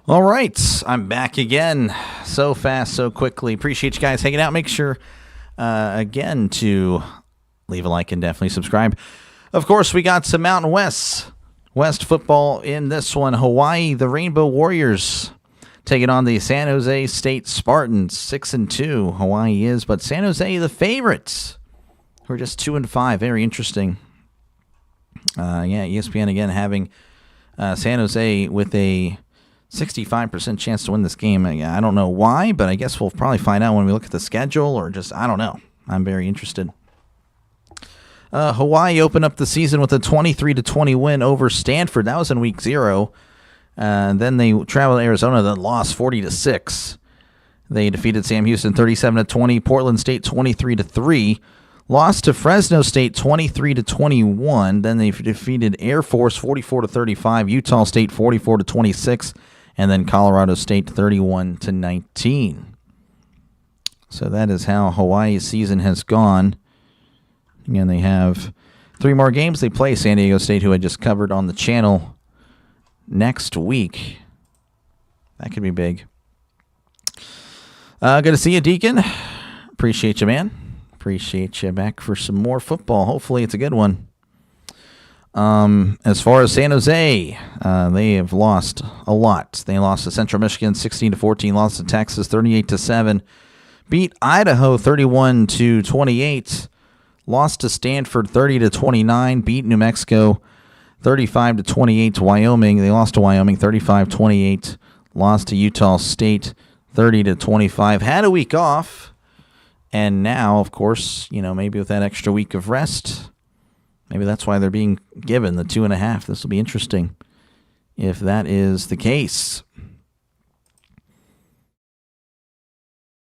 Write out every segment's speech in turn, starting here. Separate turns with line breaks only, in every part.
All right, I'm back again. So fast, so quickly. Appreciate you guys hanging out. Make sure, again, to leave a like and definitely subscribe. Of course, we got some Mountain West football in this one. Hawaii, the Rainbow Warriors, taking on the San Jose State Spartans. 6-2, Hawaii is, but San Jose, the favorites, who are just 2-5. Very interesting. ESPN again having San Jose with a 65% chance to win this game. I don't know why, but I guess we'll probably find out when we look at the schedule, or just, I don't know. I'm very interested. Hawaii opened up the season with a 23-20 win over Stanford. That was in week 0. Then they traveled to Arizona, then lost 40-6. They defeated Sam Houston 37-20, Portland State 23-3. Lost to Fresno State 23-21. Then they defeated Air Force 44-35, Utah State 44-26, and then Colorado State 31-19. So that is how Hawaii's season has gone. Again, they have 3 more games. They play San Diego State, who I just covered on the channel, next week. That could be big. Good to see you, Deacon. Appreciate you, man. Appreciate you back for some more football. Hopefully it's a good one. As far as San Jose, they have lost a lot. They lost to Central Michigan 16-14, lost to Texas 38-7, beat Idaho 31-28, lost to Stanford 30-29, beat New Mexico 35-28 to Wyoming. They lost to Wyoming 35-28, lost to Utah State 30-25. Had a week off. And now, of course, maybe with that extra week of rest, maybe that's why they're being given the 2.5. This will be interesting if that is the case.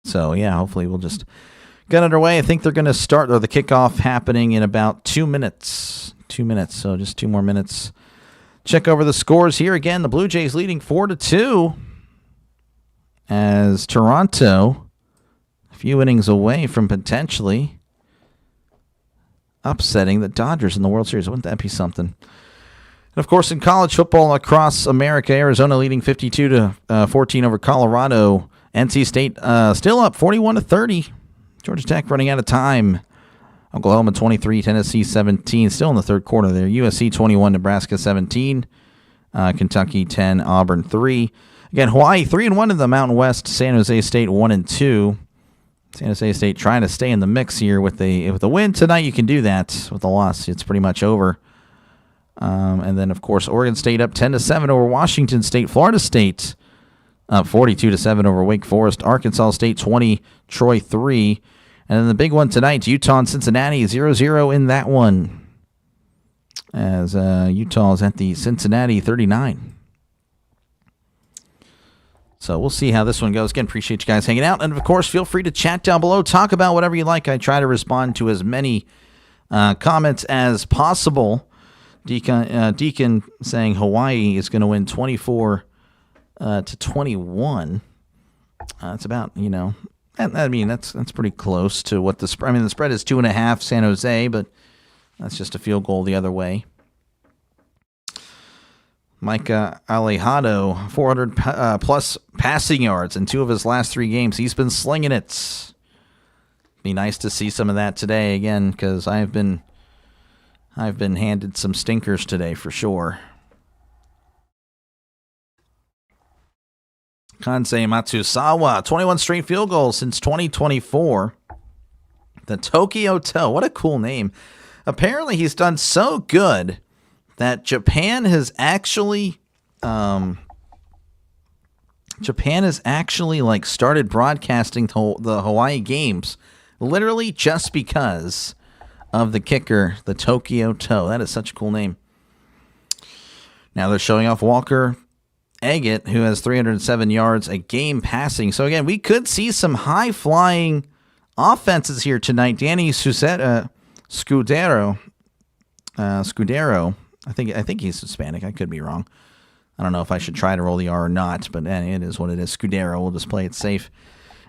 So, yeah, hopefully we'll just get underway. I think they're going to start, the kickoff happening in about 2 minutes. 2 minutes, so just 2 more minutes. Check over the scores here. Again, the Blue Jays leading 4-2 as Toronto, few innings away from potentially upsetting the Dodgers in the World Series. Wouldn't that be something? And, of course, in college football across America, Arizona leading 52-14 over Colorado. NC State still up 41-30. Georgia Tech running out of time. Oklahoma 23, Tennessee 17. Still in the third quarter there. USC 21, Nebraska 17. Kentucky 10, Auburn 3. Again, Hawaii 3-1 in the Mountain West. San Jose State 1-2. San Jose State trying to stay in the mix here with a win tonight. You can do that. With a loss, it's pretty much over. And then, of course, Oregon State up 10-7 over Washington State. Florida State up 42-7 over Wake Forest. Arkansas State 20, Troy 3. And then the big one tonight, Utah and Cincinnati 0-0 in that one, as Utah is at the Cincinnati 39. So we'll see how this one goes. Again, appreciate you guys hanging out. And, of course, feel free to chat down below. Talk about whatever you like. I try to respond to as many comments as possible. Deacon saying Hawaii is going to win 24-21. That's about, that's pretty close to what the spread. The spread is 2.5 San Jose, but that's just a field goal the other way. Micah Alejado, 400-plus passing yards in 2 of his last 3 games. He's been slinging it. Be nice to see some of that today again, because I've been handed some stinkers today for sure. Kansei Matsusawa, 21 straight field goals since 2024. The Tokyo Toe, what a cool name. Apparently he's done so good that Japan has actually started broadcasting the Hawaii games literally just because of the kicker, the Tokyo Toe. That is such a cool name. Now they're showing off Walker Agate, who has 307 yards a game passing. So again, we could see some high-flying offenses here tonight. Danny Scudero. I think he's Hispanic. I could be wrong. I don't know if I should try to roll the R or not, but it is what it is. Scudero. We'll just play it safe.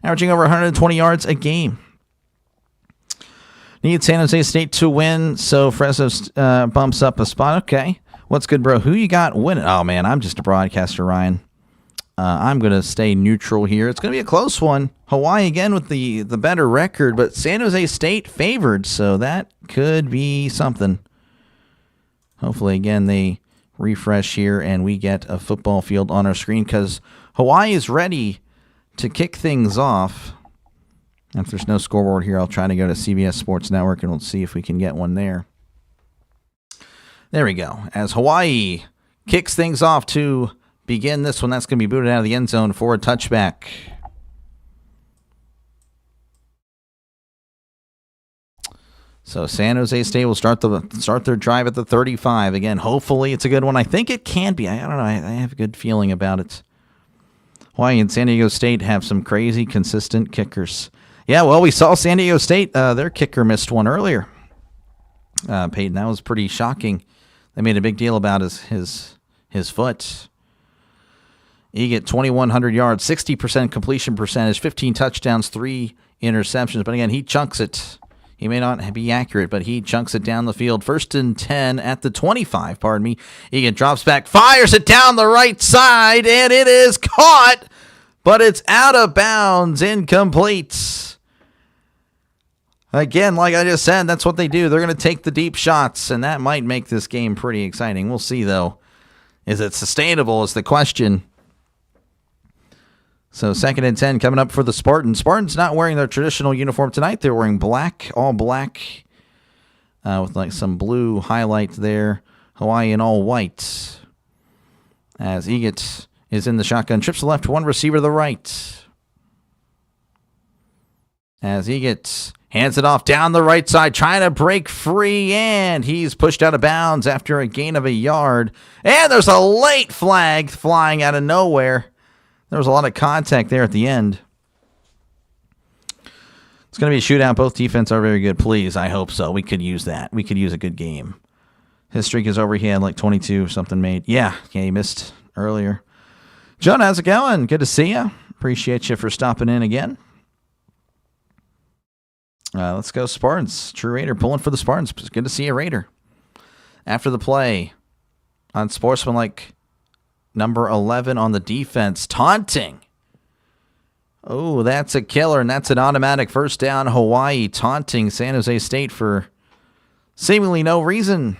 Averaging over 120 yards a game. Need San Jose State to win, so Fresno bumps up a spot. Okay. What's good, bro? Who you got winning? Oh, man, I'm just a broadcaster, Ryan. I'm going to stay neutral here. It's going to be a close one. Hawaii again with the better record, but San Jose State favored, so that could be something. Hopefully, again, they refresh here and we get a football field on our screen because Hawaii is ready to kick things off. If there's no scoreboard here, I'll try to go to CBS Sports Network and we'll see if we can get one there. There we go. As Hawaii kicks things off to begin this one, that's going to be booted out of the end zone for a touchback. So San Jose State will start their drive at the 35. Again, hopefully it's a good one. I think it can be. I don't know. I have a good feeling about it. Hawaii and San Diego State have some crazy consistent kickers. Yeah, well, we saw San Diego State. Their kicker missed one earlier. Peyton, that was pretty shocking. They made a big deal about his foot. You get 2,100 yards, 60% completion percentage, 15 touchdowns, 3 interceptions. But again, he chunks it. He may not be accurate, but he chunks it down the field. 1st and 10 at the 25, pardon me. Egan drops back, fires it down the right side, and it is caught, but it's out of bounds, incomplete. Again, like I just said, that's what they do. They're going to take the deep shots, and that might make this game pretty exciting. We'll see, though. Is it sustainable is the question. So 2nd and 10 coming up for the Spartans. Spartans not wearing their traditional uniform tonight. They're wearing black, all black, with like some blue highlight there. Hawaii in all white. As Egat is in the shotgun. Trips to the left, one receiver to the right. As Egat hands it off down the right side, trying to break free, and he's pushed out of bounds after a gain of a yard. And there's a late flag flying out of nowhere. There was a lot of contact there at the end. It's going to be a shootout. Both defense are very good. Please, I hope so. We could use that. We could use a good game. His streak is over. He had like 22 or something made. Yeah, he missed earlier. John, how's it going? Good to see you. Appreciate you for stopping in again. Let's go Spartans. True Raider pulling for the Spartans. It's good to see you, Raider. After the play on Sportsmanlike, number 11 on the defense, taunting. Oh, that's a killer, and that's an automatic first down. Hawaii taunting San Jose State for seemingly no reason.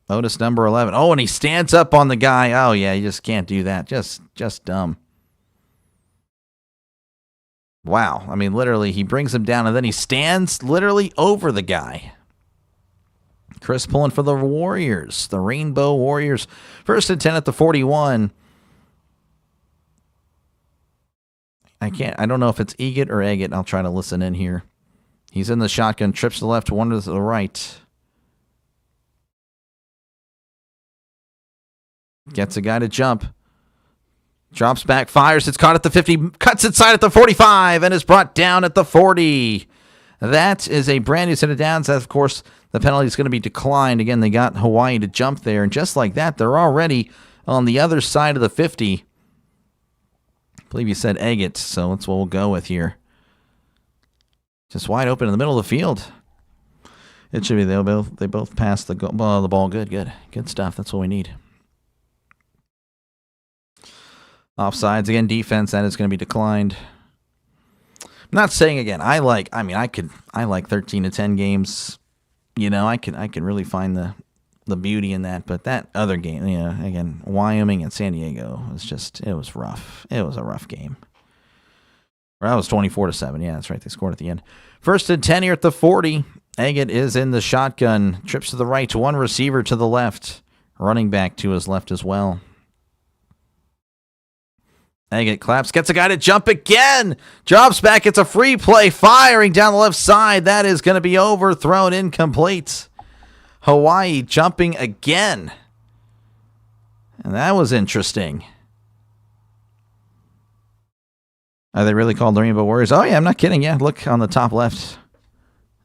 Otis, number 11. Oh, and he stands up on the guy. Oh, yeah, you just can't do that. Just dumb. Wow. I mean, literally, he brings him down, and then he stands literally over the guy. Chris pulling for the Warriors, the Rainbow Warriors. 1st and 10 at the 41. I don't know if it's Egat or Egat. I'll try to listen in here. He's in the shotgun, trips to the left, one to the right. Gets a guy to jump. Drops back, fires. It's caught at the 50, cuts inside at the 45, and is brought down at the 40. That is a brand new set of downs. Of course, the penalty is going to be declined. Again, they got Hawaii to jump there, and just like that, they're already on the other side of the 50. I believe you said Egat, so that's what we'll go with here. Just wide open in the middle of the field. It should be they both passed the ball. Good stuff. That's what we need. Offsides again, defense that is going to be declined. I'm not saying again. I like 13 to 10 games. You know, I could really find the beauty in that. But that other game, you know, again, Wyoming and San Diego it was rough. It was a rough game. That was 24-7. Yeah, that's right. They scored at the end. 1st and 10 here at the 40. Egat is in the shotgun. Trips to the right, one receiver to the left. Running back to his left as well. Egat claps, gets a guy to jump again. Drops back, it's a free play, firing down the left side. That is going to be overthrown, incomplete. Hawaii jumping again. And that was interesting. Are they really called the Rainbow Warriors? Oh, yeah, I'm not kidding. Yeah, look on the top left.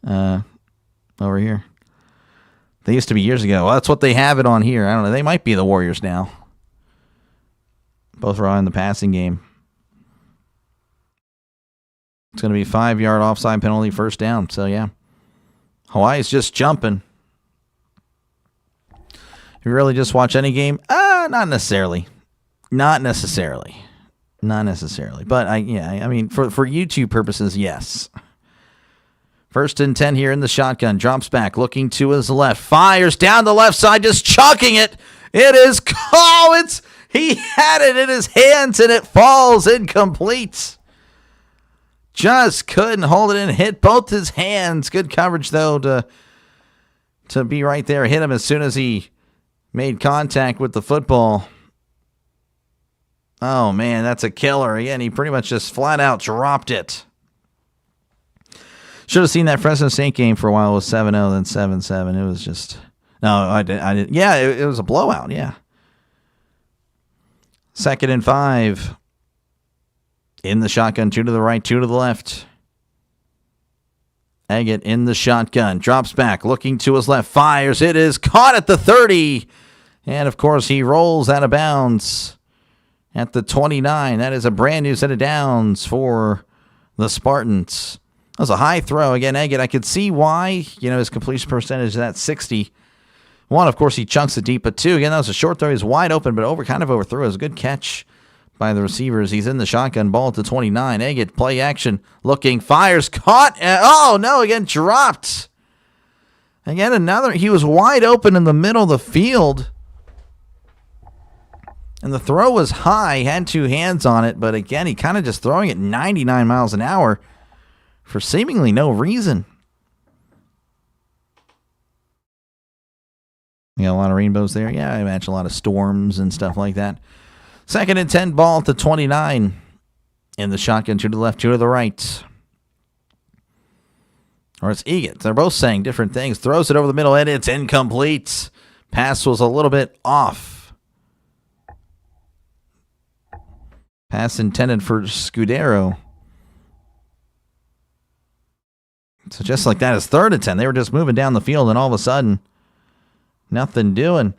Over here. They used to be years ago. Well, that's what they have it on here. I don't know. They might be the Warriors now. Both are in the passing game. It's going to be 5-yard offside penalty, first down. So, yeah. Hawaii's just jumping. You really just watch any game? Not necessarily. Not necessarily. Not necessarily. But, I mean, for YouTube purposes, yes. 1st and 10 here in the shotgun. Drops back, looking to his left. Fires down the left side, just chucking it. It is, he had it in his hands, and it falls incomplete. Just couldn't hold it in. Hit both his hands. Good coverage, though, to be right there. Hit him as soon as he made contact with the football. Oh, man, that's a killer. Again, he pretty much just flat out dropped it. Should have seen that Fresno State game for a while. It was 7-0, then 7-7. It was just... No, I did. Yeah, it was a blowout, yeah. 2nd and 5. In the shotgun, 2 to the right, 2 to the left. Eggett in the shotgun. Drops back, looking to his left. Fires. It is caught at the 30. And, of course, he rolls out of bounds at the 29. That is a brand new set of downs for the Spartans. That was a high throw. Again, Eggett, I could see why, his completion percentage is at 60. One, of course, he chunks it deep, but 2, again, that was a short throw. He's wide open, but kind of overthrew. It was a good catch by the receivers. He's in the shotgun, ball at the 29. Eggett, play action, looking, fires, caught, again, dropped. Again, he was wide open in the middle of the field. And the throw was high, had 2 hands on it, but again, he kind of just throwing it 99 miles an hour for seemingly no reason. You got a lot of rainbows there. Yeah, I imagine a lot of storms and stuff like that. 2nd and 10, ball at the 29. In the shotgun, 2 to the left, 2 to the right. Or it's Eggett. They're both saying different things. Throws it over the middle, and it's incomplete. Pass was a little bit off. Pass intended for Scudero. So just like that, it's 3rd and 10. They were just moving down the field, and all of a sudden, nothing doing.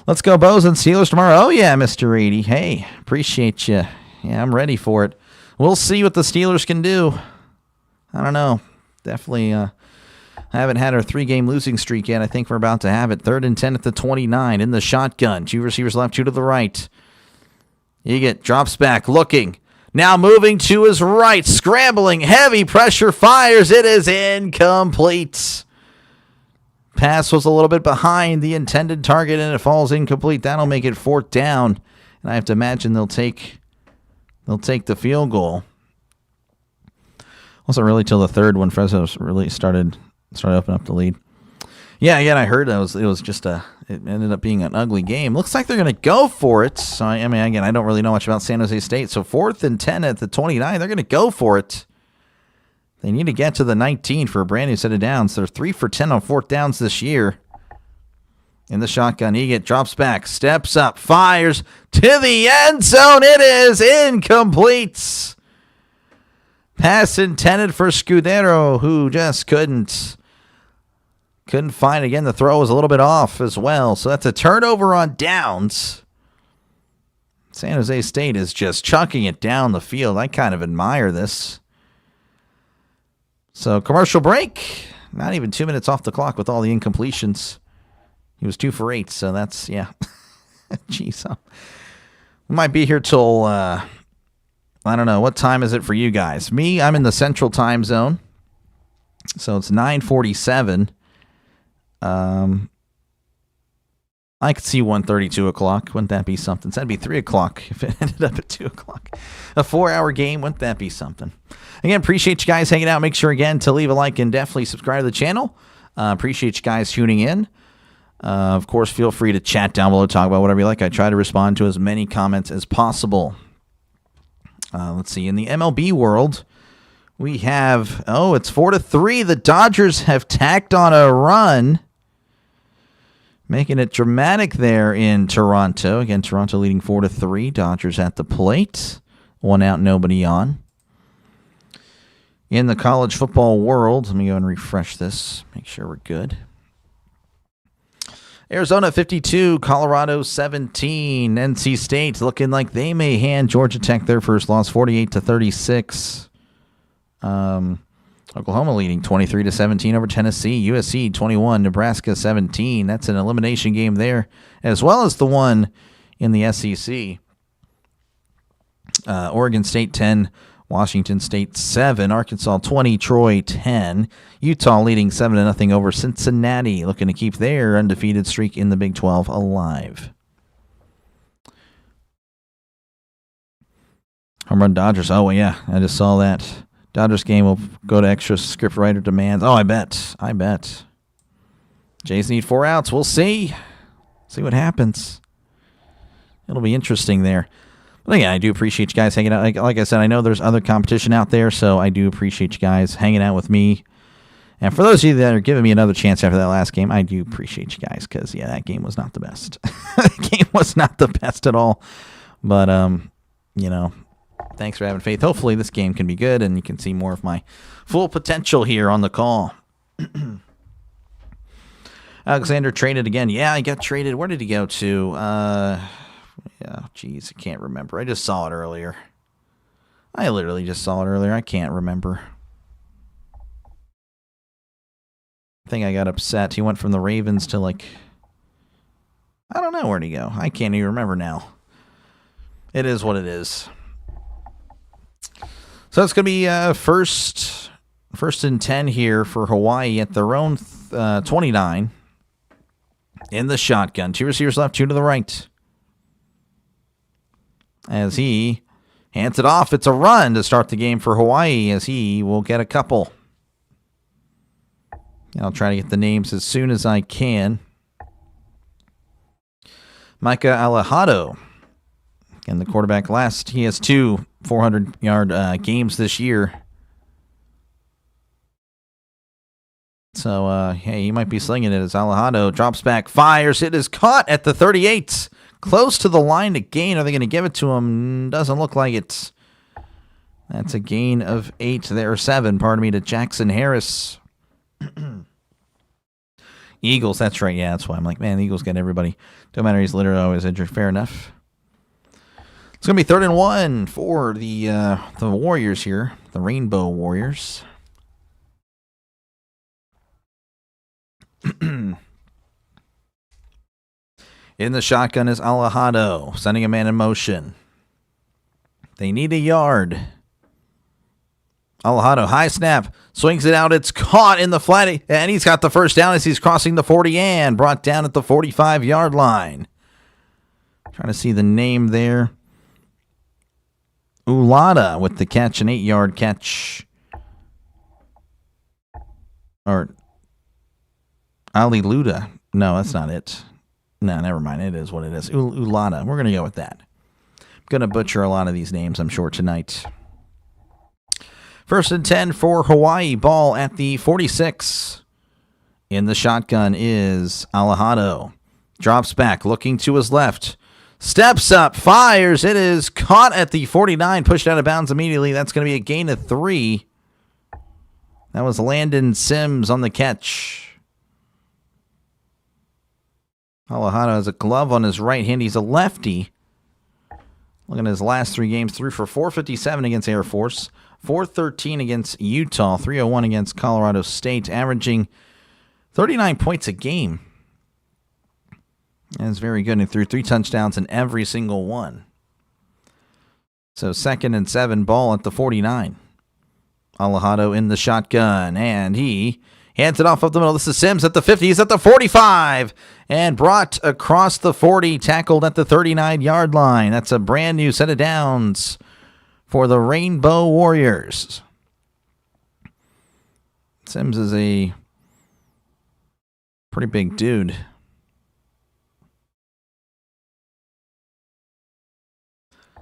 Let's go Bows and Steelers tomorrow. Oh, yeah, Mr. 80. Hey, appreciate you. Yeah, I'm ready for it. We'll see what the Steelers can do. I don't know. Definitely haven't had our 3-game losing streak yet. I think we're about to have it. 3rd and 10 at the 29 in the shotgun. 2 receivers left, 2 to the right. Eggett drops back, looking. Now moving to his right, scrambling, heavy pressure, fires. It is incomplete. Pass was a little bit behind the intended target, and it falls incomplete. That'll make it 4th down, and I have to imagine they'll take the field goal. Wasn't really till the 3rd when Fresno really started opening up the lead. Yeah, again, I heard it ended up being an ugly game. Looks like they're going to go for it. So, I mean, again, I don't really know much about San Jose State. So 4th and 10 at the 29, they're going to go for it. They need to get to the 19 for a brand new set of downs. They're 3 for 10 on 4th downs this year. In the shotgun, Eggett drops back, steps up, fires to the end zone. It is incomplete. Pass intended for Scudero, who just couldn't find it. Again, the throw was a little bit off as well. So that's a turnover on downs. San Jose State is just chucking it down the field. I kind of admire this. So commercial break. Not even 2 minutes off the clock with all the incompletions. He was 2 for 8. So that's, yeah. Jeez. We might be here till, I don't know. What time is it for you guys? Me, I'm in the central time zone. So it's 9:47. I could see 1:30, 2 o'clock. Wouldn't that be something? So that'd be 3 o'clock if it ended up at 2 o'clock. A 4-hour game, wouldn't that be something? Again, appreciate you guys hanging out. Make sure, again, to leave a like and definitely subscribe to the channel. Appreciate you guys tuning in. Of course, feel free to chat down below, talk about whatever you like. I try to respond to as many comments as possible. Let's see. In the MLB world, we have, it's 4-3. The Dodgers have tacked on a run, making it dramatic there in Toronto. Again, Toronto leading 4-3. Dodgers at the plate. 1 out, nobody on. In the college football world, let me go and refresh this. Make sure we're good. Arizona 52, Colorado 17. NC State looking like they may hand Georgia Tech their first loss, 48-36. Oklahoma leading 23-17 over Tennessee. USC 21, Nebraska 17. That's an elimination game there, as well as the one in the SEC. Oregon State 10, Washington State 7, Arkansas 20, Troy 10. Utah leading 7-0 over Cincinnati, looking to keep their undefeated streak in the Big 12 alive. Home run Dodgers. Oh, yeah, I just saw that. Dodgers game will go to extra scriptwriter demands. Oh, I bet. Jays need 4 outs. We'll see. See what happens. It'll be interesting there. But yeah, I do appreciate you guys hanging out. Like I said, I know there's other competition out there, so I do appreciate you guys hanging out with me. And for those of you that are giving me another chance after that last game, I do appreciate you guys because, yeah, that game was not the best. The game was not the best at all. But, you know, thanks for having faith. Hopefully this game can be good and you can see more of my full potential here on the call. Alexander traded again. Yeah, I got traded. Where did he go to? Yeah, geez, I can't remember. I just saw it earlier. I literally just saw it earlier. I can't remember. I think I got upset. He went from the Ravens to, like, I don't know where'd he go. I can't even remember now. It is what it is. So it's going to be first and 10 here for Hawaii at their own 29. In the shotgun. 2 receivers left, 2 to the right. As he hands it off, it's a run to start the game for Hawaii as he will get a couple. I'll try to get the names as soon as I can. Micah Alejado. And the quarterback last. He has 2 400-yard games this year. So, hey, he might be slinging it as Alejado drops back, fires. It is caught at the 38. Close to the line to gain. Are they going to give it to him? Doesn't look like it. That's a gain of 8 there, 7, pardon me, to Jackson Harris. Eagles, that's right. Yeah, that's why I'm like, man, the Eagles got everybody. Don't matter, he's literally always injured. Fair enough. It's going to be 3rd and 1 for the Warriors here, the Rainbow Warriors. In the shotgun is Alejado, sending a man in motion. They need a yard. Alejado, high snap, swings it out. It's caught in the flat, and he's got the first down as he's crossing the 40 and brought down at the 45-yard line. Trying to see the name there. Ulada with the catch, an 8-yard catch. Or Ali Luda. No, that's not it. No, never mind. It is what it is. Ulada. We're going to go with that. I'm going to butcher a lot of these names, I'm sure, tonight. 1st and 10 for Hawaii. Ball at the 46. In the shotgun is Alejado. Drops back, looking to his left. Steps up, fires. It is caught at the 49, pushed out of bounds immediately. That's going to be a gain of 3. That was Landon Sims on the catch. Alejado has a glove on his right hand. He's a lefty. Looking at his last 3 games, threw for 457 against Air Force, 413 against Utah, 301 against Colorado State, averaging 39 points a game. That's very good. He threw 3 touchdowns in every single one. So 2nd and 7, ball at the 49. Alejado in the shotgun, and he hands it off up the middle. This is Sims at the 50. He's at the 45 and brought across the 40, tackled at the 39-yard line. That's a brand new set of downs for the Rainbow Warriors. Sims is a pretty big dude.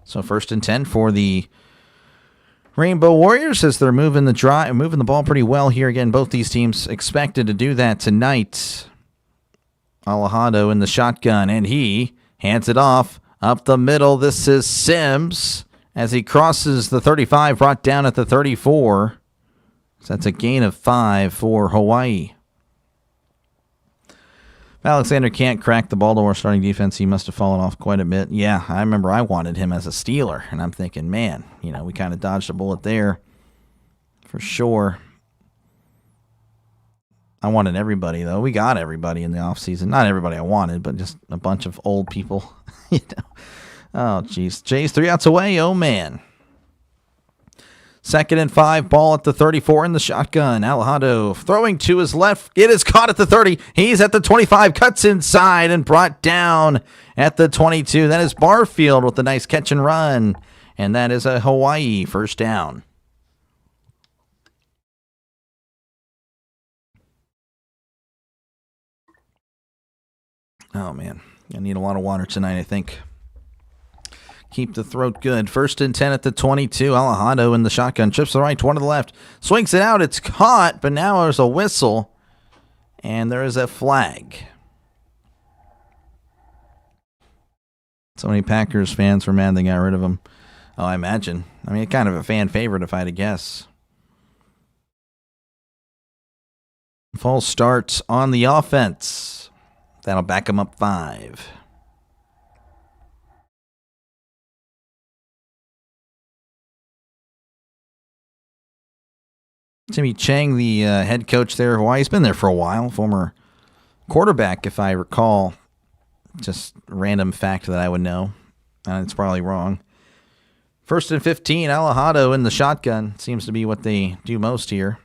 So 1st and 10 for the Rainbow Warriors as they're moving the ball pretty well here. Again, both these teams expected to do that tonight. Alejado in the shotgun, and he hands it off up the middle. This is Sims as he crosses the 35, brought down at the 34. So that's a gain of 5 for Hawaii. If Alexander can't crack the Baltimore starting defense, he must have fallen off quite a bit. Yeah, I remember I wanted him as a Steeler, and I'm thinking, man, we kind of dodged a bullet there for sure. I wanted everybody, though. We got everybody in the offseason. Not everybody I wanted, but just a bunch of old people, Oh, jeez. Jays 3 outs away. Oh, man. 2nd and 5, ball at the 34 in the shotgun. Alejandro throwing to his left. It is caught at the 30. He's at the 25, cuts inside and brought down at the 22. That is Barfield with a nice catch and run. And that is a Hawaii first down. Oh, man. I need a lot of water tonight, I think. Keep the throat good. 1st and 10 at the 22. Alejandro in the shotgun. Trips to the right, one to the left. Swings it out. It's caught, but now there's a whistle. And there is a flag. So many Packers fans were mad they got rid of him. Oh, I imagine. I mean, kind of a fan favorite if I had to guess. False start on the offense. That'll back him up 5. Timmy Chang, the head coach there, Hawaii, he's been there for a while. Former quarterback, if I recall. Just random fact that I would know. It's probably wrong. 1st and 15, Alejandro in the shotgun. Seems to be what they do most here.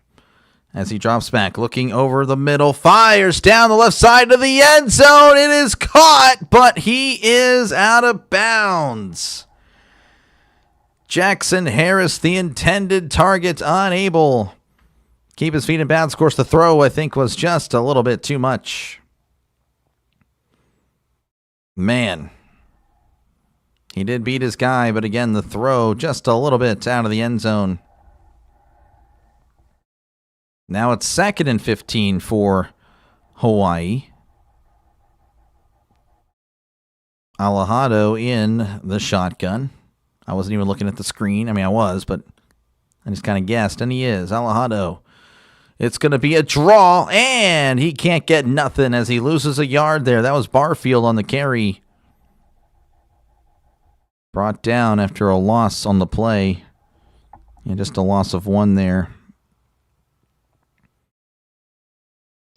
As he drops back, looking over the middle, fires down the left side of the end zone. It is caught, but he is out of bounds. Jackson Harris, the intended target, unable keep his feet in bounds. Of course, the throw, I think, was just a little bit too much. Man. He did beat his guy, but again, the throw just a little bit out of the end zone. Now it's 2nd and 15 for Hawaii. Alejandro in the shotgun. I wasn't even looking at the screen. I mean, I was, but I just kind of guessed, and he is. Alejandro. It's going to be a draw, and he can't get nothing as he loses a yard there. That was Barfield on the carry. Brought down after a loss on the play. Yeah, just a loss of 1 there.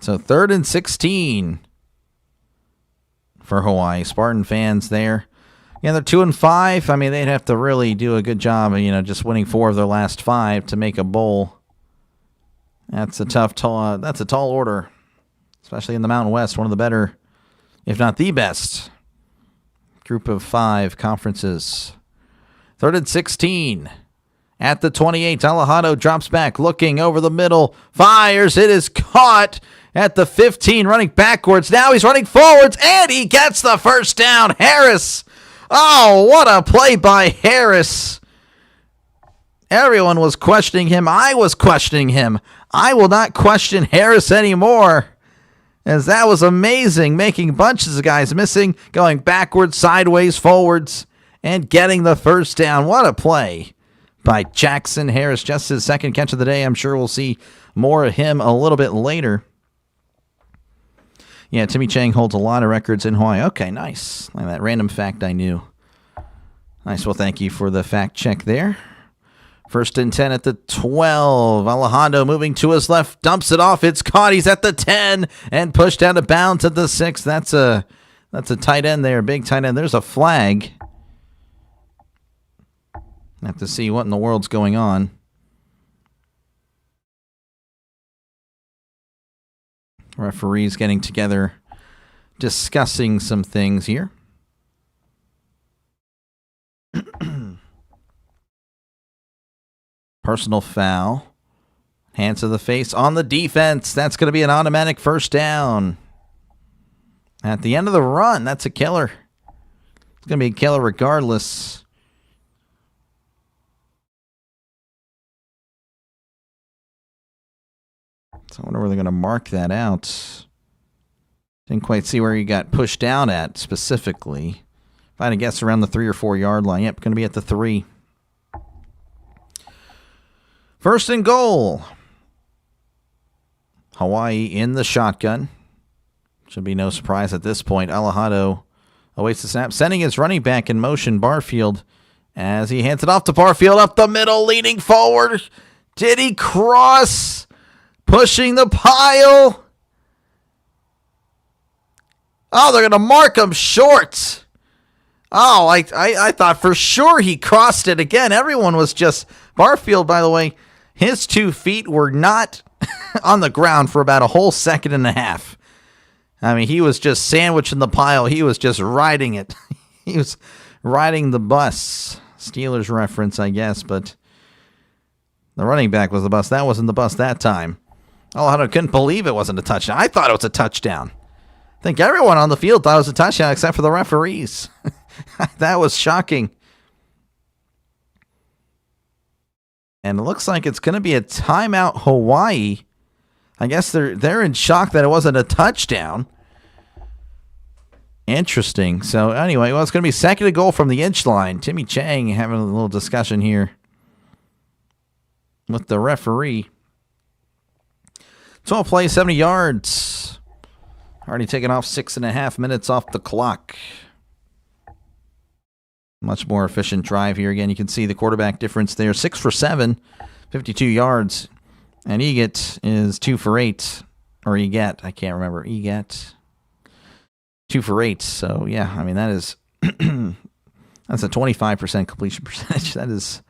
So 3rd and 16 for Hawaii. Spartan fans there. Yeah, they're 2 and 5. I mean, they'd have to really do a good job of, just winning 4 of their last 5 to make a bowl. That's a that's a tall order, especially in the Mountain West. One of the better, if not the best, group of 5 conferences. 3rd and 16 at the 28. Alejandro drops back, looking over the middle, fires. It is caught at the 15, running backwards. Now he's running forwards, and he gets the first down. Harris. Oh, what a play by Harris. Everyone was questioning him. I was questioning him. I will not question Harris anymore, as that was amazing, making bunches of guys missing, going backwards, sideways, forwards, and getting the first down. What a play by Jackson Harris. Just his 2nd catch of the day. I'm sure we'll see more of him a little bit later. Yeah, Timmy Chang holds a lot of records in Hawaii. Okay, nice. Like that random fact I knew. Nice. Well, thank you for the fact check there. 1st and 10 at the 12. Alejandro moving to his left, dumps it off. It's caught. He's at the 10 and pushed out of bounds at the 6. That's a tight end there, big tight end. There's a flag. Have to see what in the world's going on. Referees getting together, discussing some things here. Personal foul. Hands to the face on the defense. That's going to be an automatic first down. At the end of the run, that's a killer. It's going to be a killer regardless. So I wonder where they're going to mark that out. Didn't quite see where he got pushed down at specifically. If I had to guess, around the 3 or 4 yard line. Yep, going to be at the 3. 1st and goal. Hawaii in the shotgun. Should be no surprise at this point. Alejandro awaits the snap, sending his running back in motion, Barfield, as he hands it off to Barfield up the middle, leaning forward. Did he cross? Pushing the pile. Oh, they're going to mark him short. Oh, I thought for sure he crossed it again. Everyone was just... Barfield, by the way, his 2 feet were not on the ground for about a whole second and a half. I mean, he was just sandwiched in the pile. He was just riding it. He was riding the bus. Steelers reference, I guess, but the running back was the bus. That wasn't the bus that time. I couldn't believe it wasn't a touchdown. I thought it was a touchdown. I think everyone on the field thought it was a touchdown except for the referees. That was shocking. And it looks like it's going to be a timeout Hawaii. I guess they're in shock that it wasn't a touchdown. Interesting. So anyway, well, it's going to be 2nd and goal from the inch line. Timmy Chang having a little discussion here with the referee. 12 plays, 70 yards. Already taken off 6.5 minutes off the clock. Much more efficient drive here. Again, you can see the quarterback difference there. 6 for 7, 52 yards. And Eget is 2 for 8. Or Eget, I can't remember. Eget. 2 for 8. So, yeah, I mean, that is... that's a 25% completion percentage. That is...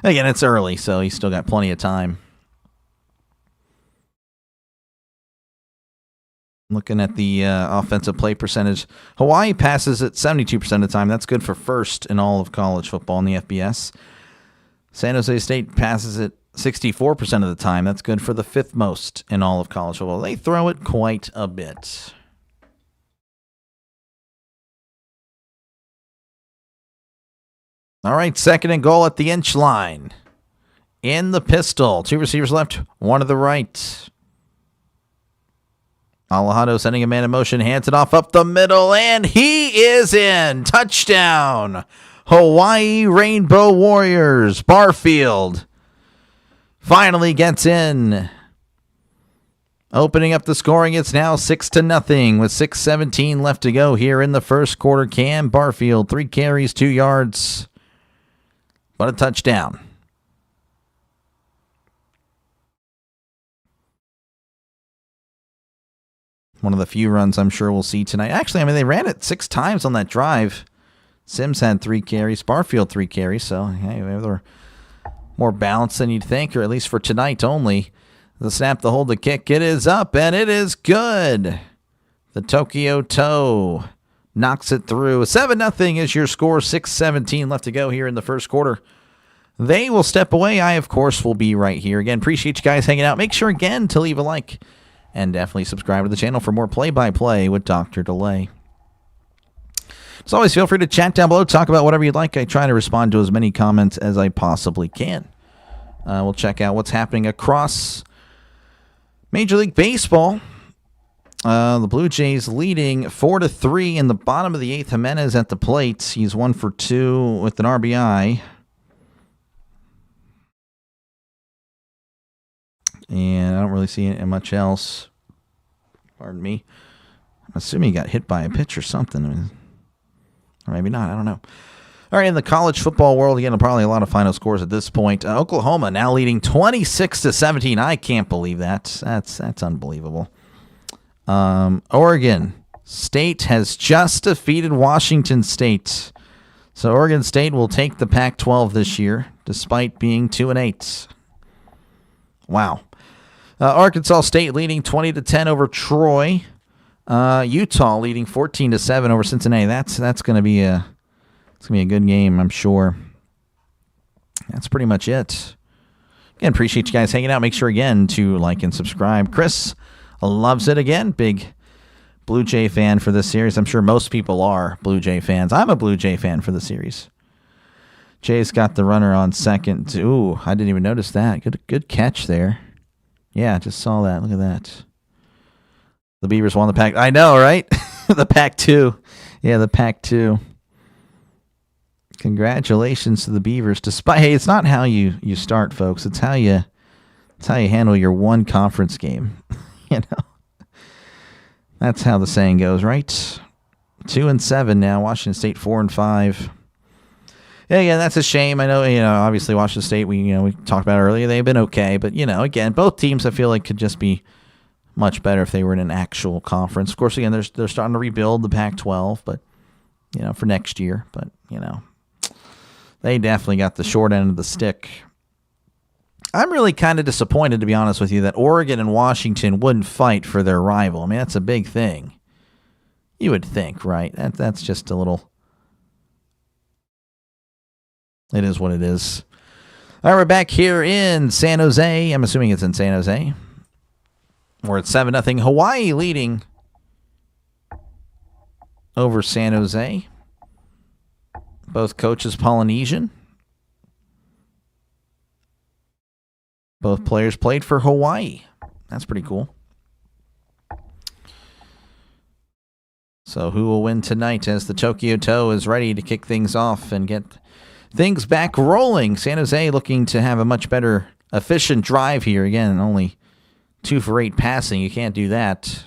Again, it's early, so he's still got plenty of time. Looking at the offensive play percentage, Hawaii passes it 72% of the time. That's good for first in all of college football in the FBS. San Jose State passes it 64% of the time. That's good for the 5th most in all of college football. They throw it quite a bit. All right, 2nd and goal at the inch line. In the pistol. 2 receivers left, 1 to the right. Alejandro sending a man in motion, hands it off up the middle, and he is in. Touchdown. Hawaii Rainbow Warriors. Barfield finally gets in. Opening up the scoring, it's now 6-0 with 6:17 left to go here in the first quarter. Cam Barfield, 3 carries, 2 yards, but a touchdown. One of the few runs I'm sure we'll see tonight. Actually, I mean, they ran it 6 times on that drive. Sims had 3 carries. Barfield 3 carries. So, hey, they're more balanced than you'd think, or at least for tonight only. The snap, the hold, the kick. It is up, and it is good. The Tokyo Toe knocks it through. 7-0 is your score. 6:17 left to go here in the first quarter. They will step away. I, of course, will be right here. Again, appreciate you guys hanging out. Make sure, again, to leave a like. And definitely subscribe to the channel for more play-by-play with DrDelay. As always, feel free to chat down below. Talk about whatever you'd like. I try to respond to as many comments as I possibly can. We'll check out what's happening across Major League Baseball. The Blue Jays leading 4-3 in the bottom of the 8th. Jimenez at the plate. He's 1 for 2 with an RBI. And I don't really see much else. Pardon me. I'm assuming he got hit by a pitch or something. Or maybe not. I don't know. All right, in the college football world, again, probably a lot of final scores at this point. Oklahoma now leading 26-17. I can't believe that. That's unbelievable. Oregon State has just defeated Washington State. So Oregon State will take the Pac-12 this year, despite being 2-8. Wow. Arkansas State leading 20-10 over Troy. Utah leading 14-7 over Cincinnati. That's going to be a good game, I'm sure. That's pretty much it. Again, appreciate you guys hanging out. Make sure again to like and subscribe. Chris loves it again. Big Blue Jay fan for this series. I'm sure most people are Blue Jay fans. I'm a Blue Jay fan for the series. Jay's got the runner on second. Ooh, I didn't even notice that. Good catch there. Yeah, just saw that. Look at that. The Beavers won the Pac. I know, right? The Pac-2. Yeah, the Pac-2. Congratulations to the Beavers. Despite, hey, it's not how you start, folks. It's how you handle your one conference game. You know, that's how the saying goes, right? 2-7 now. Washington State 4-5. Yeah, that's a shame. I know, obviously Washington State, we talked about earlier, they've been okay, but, again, both teams I feel like could just be much better if they were in an actual conference. Of course, again, they're starting to rebuild the Pac-12, but, for next year. But, they definitely got the short end of the stick. I'm really kind of disappointed, to be honest with you, that Oregon and Washington wouldn't fight for their rival. I mean, that's a big thing. You would think, right? That's just a little... It is what it is. All right, we're back here in San Jose. I'm assuming it's in San Jose. We're at 7-0. Hawaii leading over San Jose. Both coaches Polynesian. Both players played for Hawaii. That's pretty cool. So who will win tonight as the Tokyo Toe is ready to kick things off and get things back rolling? San Jose looking to have a much better efficient drive here. Again, only 2 for 8 passing. You can't do that.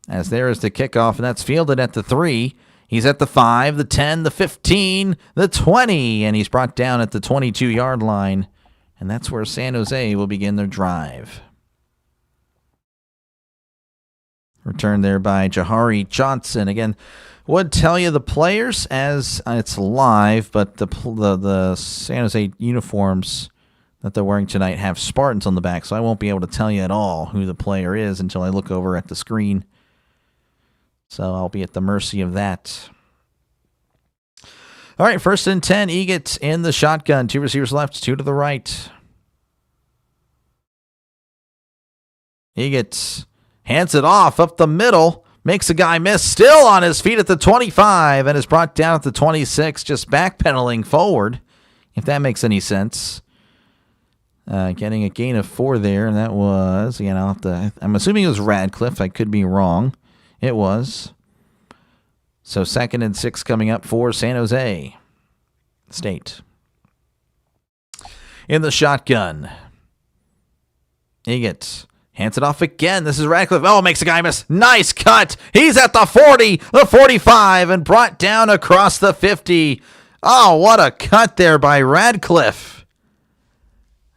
As there is the kickoff, and that's fielded at the 3. He's at the 5, the 10, the 15, the 20, and he's brought down at the 22-yard line. And that's where San Jose will begin their drive. Returned there by Jahari Johnson. Again, would tell you the players as it's live, but the San Jose uniforms that they're wearing tonight have Spartans on the back, so I won't be able to tell you at all who the player is until I look over at the screen. So I'll be at the mercy of that. All right, 1st and 10. Egat in the shotgun. 2 receivers left, 2 to the right. Egat hands it off up the middle. Makes a guy miss. Still on his feet at the 25 and is brought down at the 26. Just backpedaling forward, if that makes any sense. Getting a gain of 4 there, and that was, I'm assuming it was Radcliffe. I could be wrong. It was. So 2nd and 6 coming up for San Jose State. In the shotgun. Egat hands it off again. This is Radcliffe. Oh, makes a guy miss. Nice cut. He's at the 40, the 45, and brought down across the 50. Oh, what a cut there by Radcliffe.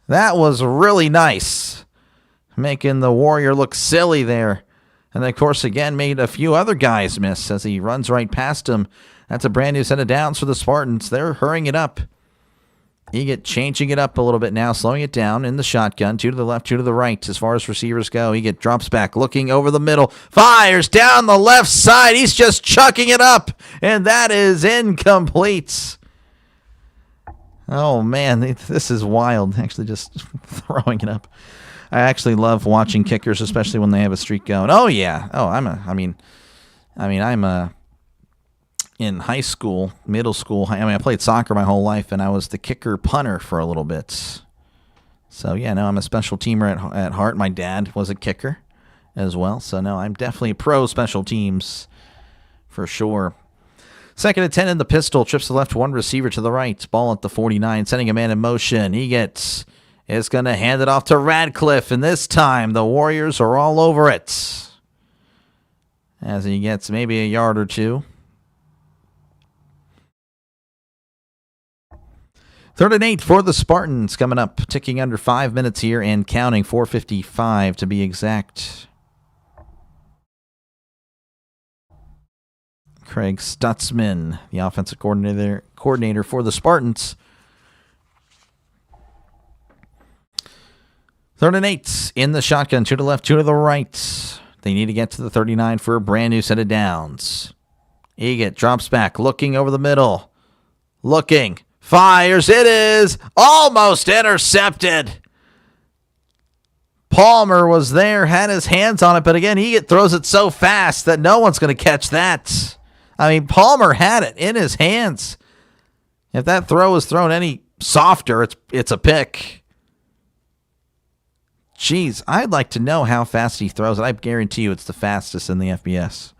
That was really nice. Making the Warrior look silly there. And, of course, again, made a few other guys miss as he runs right past him. That's a brand new set of downs for the Spartans. They're hurrying it up. Egat changing it up a little bit now, slowing it down in the shotgun. 2 to the left, 2 to the right as far as receivers go. Egat drops back, looking over the middle. Fires down the left side. He's just chucking it up. And that is incomplete. Oh, man, this is wild. Actually just throwing it up. I actually love watching kickers, especially when they have a streak going. Oh yeah. Oh, I'm in high school, middle school. I played soccer my whole life, and I was the kicker punter for a little bit. So yeah, no, I'm a special teamer at heart. My dad was a kicker as well. So no, I'm definitely pro special teams for sure. 2nd and 10 in the pistol. Trips to the left, 1 receiver to the right. Ball at the 49, sending a man in motion. Egat is going to hand it off to Radcliffe, and this time the Warriors are all over it. As he gets maybe a yard or 2. 3rd and 8 for the Spartans coming up, ticking under 5 minutes here and counting, 4:55 to be exact. Craig Stutzman, the offensive coordinator for the Spartans. 3rd and 8 in the shotgun. 2 to the left, 2 to the right. They need to get to the 39 for a brand new set of downs. Egat drops back, looking over the middle. Looking. Fires. It is almost intercepted. Palmer was there, had his hands on it, but again, Egat throws it so fast that no one's going to catch that. I mean, Palmer had it in his hands. If that throw was thrown any softer, it's a pick. Jeez, I'd like to know how fast he throws it. I guarantee you it's the fastest in the FBS.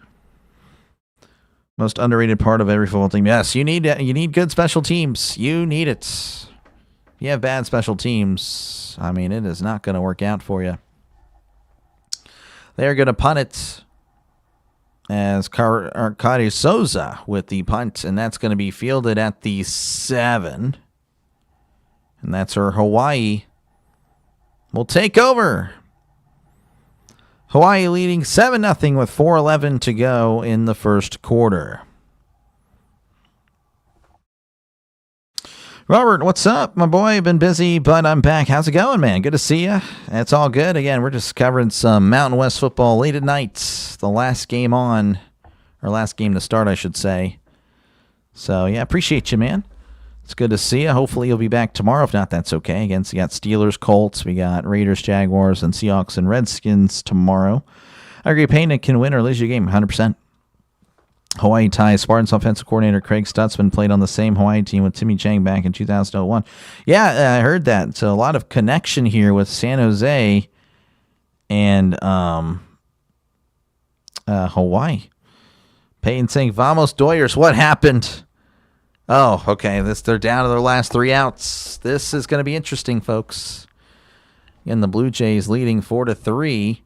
Most underrated part of every football team. Yes, you need good special teams. You need it. If you have bad special teams, I mean, it is not going to work out for you. They're going to punt it as Arkady Souza with the punt, and that's going to be fielded at the 7. And that's where Hawaii will take over. Hawaii leading 7-0 with 4:11 to go in the first quarter. Robert, what's up, my boy? Been busy, but I'm back. How's it going, man? Good to see you. It's all good. Again, we're just covering some Mountain West football late at night. The last game on, or last game to start, I should say. So, yeah, appreciate you, man. It's good to see you. Hopefully you'll be back tomorrow. If not, that's okay. Again, so we got Steelers, Colts. We got Raiders, Jaguars, and Seahawks and Redskins tomorrow. I agree. Payne can win or lose your game, 100%. Hawaii ties. Spartans offensive coordinator Craig Stutzman played on the same Hawaii team with Timmy Chang back in 2001. Yeah, I heard that. So a lot of connection here with San Jose and Hawaii. Peyton saying, "Vamos Doyers, what happened?" Oh, okay. They're down to their last 3 outs. This is going to be interesting, folks. And the Blue Jays leading 4-3.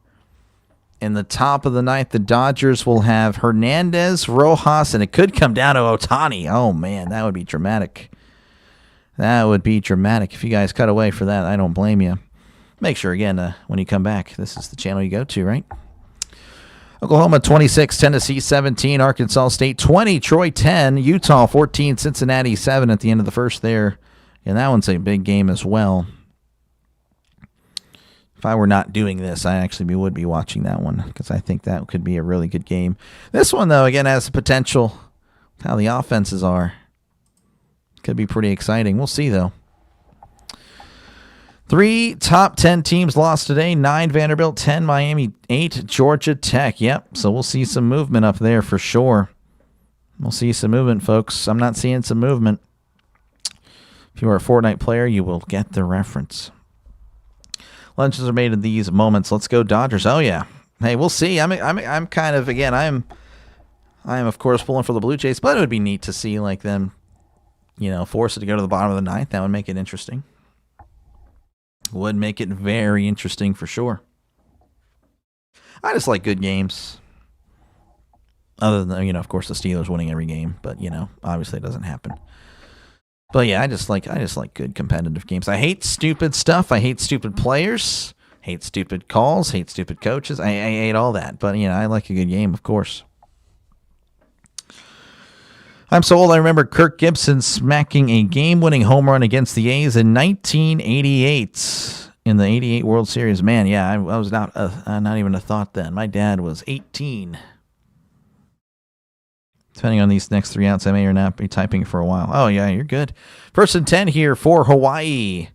In the top of the ninth, the Dodgers will have Hernandez, Rojas, and it could come down to Ohtani. Oh, man, that would be dramatic. That would be dramatic. If you guys cut away for that, I don't blame you. Make sure, again, when you come back, this is the channel you go to, right? Oklahoma 26, Tennessee 17, Arkansas State 20, Troy 10, Utah 14, Cincinnati 7 at the end of the first there. And that one's a big game as well. If I were not doing this, I actually would be watching that one because I think that could be a really good game. This one, though, again, has the potential. How the offenses are. Could be pretty exciting. We'll see, though. 3 top 10 teams lost today. 9 Vanderbilt, 10 Miami, 8 Georgia Tech. Yep, so we'll see some movement up there for sure. We'll see some movement, folks. I'm not seeing some movement. If you are a Fortnite player, you will get the reference. Lunches are made in these moments. Let's go Dodgers. Oh yeah. Hey, we'll see. I'm kind of, again, I am of course pulling for the Blue Jays, but it would be neat to see like them, force it to go to the bottom of the ninth. That would make it interesting. Would make it very interesting for sure. I just like good games. Other than, of course, the Steelers winning every game, but obviously it doesn't happen. But yeah, I just like good competitive games. I hate stupid stuff. I hate stupid players. Hate stupid calls. Hate stupid coaches. I hate all that. But I like a good game, of course. I'm so old. I remember Kirk Gibson smacking a game-winning home run against the A's in 1988 in the '88 World Series. Man, yeah, I was not even a thought then. My dad was 18. Depending on these next 3 outs, I may or not be typing for a while. Oh, yeah, you're good. 1st and 10 here for Hawaii.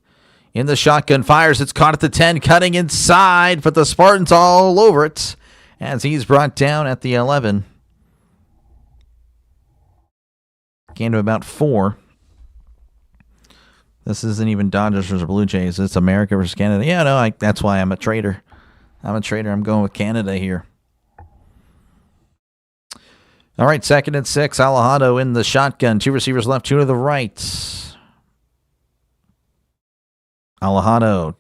In the shotgun, fires. It's caught at the 10, cutting inside, but the Spartans all over it as he's brought down at the 11. Gain to about 4. This isn't even Dodgers versus Blue Jays. It's America versus Canada. Yeah, no, that's why I'm a trader. I'm going with Canada here. All right, 2nd and 6. Alejado in the shotgun. 2 receivers left, 2 to the right. Alejado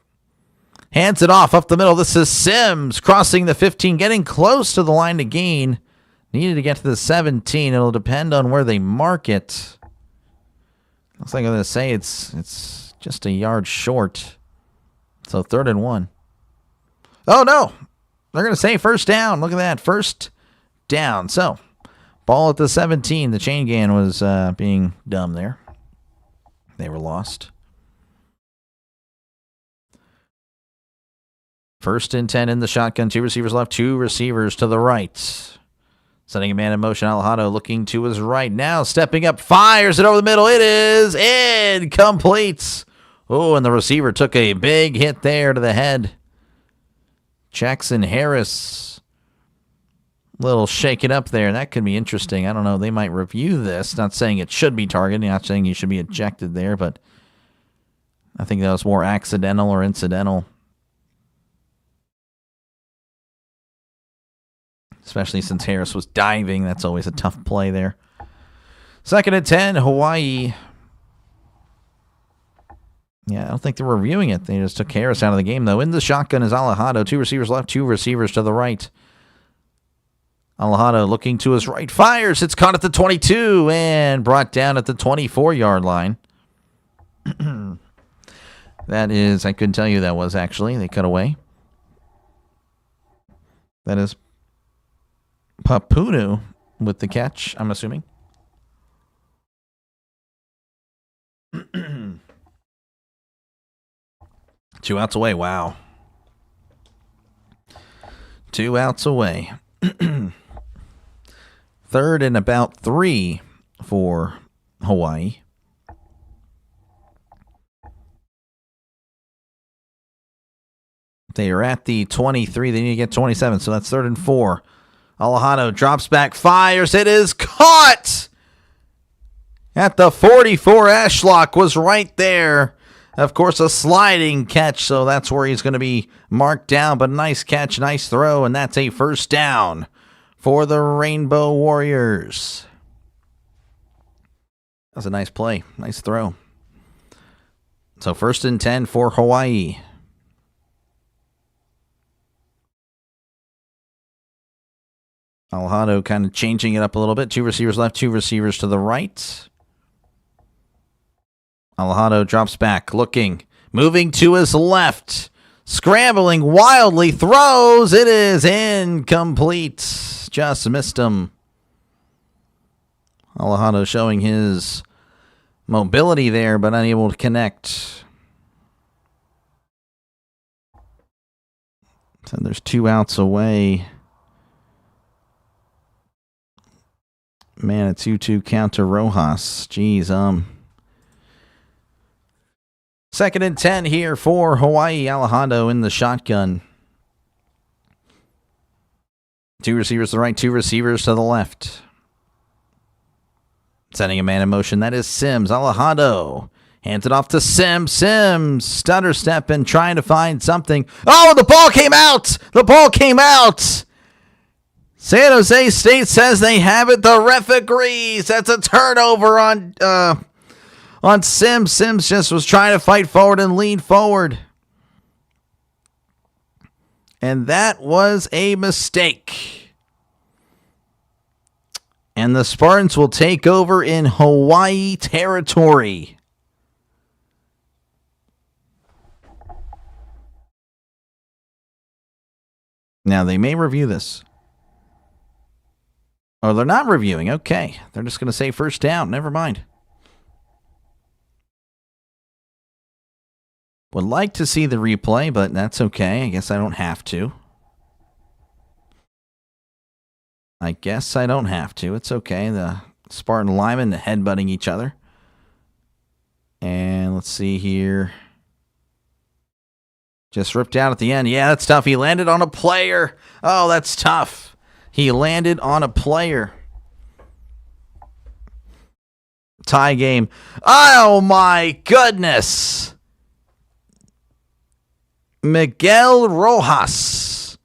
hands it off up the middle. This is Sims crossing the 15, getting close to the line to gain. Needed to get to the 17. It'll depend on where they mark it. Looks like I'm going to say it's just a yard short. So 3rd and 1. Oh, no. They're going to say first down. Look at that. First down. So ball at the 17. The chain gang was being dumb there. They were lost. 1st and 10 in the shotgun. 2 receivers left. 2 receivers to the right. Sending a man in motion. Alejado looking to his right. Now stepping up. Fires it over the middle. It is incomplete. Oh, and the receiver took a big hit there to the head. Jackson Harris. Little shake it up there. That could be interesting. I don't know. They might review this. Not saying it should be targeted. Not saying you should be ejected there, but I think that was more accidental or incidental. Especially since Harris was diving. That's always a tough play there. 2nd and 10, Hawaii. Yeah, I don't think they're reviewing it. They just took Harris out of the game, though. In the shotgun is Alejado. 2 receivers left, 2 receivers to the right. Alejado looking to his right. Fires. It's caught at the 22 and brought down at the 24-yard line. That is, I couldn't tell you that was actually. They cut away. That is Papunu with the catch, I'm assuming. 2 outs away. Wow. 2 outs away. Third and about 3 for Hawaii. They are at the 23. They need to get 27, so that's 3rd and 4. Alejandro drops back, fires. It is caught at the 44. Ashlock was right there. Of course, a sliding catch, so that's where he's going to be marked down. But nice catch, nice throw, and that's a first down for the Rainbow Warriors. That's a nice play, nice throw. So 1st and 10 for Hawaii. Alejandro kind of changing it up a little bit. 2 receivers left, 2 receivers to the right. Alejandro drops back, looking, moving to his left, scrambling wildly, throws. It is incomplete. Just missed him. Alejandro showing his mobility there, but unable to connect. So there's 2 outs away. Man, a 2-2 count to Rojas. Jeez, 2nd and 10 here for Hawaii. Alejandro in the shotgun. 2 receivers to the right, 2 receivers to the left. Sending a man in motion. That is Sims. Alejandro hands it off to Sims. Sims stutter stepping, trying to find something. Oh, the ball came out! The ball came out! San Jose State says they have it. The ref agrees. That's a turnover on Sims. Sims just was trying to fight forward and lean forward. And that was a mistake. And the Spartans will take over in Hawaii territory. Now, they may review this. Oh, they're not reviewing. Okay. They're just going to say first down. Never mind. Would like to see the replay, but that's okay. I guess I don't have to. It's okay. The Spartan linemen headbutting each other. And let's see here. Just ripped out at the end. Yeah, that's tough. He landed on a player. Oh, that's tough. He landed on a player. Tie game. Oh, my goodness. Miguel Rojas.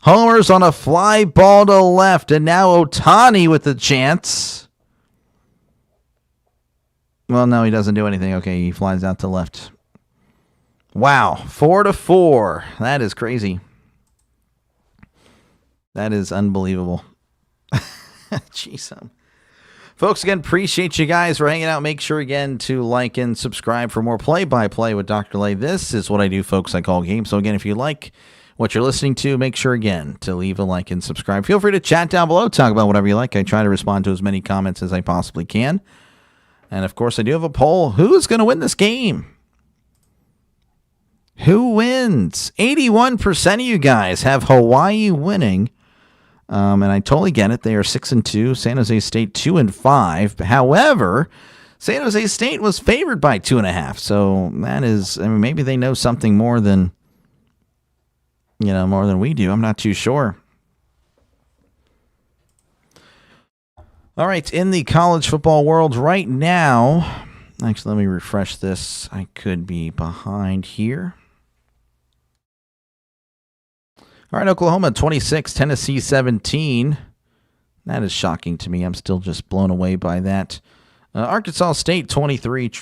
Homers on a fly ball to left. And now Otani with the chance. Well, no, he doesn't do anything. Okay, he flies out to left. Wow. 4-4. That is crazy. That is unbelievable. Jeez. Folks, again, appreciate you guys for hanging out. Make sure, again, to like and subscribe for more play-by-play with DrDelay. This is what I do, folks. I call games. So, again, if you like what you're listening to, make sure, again, to leave a like and subscribe. Feel free to chat down below. Talk about whatever you like. I try to respond to as many comments as I possibly can. And, of course, I do have a poll. Who's going to win this game? Who wins? 81% of you guys have Hawaii winning. And I totally get it. They are 6-2. San Jose State 2-5. However, San Jose State was favored by 2.5. So that is, I mean, maybe they know something more than, more than we do. I'm not too sure. All right, in the college football world right now, actually, let me refresh this. I could be behind here. All right, Oklahoma 26, Tennessee 17. That is shocking to me. I'm still just blown away by that. Arkansas State 23,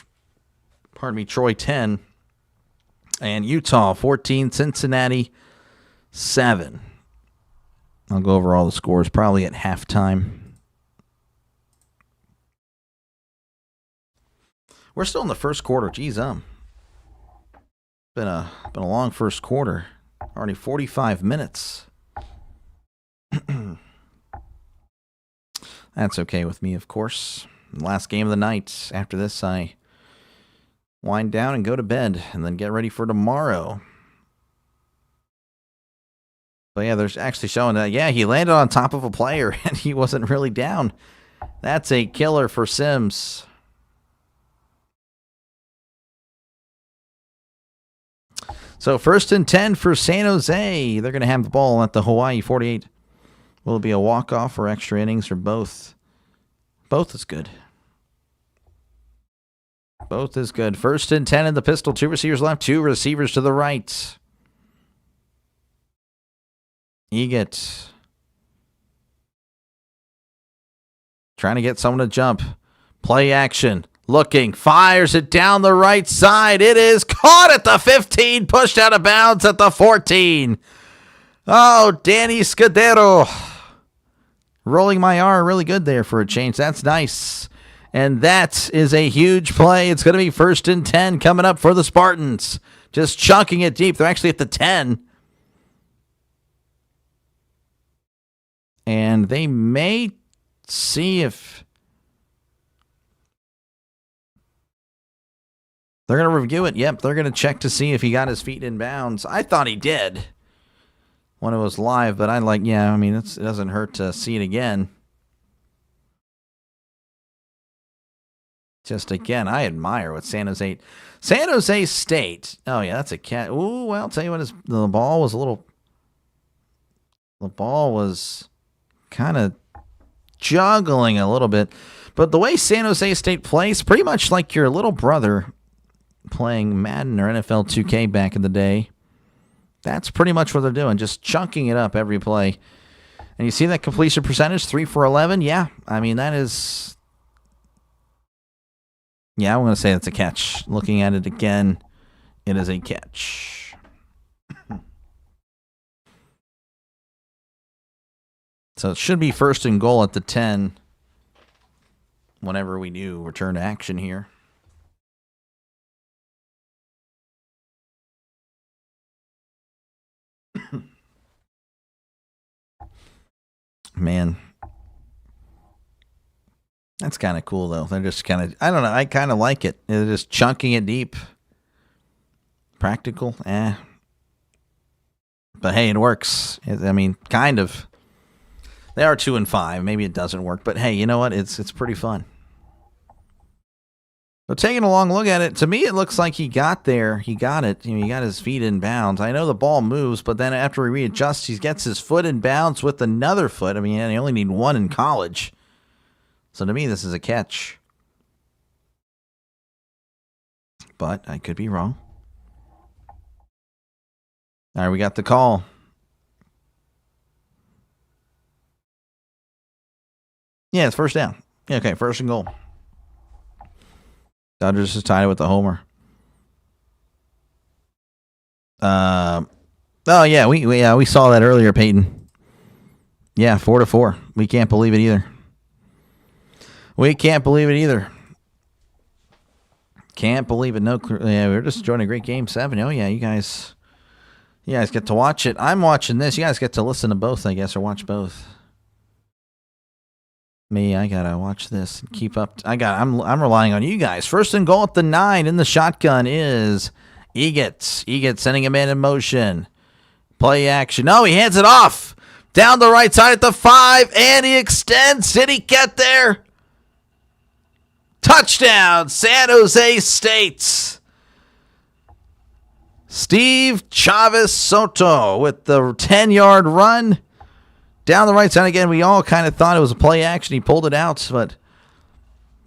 Troy 10. And Utah 14, Cincinnati 7. I'll go over all the scores probably at halftime. We're still in the first quarter. Geez, been a long first quarter. Already 45 minutes. That's okay with me, of course. Last game of the night. After this, I wind down and go to bed, and then get ready for tomorrow. But yeah, there's actually showing that, yeah, he landed on top of a player, and he wasn't really down. That's a killer for Sims. So 1st and 10 for San Jose. They're going to have the ball at the Hawaii 48. Will it be a walk-off or extra innings or both? Both is good. Both is good. 1st and 10 in the pistol. 2 receivers left, 2 receivers to the right. Eget. Trying to get someone to jump. Play action. Looking. Fires it down the right side. It is caught at the 15. Pushed out of bounds at the 14. Oh, Danny Scudero. Rolling my R really good there for a change. That's nice. And that is a huge play. It's going to be 1st and 10 coming up for the Spartans. Just chunking it deep. They're actually at the 10. And they may see if they're going to review it. Yep, they're going to check to see if he got his feet in bounds. I thought he did when it was live, but I mean, it doesn't hurt to see it again. Just again, I admire what San Jose State. Oh yeah, that's a cat. Ooh, well, I'll tell you what, the ball was kind of juggling a little bit, but the way San Jose State plays, pretty much like your little brother playing Madden or NFL 2K back in the day. That's pretty much what they're doing, just chunking it up every play. And you see that completion percentage, 3 for 11? Yeah, I mean, that is... Yeah, I'm going to say that's a catch. Looking at it again, it is a catch. So it should be 1st and goal at the 10 whenever we do return to action here. Man, that's kind of cool, though. They're just kind of, I don't know, I kind of like it. They're just chunking it deep. Practical, But hey, it works. I mean, kind of. They are 2 and 5. Maybe it doesn't work, but hey, you know what? It's pretty fun. But taking a long look at it, to me, it looks like he got there. He got it. He got his feet in bounds. I know the ball moves, but then after he readjusts, he gets his foot in bounds with another foot. I mean, you only need one in college. So to me, this is a catch. But I could be wrong. All right, we got the call. Yeah, it's 1st down. Yeah, okay, 1st and goal. Dodgers is tied with the homer. Oh yeah, we saw that earlier, Peyton. Yeah, 4-4. We can't believe it either. Can't believe it. No, yeah, we're just enjoying a great game 7. Oh yeah, you guys get to watch it. I'm watching this. You guys get to listen to both, I guess, or watch both. Me, I gotta watch this and keep up. I'm relying on you guys. 1st and goal at the 9 in the shotgun is Eget. Eget sending a man in motion. Play action. No, he hands it off down the right side at the 5, and he extends. Did he get there? Touchdown, San Jose State. Steve Chavez Soto with the 10-yard run. Down the right side again, we all kind of thought it was a play action. He pulled it out, but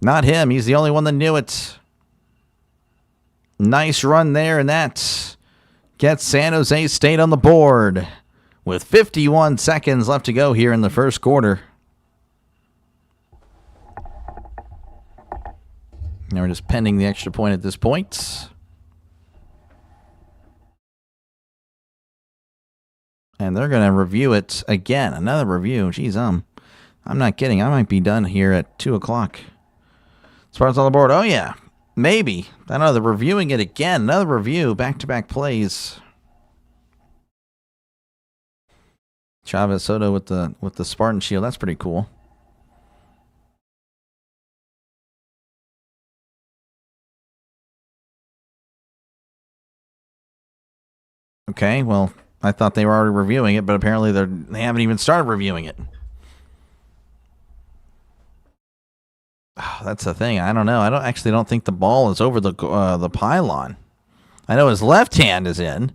not him. He's the only one that knew it. Nice run there, and that gets San Jose State on the board with 51 seconds left to go here in the 1st quarter. Now we're just pending the extra point at this point. And they're going to review it again. Another review. Jeez, I'm not kidding. I might be done here at 2 o'clock. Spartans on the board. Oh, yeah. Maybe. I don't know. They're reviewing it again. Another review. Back-to-back plays. Chavez Soto with the Spartan shield. That's pretty cool. Okay, well, I thought they were already reviewing it, but apparently they haven't even started reviewing it. Oh, that's the thing. I don't know. I don't think the ball is over the pylon. I know his left hand is in.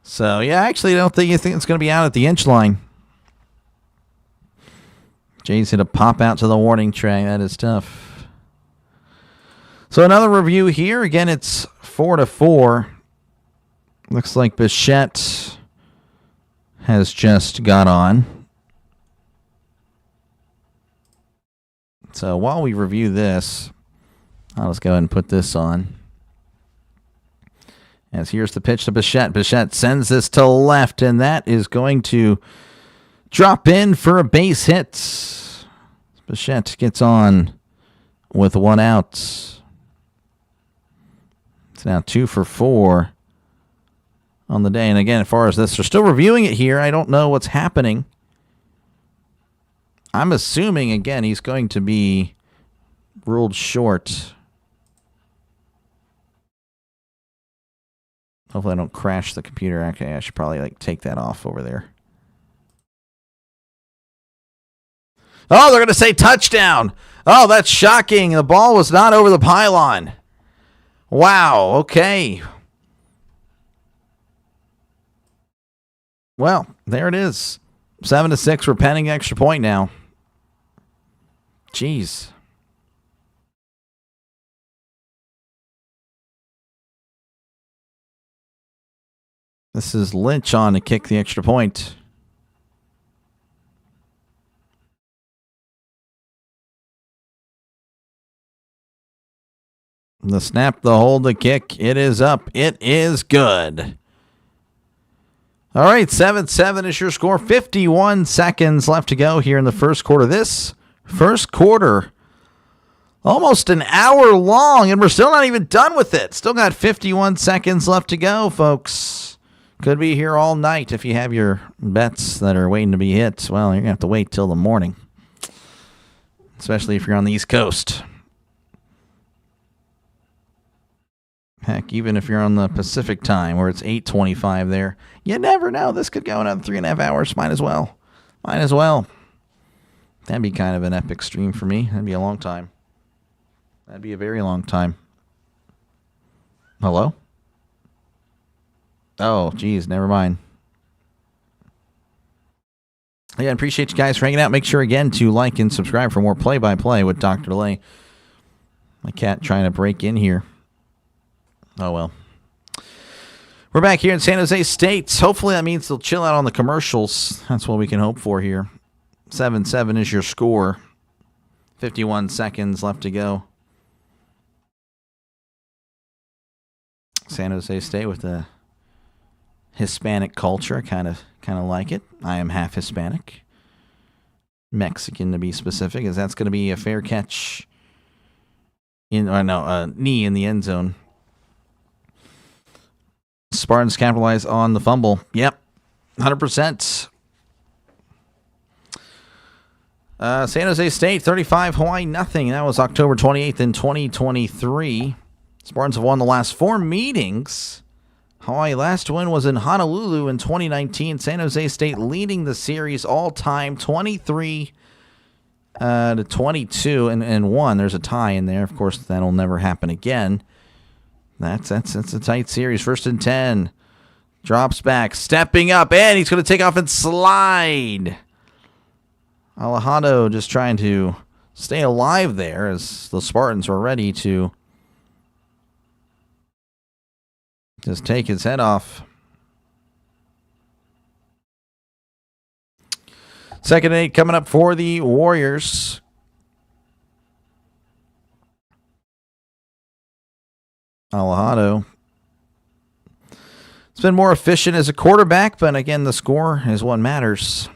So, yeah, I actually don't think it's going to be out at the inch line. Jay's going to pop out to the warning track. That is tough. So, another review here. Again, it's 4-4. Looks like Bichette has just got on. So, while we review this, I'll just go ahead and put this on. As here's the pitch to Bichette. Bichette sends this to left, and that is going to drop in for a base hit. Bichette gets on with 1 out. It's now 2 for 4 on the day. And again, as far as this, they're still reviewing it here. I don't know what's happening. I'm assuming, again, he's going to be ruled short. Hopefully I don't crash the computer. Okay, I should probably take that off over there. Oh, they're going to say touchdown. Oh, that's shocking. The ball was not over the pylon. Wow, okay. Well, there it is. 7-6. We're penning extra point now. Jeez. This is Lynch on to kick the extra point. The snap, the hold, the kick. It is up. It is good. All right, 7-7 is your score. 51 seconds left to go here in the first quarter. This first quarter, almost an hour long, and we're still not even done with it. Still got 51 seconds left to go, folks. Could be here all night if you have your bets that are waiting to be hit. Well, you're going to have to wait till the morning, especially if you're on the East Coast. Heck, even if you're on the Pacific time where it's 8:25 there, you never know. This could go another 3.5 hours. Might as well. Might as well. That'd be kind of an epic stream for me. That'd be a long time. That'd be a very long time. Hello? Oh, geez, never mind. Yeah, I appreciate you guys for hanging out. Make sure, again, to like and subscribe for more play-by-play with DrDelay. My cat trying to break in here. Oh, well. We're back here in San Jose State. Hopefully that means they'll chill out on the commercials. That's what we can hope for here. 7-7 is your score. 51 seconds left to go. San Jose State with the Hispanic culture. Kind of like it. I am half Hispanic. Mexican, to be specific, as that's going to be a fair catch. Knee in the end zone. Spartans capitalize on the fumble. Yep, 100%. San Jose State 35, Hawai nothing. That was October 28th in 2023. Spartans have won the last 4 meetings. Hawaii last win was in Honolulu in 2019. San Jose State leading the series all time, 23 to 22 and 1. There's a tie in there. Of course, that'll never happen again. That's a tight series. 1st and 10. Drops back. Stepping up. And he's going to take off and slide. Alejandro just trying to stay alive there as the Spartans were ready to just take his head off. 2nd and 8 coming up for the Warriors. Alejandro. It's been more efficient as a quarterback, but again, the score is what matters.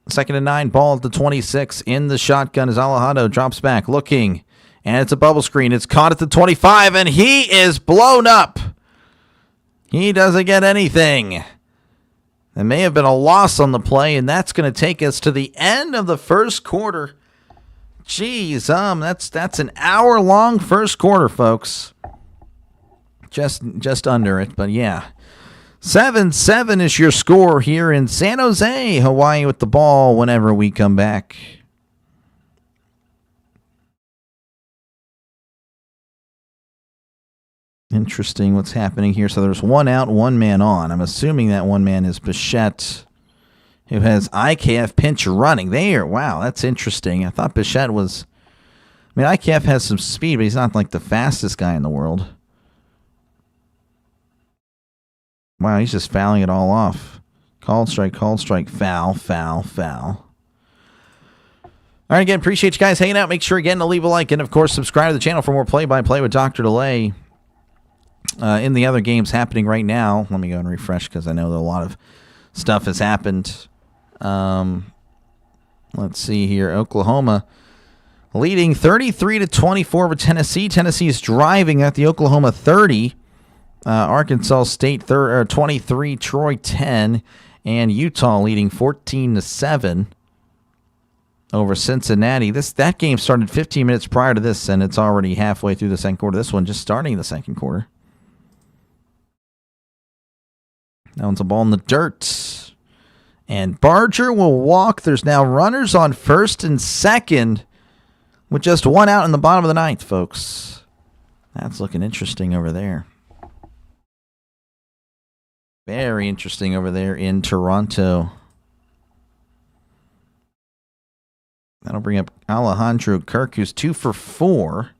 2nd and 9, ball at the 26. In the shotgun as Alejandro drops back, looking, and it's a bubble screen. It's caught at the 25, and he is blown up. He doesn't get anything. There may have been a loss on the play, and that's going to take us to the end of the first quarter. Jeez, that's an hour-long first quarter, folks. Just under it, but yeah. 7-7 is your score here in San Jose. Hawaii with the ball whenever we come back. Interesting what's happening here. So there's one out, one man on. I'm assuming that one man is Bichette, who has IKF pinch running. There, wow, that's interesting. I thought Bichette was... I mean, IKF has some speed, but he's not like the fastest guy in the world. Wow, he's just fouling it all off. Called strike, foul, foul, foul. All right, again, appreciate you guys hanging out. Make sure, again, to leave a like and, of course, subscribe to the channel for more play-by-play with DrDelay. In the other games happening right now, let me go and refresh because I know that a lot of stuff has happened. Let's see here. Oklahoma leading 33-24 over Tennessee. Tennessee is driving at the Oklahoma 30. Arkansas State 23, Troy 10, and Utah leading 14-7 over Cincinnati. That game started 15 minutes prior to this, and it's already halfway through the second quarter. This one just starting the second quarter. That one's a ball in the dirt. And Barger will walk. There's now runners on first and second with just one out in the bottom of the ninth, folks. That's looking interesting over there. Very interesting over there in Toronto. That'll bring up Alejandro Kirk, who's 2 for 4.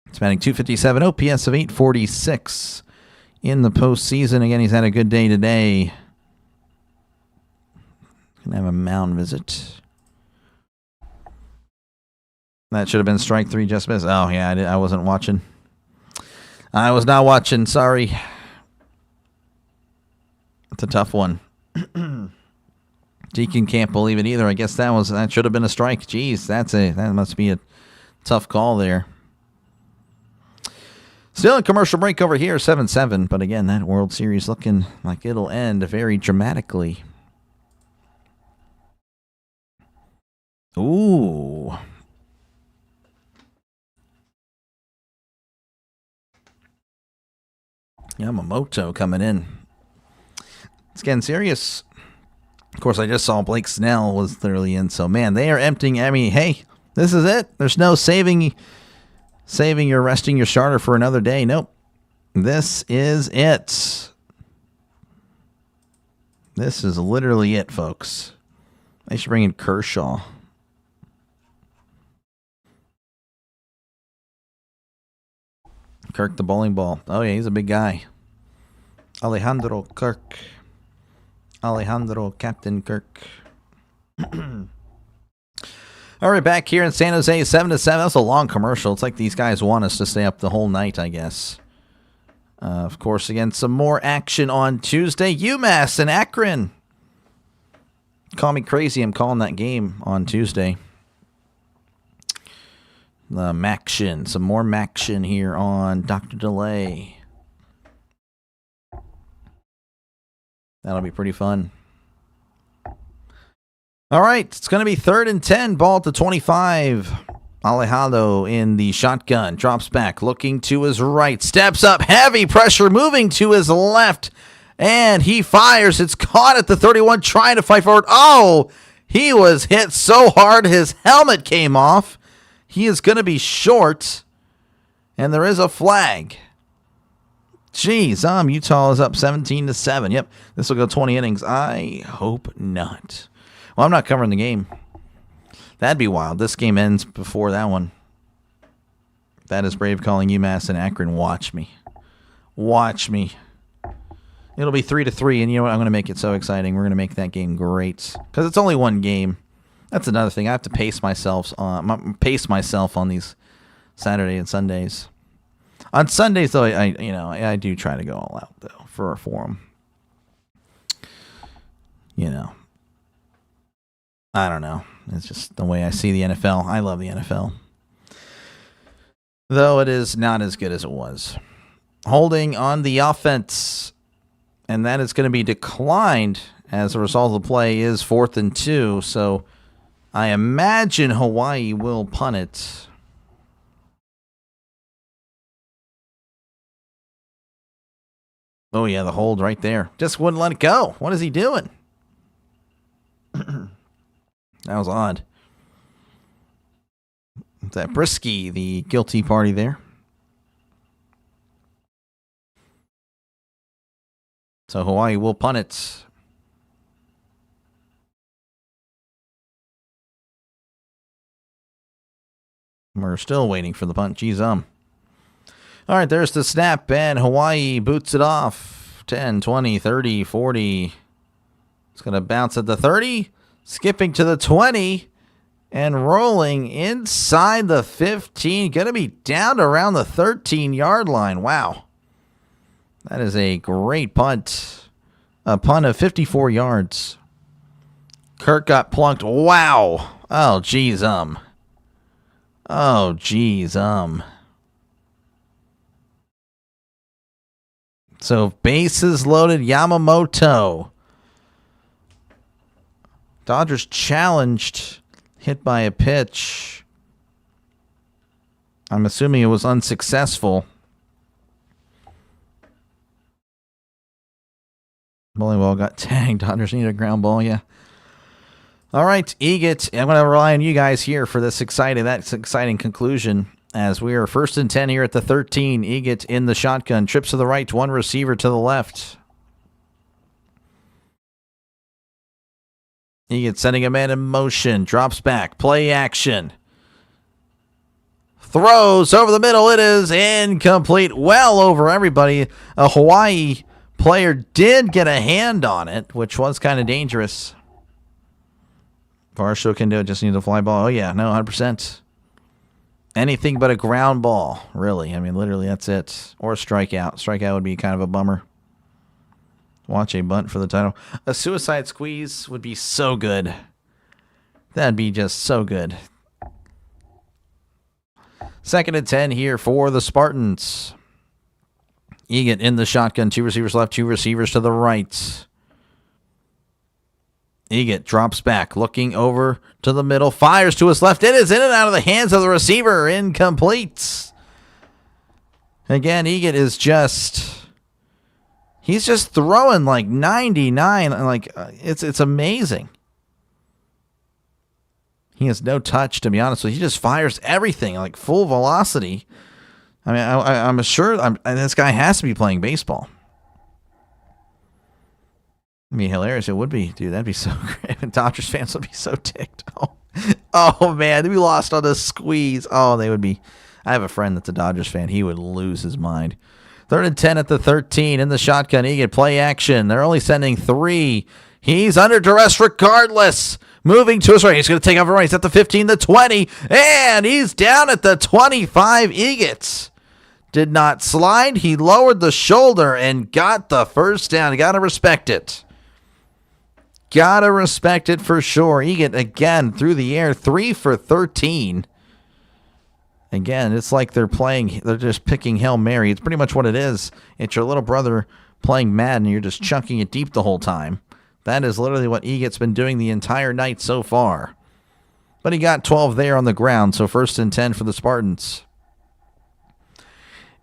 It's batting .257, OPS of .846 in the postseason. Again, he's had a good day today. Gonna have a mound visit. That should have been strike 3, just missed. Oh, yeah, I wasn't watching. I was not watching, sorry. It's a tough one. Deacon can't believe it either. I guess that should have been a strike. Jeez, that must be a tough call there. Still a commercial break over here, 7-7. But again, that World Series looking like it'll end very dramatically. Ooh. Yamamoto coming in. It's getting serious. Of course, I just saw Blake Snell was clearly in. So, man, they are emptying. I mean, hey, this is it. There's no saving or resting your starter for another day. Nope. This is it. This is literally it, folks. They should bring in Kershaw. Kirk the bowling ball. Oh, yeah, he's a big guy. Alejandro Kirk. Alejandro Captain Kirk. All right, back here in San Jose, 7-7. That's a long commercial. It's like these guys want us to stay up the whole night, I guess. Of course, again, some more action on Tuesday. UMass and Akron. Call me crazy. I'm calling that game on Tuesday. The Maction. Some more Maction here on DrDelay. That'll be pretty fun. All right, it's going to be 3rd and 10. Ball to 25. Alejandro in the shotgun. Drops back, looking to his right. Steps up, heavy pressure, moving to his left. And he fires. It's caught at the 31, trying to fight forward. Oh, he was hit so hard his helmet came off. He is going to be short. And there is a flag. Jeez, Utah is up 17-7. Yep, this will go 20 innings. I hope not. Well, I'm not covering the game. That'd be wild. This game ends before that one. That is brave calling UMass and Akron. Watch me. Watch me. It'll be 3-3, and you know what? I'm going to make it so exciting. We're going to make that game great. Because it's only one game. That's another thing. I have to pace myself on these Saturday and Sundays. On Sundays, though, I do try to go all out, though, for them. You know. I don't know. It's just the way I see the NFL. I love the NFL. Though it is not as good as it was. Holding on the offense. And that is going to be declined as a result of the play is 4th and 2. So I imagine Hawaii will punt it. Oh, yeah, the hold right there. Just wouldn't let it go. What is he doing? That was odd. That Brisky, the guilty party there. So Hawaii will punt it. We're still waiting for the punt. Geez, All right, there's the snap, and Hawaii boots it off. 10, 20, 30, 40. It's going to bounce at the 30, skipping to the 20, and rolling inside the 15. Going to be down to around the 13-yard line. Wow. That is a great punt. A punt of 54 yards. Kirk got plunked. Wow. Oh, geez, Oh, geez, So, bases loaded, Yamamoto. Dodgers challenged, hit by a pitch. I'm assuming it was unsuccessful. Bullywell got tagged. Dodgers need a ground ball, yeah. All right, Egot, I'm going to rely on you guys here for this exciting conclusion as we are 1st and 10 here at the 13. Egot in the shotgun, trips to the right, one receiver to the left. Egot sending a man in motion, drops back, play action. Throws over the middle, it is incomplete, well over everybody. A Hawaii player did get a hand on it, which was kind of dangerous. Varsho can do it, just need a fly ball. Oh, yeah, no, 100%. Anything but a ground ball, really. I mean, literally, that's it. Or a strikeout. Strikeout would be kind of a bummer. Watch a bunt for the title. A suicide squeeze would be so good. That'd be just so good. 2nd and 10 here for the Spartans. Egot in the shotgun. 2 receivers left, 2 receivers to the right. Egot drops back, looking over to the middle, fires to his left. It is in and out of the hands of the receiver. Incomplete. Again, Egot is he's just throwing like 99. Like, it's amazing. He has no touch, to be honest with you. He just fires everything, like full velocity. I mean, I'm sure this guy has to be playing baseball. It'd be hilarious. It would be, dude. That'd be so great. Dodgers fans would be so ticked. Oh man, we lost on a squeeze. Oh, they would be. I have a friend that's a Dodgers fan. He would lose his mind. 3rd and 10 at the 13 in the shotgun. Egot play action. They're only sending 3. He's under duress regardless. Moving to his right. He's going to take over right. He's at the 15, the 20, and he's down at the 25. Egot did not slide. He lowered the shoulder and got the first down. You got to respect it. Gotta respect it for sure. Egot again through the air, 3 for 13. Again, it's like they're just picking Hail Mary. It's pretty much what it is. It's your little brother playing Madden, and you're just chunking it deep the whole time. That is literally what Egot's been doing the entire night so far. But he got 12 there on the ground, so 1st and 10 for the Spartans.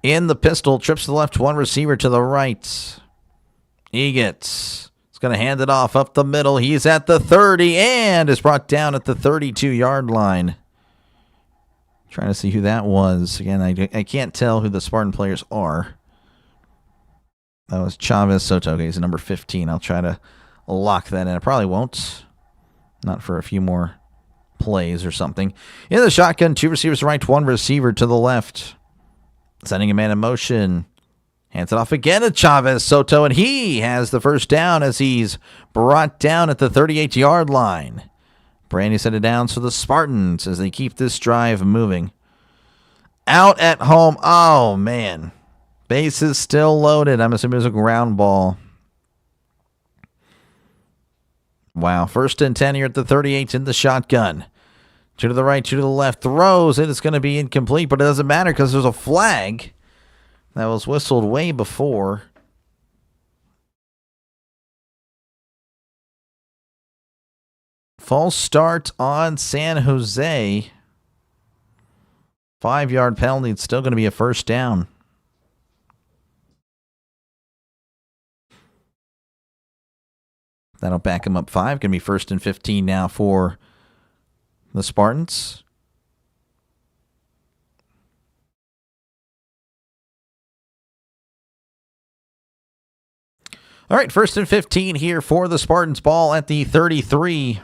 In the pistol, trips to the left, 1 receiver to the right. Egot going to hand it off up the middle. He's at the 30 and is brought down at the 32-yard line. Trying to see who that was. Again, I can't tell who the Spartan players are. That was Chavez Soto. Okay, he's number 15. I'll try to lock that in. I probably won't. Not for a few more plays or something. In the shotgun, 2 receivers to the right, 1 receiver to the left. Sending a man in motion. Hands it off again to Chavez Soto, and he has the first down as he's brought down at the 38-yard line. Brandy set it down for the Spartans as they keep this drive moving. Out at home. Oh, man. Bases still loaded. I'm assuming it was a ground ball. Wow. 1st and 10 here at the 38 in the shotgun. 2 to the right, 2 to the left. Throws it. It's going to be incomplete, but it doesn't matter because there's a flag that was whistled way before. False start on San Jose. 5-yard penalty. It's still going to be a first down. That'll back him up 5. Going to be 1st and 15 now for the Spartans. All right, 1st and 15 here for the Spartans. Ball at the 33.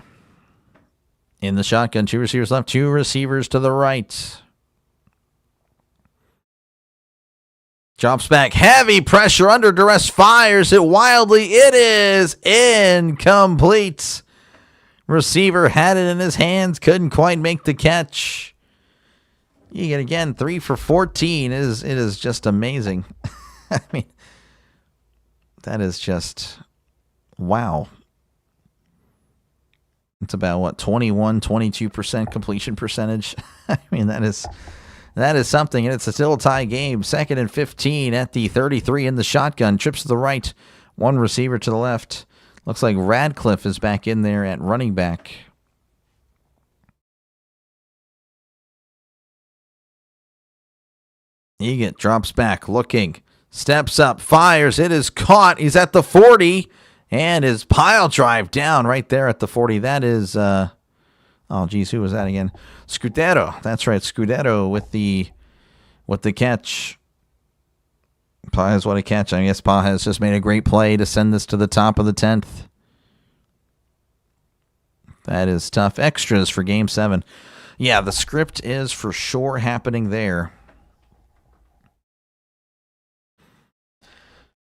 In the shotgun, 2 receivers left, 2 receivers to the right. Drops back, heavy pressure, under duress, fires it wildly. It is incomplete. Receiver had it in his hands, couldn't quite make the catch. You get again 3 for 14. It is just amazing. I mean, that is just wow. It's about, what, 22% completion percentage? I mean, that is something, and it's still a tie game. 2nd and 15 at the 33 in the shotgun. Trips to the right, 1 receiver to the left. Looks like Radcliffe is back in there at running back. Egan drops back, looking, steps up, fires. It is caught. He's at the 40. And his pile drive down right there at the 40. That is, oh, geez, who was that again? Scudero. That's right, Scudero with the catch. Pajes, what a catch. I guess Pajes just made a great play to send this to the top of the 10th. That is tough. Extras for Game 7. Yeah, the script is for sure happening there.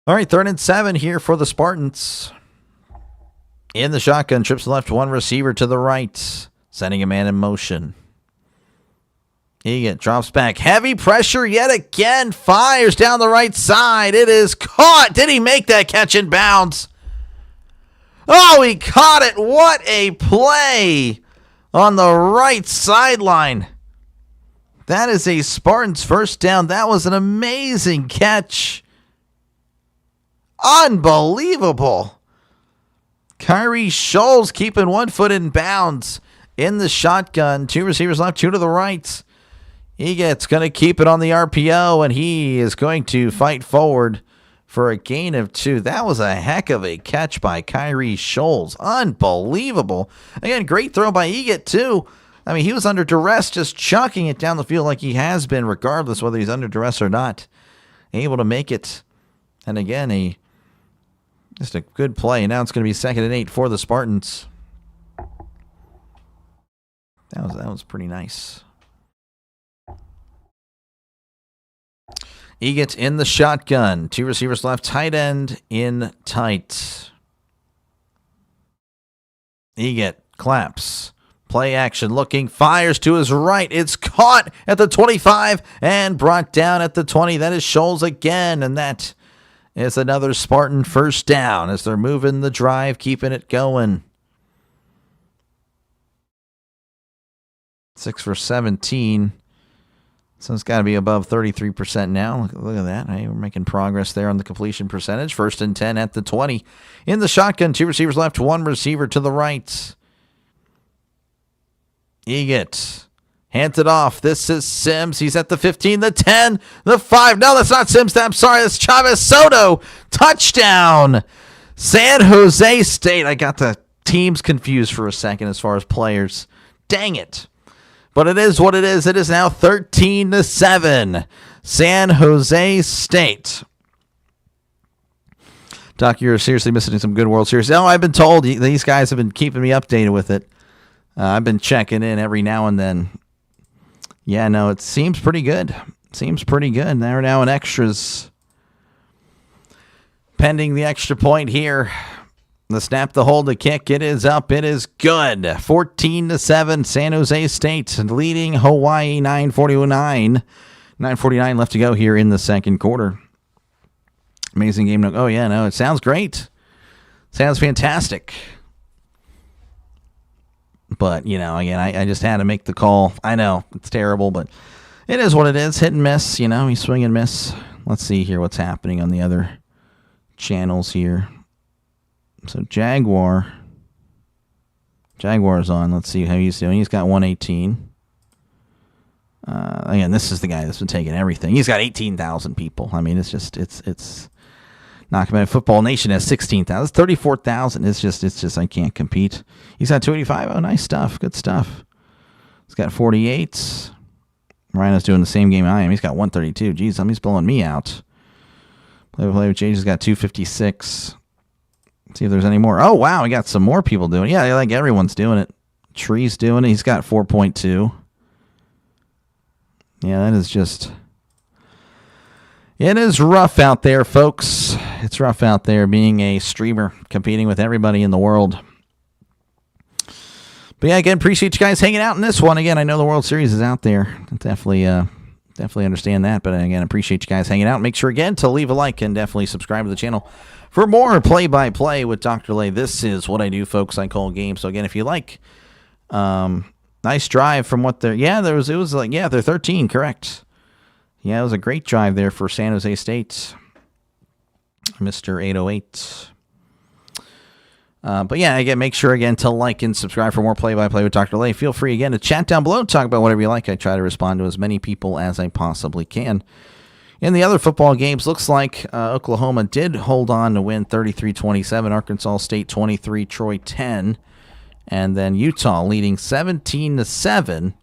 All right, 3rd and 7 here for the Spartans. In the shotgun, trips left, 1 receiver to the right, sending a man in motion. Egan drops back, heavy pressure yet again, fires down the right side. It is caught. Did he make that catch in bounds? Oh, he caught it. What a play on the right sideline. That is a Spartans first down. That was an amazing catch. Unbelievable. Kyrie Scholes keeping 1 foot in bounds in the shotgun. 2 receivers left, 2 to the right. Egan's going to keep it on the RPO, and he is going to fight forward for a gain of 2. That was a heck of a catch by Kyrie Scholes. Unbelievable. Again, great throw by Egan, too. I mean, he was under duress, just chucking it down the field like he has been, regardless whether he's under duress or not. Able to make it. And again, just a good play. Now it's going to be 2nd and 8 for the Spartans. That was pretty nice. Egan's in the shotgun. 2 receivers left. Tight end in tight. Egan claps. Play action. Looking. Fires to his right. It's caught at the 25 and brought down at the 20. That is Scholes again. And that is another Spartan first down as they're moving the drive, keeping it going. 6 for 17. So it's got to be above 33% now. Look at that. Hey, we're making progress there on the completion percentage. 1st and 10 at the 20. In the shotgun, 2 receivers left, 1 receiver to the right. Egan hands it off. This is Sims. He's at the 15, the 10, the 5. No, that's not Sims. I'm sorry. That's Chavez Soto. Touchdown. San Jose State. I got the teams confused for a second as far as players. Dang it. But it is what it is. It is now 13-7. San Jose State. Doc, you're seriously missing some good World Series. Oh, I've been told. These guys have been keeping me updated with it. I've been checking in every now and then. Yeah, no, it seems pretty good. Seems pretty good. They're now in extras. Pending the extra point here. The snap, the hold, the kick. It is up. It is good. 14-7. San Jose State leading Hawaii 9:49. 9:49 left to go here in the second quarter. Amazing game. Oh, yeah, no, it sounds great. Sounds fantastic. But, again, I just had to make the call. I know, it's terrible, but it is what it is. Hit and miss, you swing and miss. Let's see here what's happening on the other channels here. So Jaguar's on. Let's see how he's doing. He's got 118. Again, this is the guy that's been taking everything. He's got 18,000 people. I mean, it's Knockabout Football Nation has 16,000. 34,000. It's just I can't compete. He's got 285. Oh, nice stuff. Good stuff. He's got 48. Rhino's doing the same game I am. He's got 132. Geez, somebody's blowing me out. Play with Jage has got 256. See if there's any more. Oh, wow. We got some more people doing it. Yeah, like everyone's doing it. Tree's doing it. He's got 4.2. Yeah, that is just... It is rough out there, folks. It's rough out there being a streamer, competing with everybody in the world. But yeah, again, appreciate you guys hanging out in this one. Again, I know the World Series is out there. Definitely understand that. But again, appreciate you guys hanging out. Make sure, again, to leave a like and definitely subscribe to the channel for more play-by-play with DrDelay. This is what I do, folks. I call games. So again, if you like, nice drive from what they're... Yeah, they're 13, correct. Yeah, it was a great drive there for San Jose State. Mr. 808. But yeah, again, make sure again to like and subscribe for more play-by-play with DrDelay. Feel free again to chat down below, talk about whatever you like. I try to respond to as many people as I possibly can. In the other football games, looks like Oklahoma did hold on to win 33-27. Arkansas State 23, Troy 10. And then Utah leading 17-7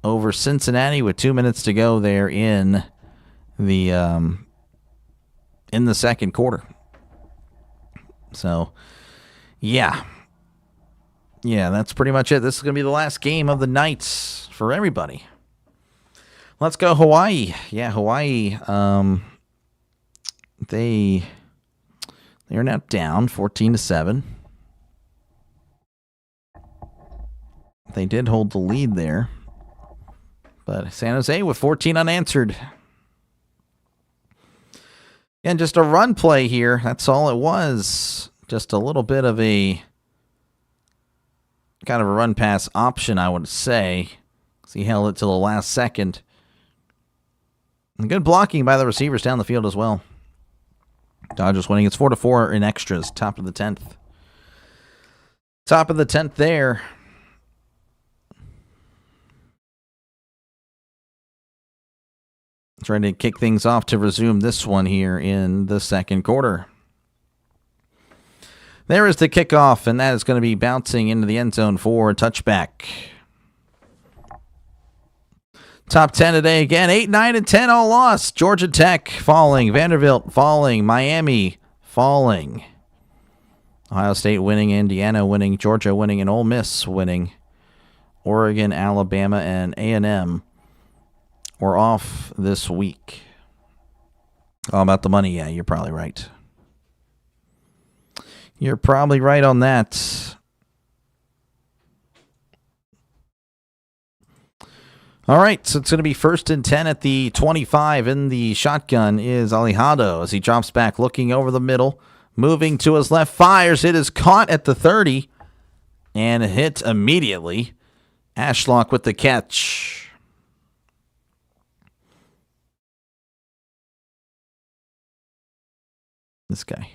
over Cincinnati with 2 minutes to go there in the second quarter. So, yeah, that's pretty much it. This is going to be the last game of the night for everybody. Let's go Hawaii. Yeah, Hawaii. They are now down 14-7. They did hold the lead there. But San Jose with 14 unanswered. And just a run play here. That's all it was. Just a little bit of a kind of a run pass option, I would say. He held it till the last second. And good blocking by the receivers down the field as well. Dodgers winning. It's 4-4 in extras. Top of the 10th. Top of the 10th there. Trying to kick things off to resume this one here in the second quarter. There is the kickoff, and that is going to be bouncing into the end zone for a touchback. Top 10 today again, 8, 9, and 10 all lost. Georgia Tech falling, Vanderbilt falling, Miami falling. Ohio State winning, Indiana winning, Georgia winning, and Ole Miss winning. Oregon, Alabama, and A&M were off this week. All about the money, yeah, you're probably right. You're probably right on that. All right, so it's going to be 1st and 10 at the 25. In the shotgun is Alejandro as he drops back, looking over the middle, moving to his left, fires. It is caught at the 30 and hit immediately. Ashlock with the catch. This guy.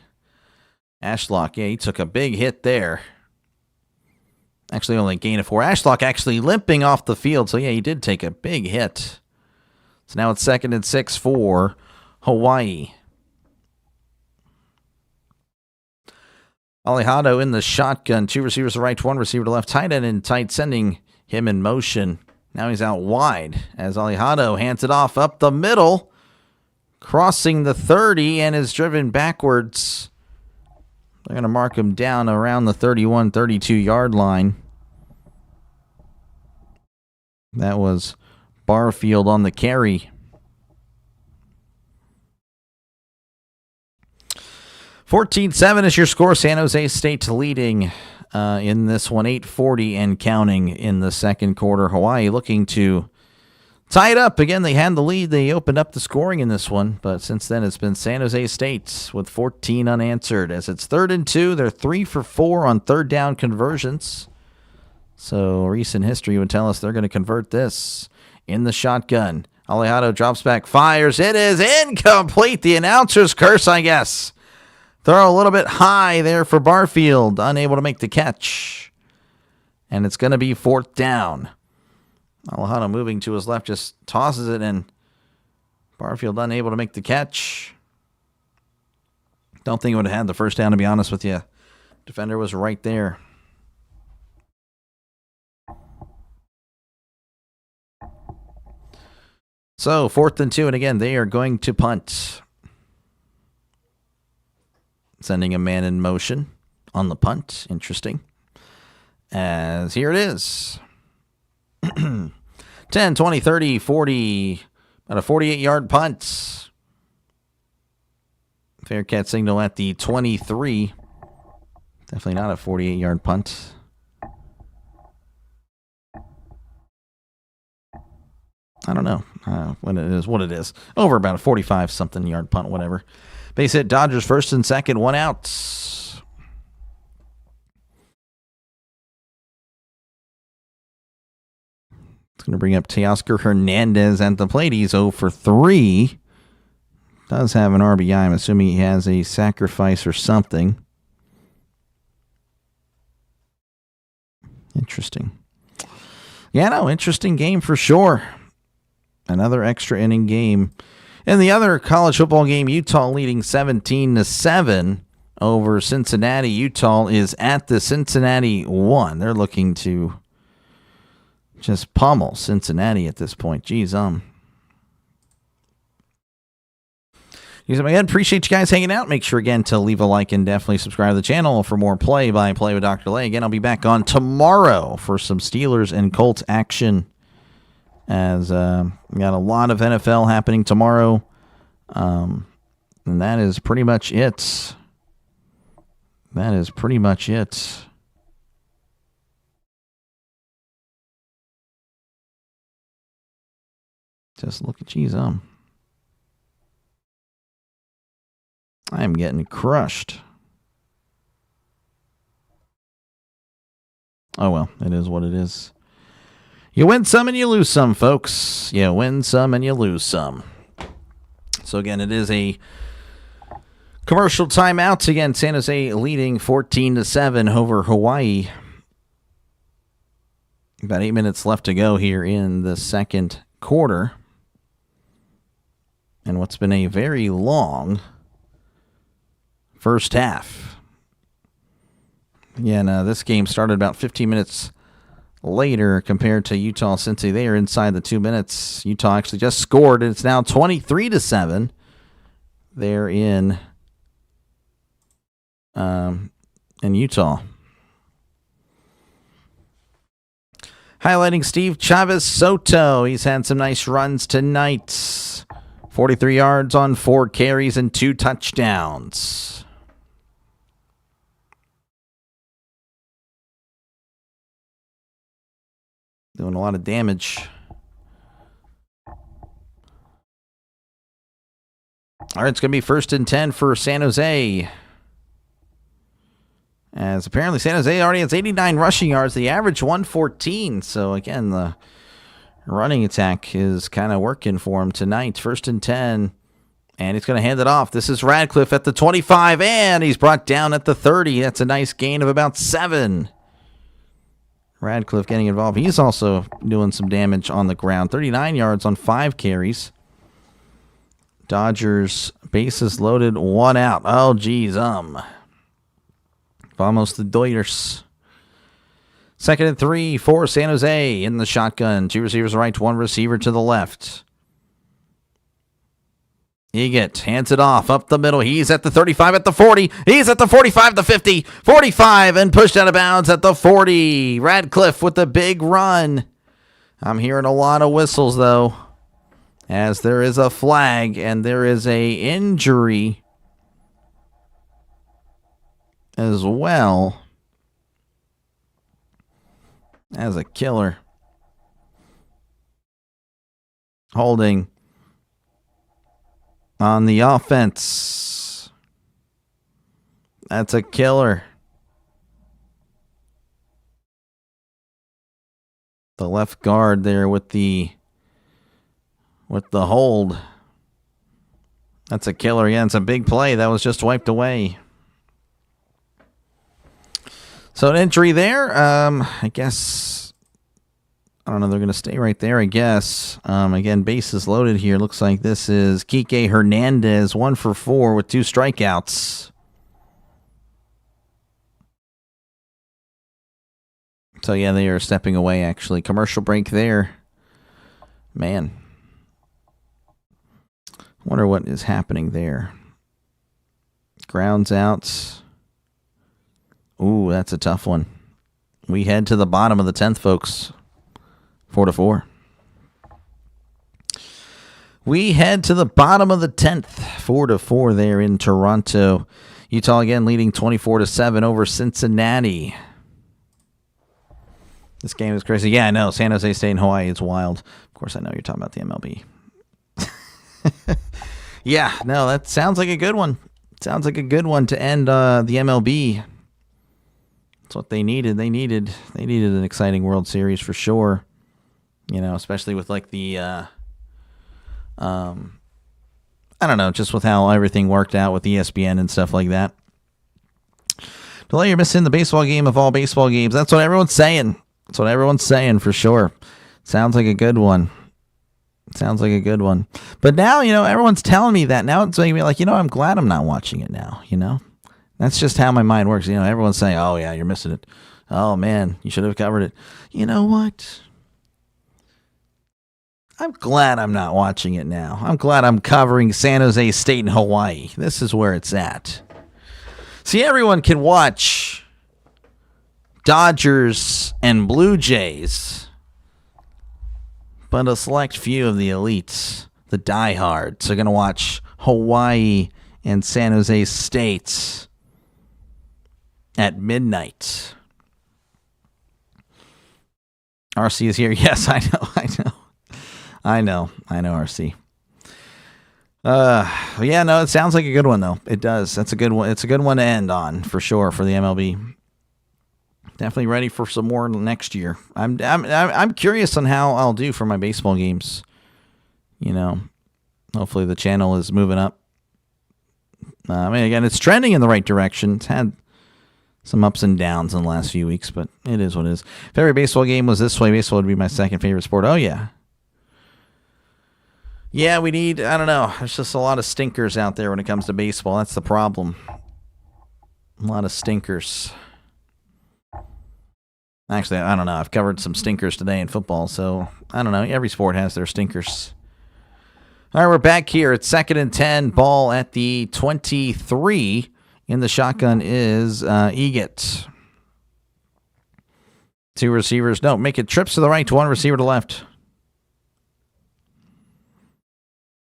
Ashlock, yeah, he took a big hit there. Actually, only a gain of 4. Ashlock actually limping off the field. So, yeah, he did take a big hit. So now it's 2nd and 6 for Hawaii. Alejandro in the shotgun. 2 receivers to right, 1 receiver to left. Tight end in tight, sending him in motion. Now he's out wide as Alejandro hands it off up the middle. Crossing the 30 and is driven backwards. They're going to mark him down around the 31, 32-yard line. That was Barfield on the carry. 14-7 is your score. San Jose State leading in this one. 8:40 and counting in the second quarter. Hawaii looking to tie it up. Again, they had the lead. They opened up the scoring in this one. But since then, it's been San Jose State with 14 unanswered. As it's 3rd and 2, they're 3 for 4 on third down conversions. So recent history would tell us they're going to convert this in the shotgun. Alejandro drops back, fires. It is incomplete. The announcer's curse, I guess. Throw a little bit high there for Barfield. Unable to make the catch. And it's going to be 4th down. Alejandro moving to his left, just tosses it, and Barfield unable to make the catch. Don't think it would have had the first down, to be honest with you. Defender was right there. So 4th and 2, and again, they are going to punt. Sending a man in motion on the punt. Interesting. As here it is. 10, 20, 30, 40. About a 48-yard punt. Fair catch signal at the 23. Definitely not a 48-yard punt. I don't know when it is what it is. Over about a 45-something yard punt, whatever. Base hit, Dodgers 1st and 2nd, 1 out. It's going to bring up Teoscar Hernandez at the plate. He's 0 for 3. Does have an RBI. I'm assuming he has a sacrifice or something. Interesting. Yeah, no, interesting game for sure. Another extra inning game. In the other college football game, Utah leading 17-7 over Cincinnati. Utah is at the Cincinnati 1. They're looking to just pummel Cincinnati at this point. Geez, Again, appreciate you guys hanging out. Make sure, again, to leave a like and definitely subscribe to the channel for more play-by-play with DrDelay. Again, I'll be back on tomorrow for some Steelers and Colts action, as we got a lot of NFL happening tomorrow. And that is pretty much it. Just look at, geez, I'm getting crushed. Oh, well, it is what it is. You win some and you lose some, folks. You win some and you lose some. So, again, it is a commercial timeout. Again, San Jose leading 14-7 over Hawaii. About 8 minutes left to go here in the second quarter. And what's been a very long first half. Again, this game started about 15 minutes later compared to Utah Cincy. They are inside the 2 minutes. Utah actually just scored, and it's now 23-7. They're in Utah. Highlighting Steve Chavez Soto. He's had some nice runs tonight. 43 yards on 4 carries and 2 touchdowns. Doing a lot of damage. All right, it's going to be 1st and 10 for San Jose. As apparently San Jose already has 89 rushing yards. The average 114. So, again, the running attack is kind of working for him tonight. 1st and 10. And he's going to hand it off. This is Radcliffe at the 25. And he's brought down at the 30. That's a nice gain of about 7. Radcliffe getting involved. He's also doing some damage on the ground. 39 yards on 5 carries. Dodgers bases loaded, 1 out. Oh, geez, almost the Deuters. 2nd and 3 for San Jose in the shotgun. 2 receivers right, 1 receiver to the left. Eget hands it off up the middle. He's at the 35, at the 40. He's at the 45, the 50, 45, and pushed out of bounds at the 40. Radcliffe with the big run. I'm hearing a lot of whistles, though, as there is a flag and there is a injury as well as a killer. Holding on the offense. That's a killer. The left guard there with the hold. That's a killer. Yeah, it's a big play. That was just wiped away. So an injury there. I guess, I don't know. They're going to stay right there, I guess. Again, bases loaded here. Looks like this is Kike Hernandez, 1 for 4 with 2 strikeouts. So, yeah, they are stepping away, actually. Commercial break there. Man. Wonder what is happening there. Grounds out. Ooh, that's a tough one. We head to the bottom of the 10th, folks. 4-4. We head to the bottom of the 10th. 4-4 there in Toronto. Utah again leading 24-7 over Cincinnati. This game is crazy. Yeah, I know. San Jose State and Hawaii is wild. Of course, I know you're talking about the MLB. Yeah, no, that sounds like a good one. Sounds like a good one to end the MLB. That's what they needed. They needed an exciting World Series for sure. You know, especially with like the I don't know, just with how everything worked out with ESPN and stuff like that. DeLay, you're missing the baseball game of all baseball games. That's what everyone's saying. That's what everyone's saying for sure. Sounds like a good one. Sounds like a good one. But now, you know, everyone's telling me that. Now it's making me like, you know, I'm glad I'm not watching it now, you know? That's just how my mind works. You know, everyone's saying, oh, yeah, you're missing it. Oh, man, you should have covered it. You know what? I'm glad I'm not watching it now. I'm glad I'm covering San Jose State and Hawaii. This is where it's at. See, everyone can watch Dodgers and Blue Jays, but a select few of the elites, the diehards, are going to watch Hawaii and San Jose State at midnight. RC is here. Yes, I know, RC. Yeah, no, it sounds like a good one, though. It does. That's a good one. It's a good one to end on, for sure, for the MLB. Definitely ready for some more next year. I'm curious on how I'll do for my baseball games. You know, hopefully the channel is moving up. I mean, again, it's trending in the right direction. It's had some ups and downs in the last few weeks, but it is what it is. If every baseball game was this way, baseball would be my second favorite sport. Oh, yeah. Yeah, we need, I don't know. There's just a lot of stinkers out there when it comes to baseball. That's the problem. A lot of stinkers. Actually, I don't know. I've covered some stinkers today in football, so I don't know. Every sport has their stinkers. All right, we're back here. It's 2nd and 10. Ball at the 23. In the shotgun is Egat. 2 receivers. No, make it trips to the right, 1 receiver to left.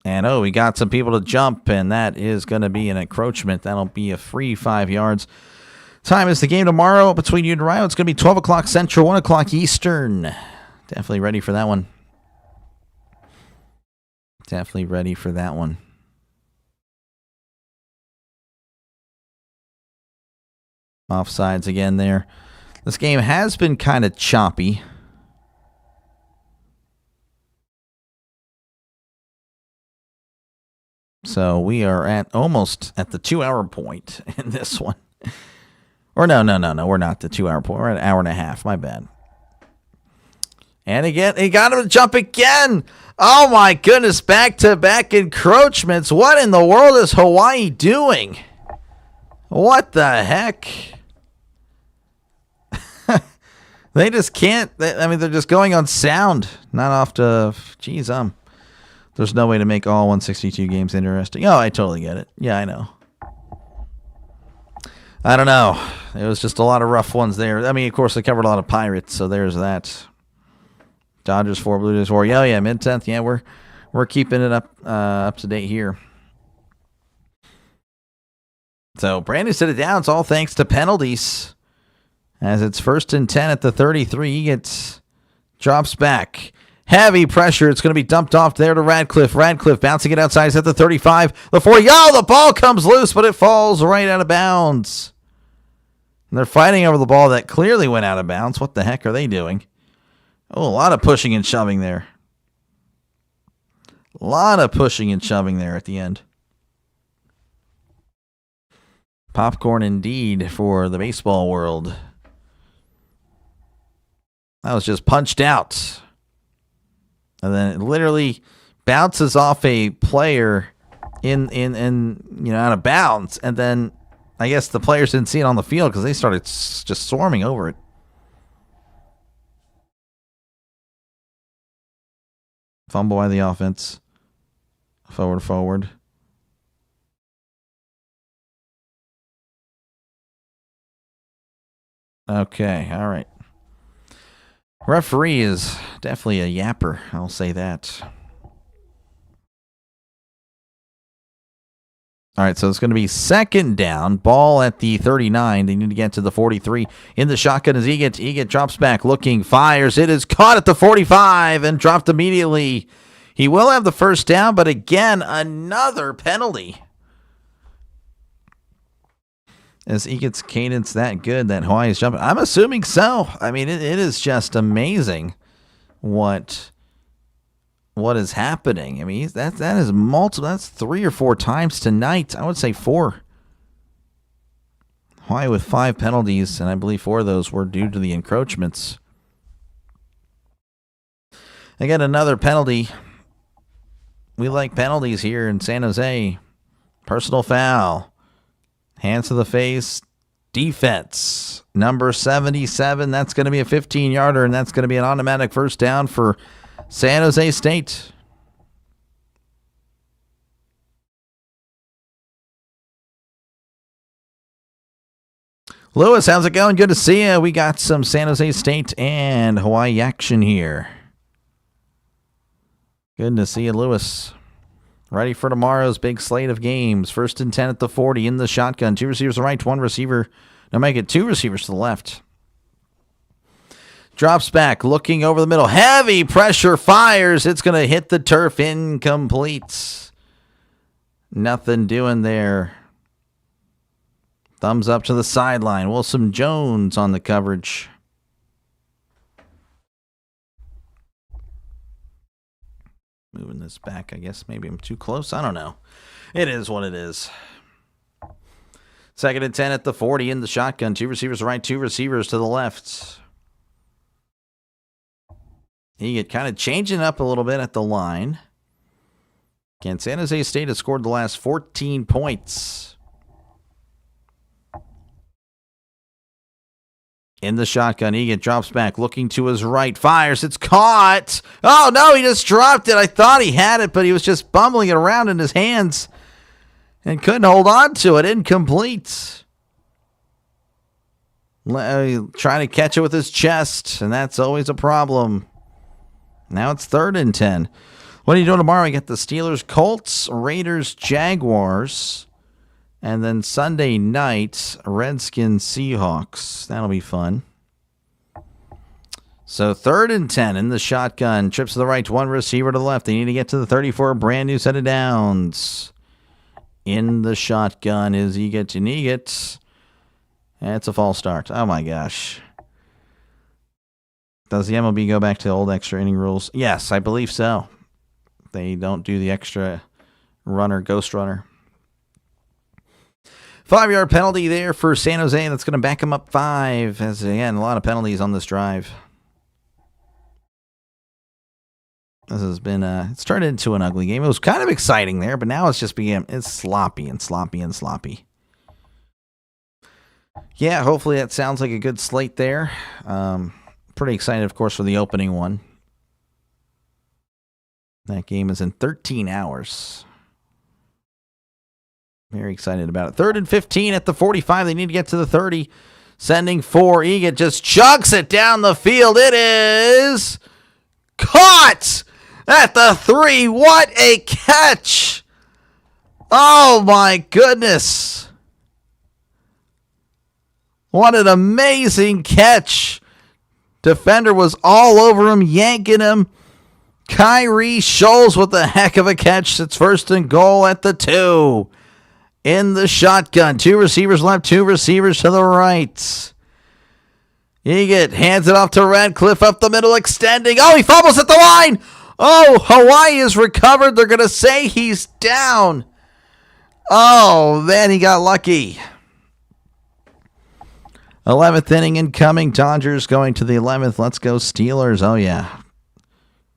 And, we got some people to jump, and that is going to be an encroachment. That'll be a free 5 yards. Time is the game tomorrow between you and Ryo. It's going to be 12 o'clock Central, 1 o'clock Eastern. Definitely ready for that one. Definitely ready for that one. Offsides again there. This game has been kind of choppy. So we are almost at the 2-hour point in this one. Or no, we're not the 2-hour point. We're at an hour and a half. My bad. And again, he got him to jump again. Oh my goodness, back-to-back encroachments. What in the world is Hawaii doing? What the heck? They just can't. They're just going on sound, not off to. Geez, there's no way to make all 162 games interesting. Oh, I totally get it. Yeah, I know. I don't know. It was just a lot of rough ones there. I mean, of course, they covered a lot of Pirates, so there's that. Dodgers 4, Blue Jays 4. Yeah, mid-10th. Yeah, we're keeping it up to date here. So Brandon set it down. It's all thanks to penalties. As it's 1st and 10 at the 33, he drops back. Heavy pressure. It's going to be dumped off there to Radcliffe. Radcliffe bouncing it outside. He's at the 35. The 40. Oh, the ball comes loose, but it falls right out of bounds. And they're fighting over the ball that clearly went out of bounds. What the heck are they doing? Oh, a lot of pushing and shoving there. A lot of pushing and shoving there at the end. Popcorn indeed for the baseball world. That was just punched out. And then it literally bounces off a player in out of bounds. And then I guess the players didn't see it on the field because they started just swarming over it. Fumble by the offense. Forward. Okay, all right. Referee is definitely a yapper. I'll say that. All right, so it's going to be second down. Ball at the 39. They need to get to the 43. In the shotgun is Egan. Egan drops back, looking, fires. It is caught at the 45 and dropped immediately. He will have the first down, but again, another penalty. Is Egan's cadence that good that Hawaii is jumping? I'm assuming so. I mean, it is just amazing what is happening. I mean, that is multiple. That's 3 or 4 times tonight. I would say 4. Hawaii with 5 penalties, and I believe 4 of those were due to the encroachments. Again, another penalty. We like penalties here in San Jose. Personal foul. Hands to the face. Defense. Number 77. That's going to be a 15-yarder, and that's going to be an automatic first down for San Jose State. Lewis, how's it going? Good to see you. We got some San Jose State and Hawaii action here. Good to see you, Lewis. Ready for tomorrow's big slate of games. 1st and 10 at the 40 in the shotgun. 2 receivers to the right, 1 receiver. No, make it 2 receivers to the left. Drops back, looking over the middle. Heavy pressure, fires. It's going to hit the turf. Incomplete. Nothing doing there. Thumbs up to the sideline. Wilson Jones on the coverage. Moving this back, I guess maybe I'm too close. I don't know. It is what it is. 2nd and 10 at the 40 in the shotgun. 2 receivers to the right, 2 receivers to the left. He get kind of changing up a little bit at the line. Again, San Jose State has scored the last 14 points. In the shotgun, Egan drops back, looking to his right, fires, it's caught! Oh no, he just dropped it! I thought he had it, but he was just bumbling it around in his hands and couldn't hold on to it. Incomplete. Trying to catch it with his chest, and that's always a problem. Now it's 3rd and 10. What are you doing tomorrow? We get the Steelers, Colts, Raiders, Jaguars. And then Sunday night, Redskins, Seahawks. That'll be fun. So 3rd and 10 in the shotgun. Trips to the right, 1 receiver to the left. They need to get to the 30 for a brand new set of downs. In the shotgun is Egat to Negat. It's a false start. Oh my gosh. Does the MLB go back to the old extra inning rules? Yes, I believe so. They don't do the extra runner, ghost runner. 5-yard penalty there for San Jose. That's going to back them up 5. As again, a lot of penalties on this drive. This has been it's turned into an ugly game. It was kind of exciting there, but now it's just it's sloppy and sloppy and sloppy. Yeah, hopefully that sounds like a good slate there. Pretty excited, of course, for the opening one. That game is in 13 hours. Very excited about it. 3rd and 15 at the 45. They need to get to the 30. Sending for Egan. Just chucks it down the field. It is caught at the 3. What a catch. Oh, my goodness. What an amazing catch. Defender was all over him, yanking him. Kyrie Scholes with a heck of a catch. It's 1st and goal at the 2. In the shotgun. 2 receivers left, 2 receivers to the right. Egan hands it off to Radcliffe up the middle, extending. Oh, he fumbles at the line. Oh, Hawaii is recovered. They're going to say he's down. Oh, man, he got lucky. 11th inning incoming. Dodgers going to the 11th. Let's go Steelers. Oh, yeah.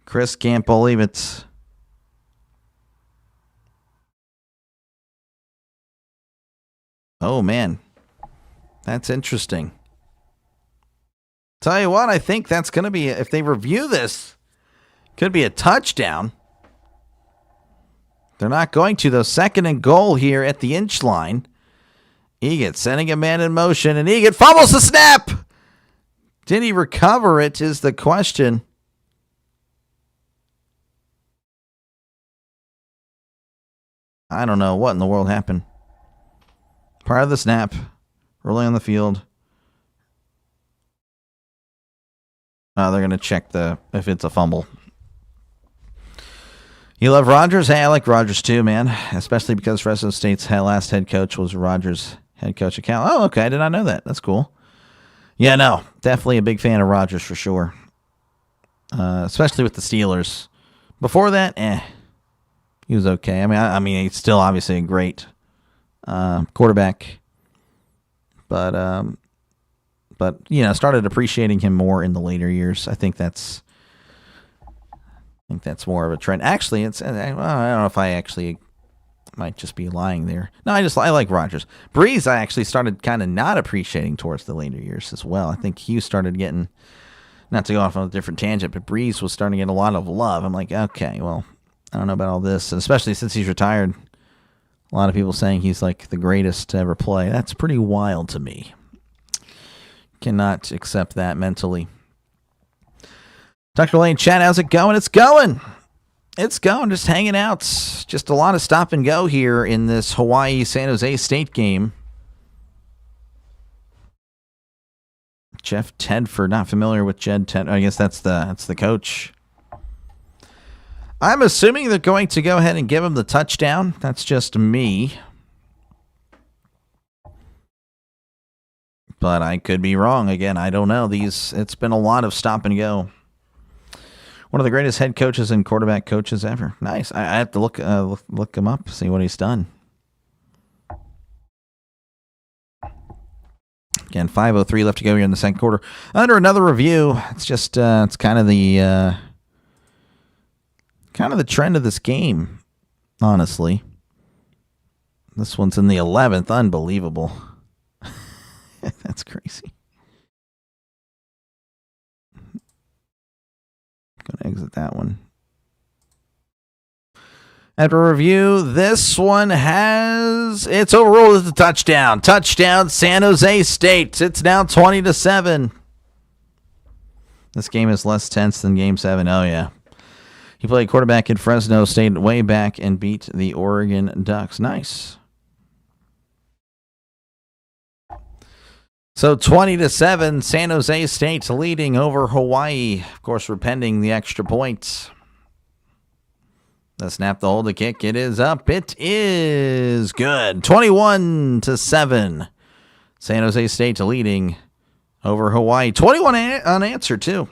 Chris can't believe it. Oh, man. That's interesting. Tell you what, I think that's going to be, if they review this, Could be a touchdown. They're not going to, though. 2nd and goal here at the inch line. Egan sending a man in motion, and Egan fumbles the snap. Did he recover it is the question. I don't know what in the world happened. Prior to the snap, rolling on the field. They're going to check if it's a fumble. You love Rodgers? Hey, I like Rodgers too, man. Especially because Fresno State's last head coach was Rodgers' head coach at Cal. Oh, okay. I did not know that. That's cool. Yeah, no. Definitely a big fan of Rodgers for sure. Especially with the Steelers. Before that, he was okay. I mean, he's still obviously a great quarterback. But started appreciating him more in the later years. I think that's more of a trend. Actually, I don't know if I actually might just be lying there. No, I like Rodgers. Breeze, I actually started kind of not appreciating towards the later years as well. I think he started getting, not to go off on a different tangent, but Breeze was starting to get a lot of love. I'm like, okay, well, I don't know about all this, especially since he's retired. A lot of people saying he's like the greatest to ever play. That's pretty wild to me. Cannot accept that mentally. Dr. Lane chat, how's it going? It's going. Just hanging out. Just a lot of stop and go here in this Hawaii San Jose State game. Jeff Tedford, not familiar with Jed Ted. I guess that's the coach. I'm assuming they're going to go ahead and give him the touchdown. That's just me. But I could be wrong. Again, I don't know. It's been a lot of stop and go. One of the greatest head coaches and quarterback coaches ever. Nice. I have to look him up, see what he's done. Again, 5:03 left to go here in the second quarter. Under another review, it's just it's kind of the trend of this game. Honestly, this one's in the 11th. Unbelievable. That's crazy. Going to exit that one. After review, this one it's overruled as a touchdown. Touchdown, San Jose State. It's now 20-7. This game is less tense than Game 7. Oh, yeah. He played quarterback in Fresno State way back and beat the Oregon Ducks. Nice. So 20-7, San Jose State leading over Hawaii. Of course, we're pending the extra points. The snap, the hold, the kick. It is up. It is good. 21-7. San Jose State leading over Hawaii. 21 unanswered, too.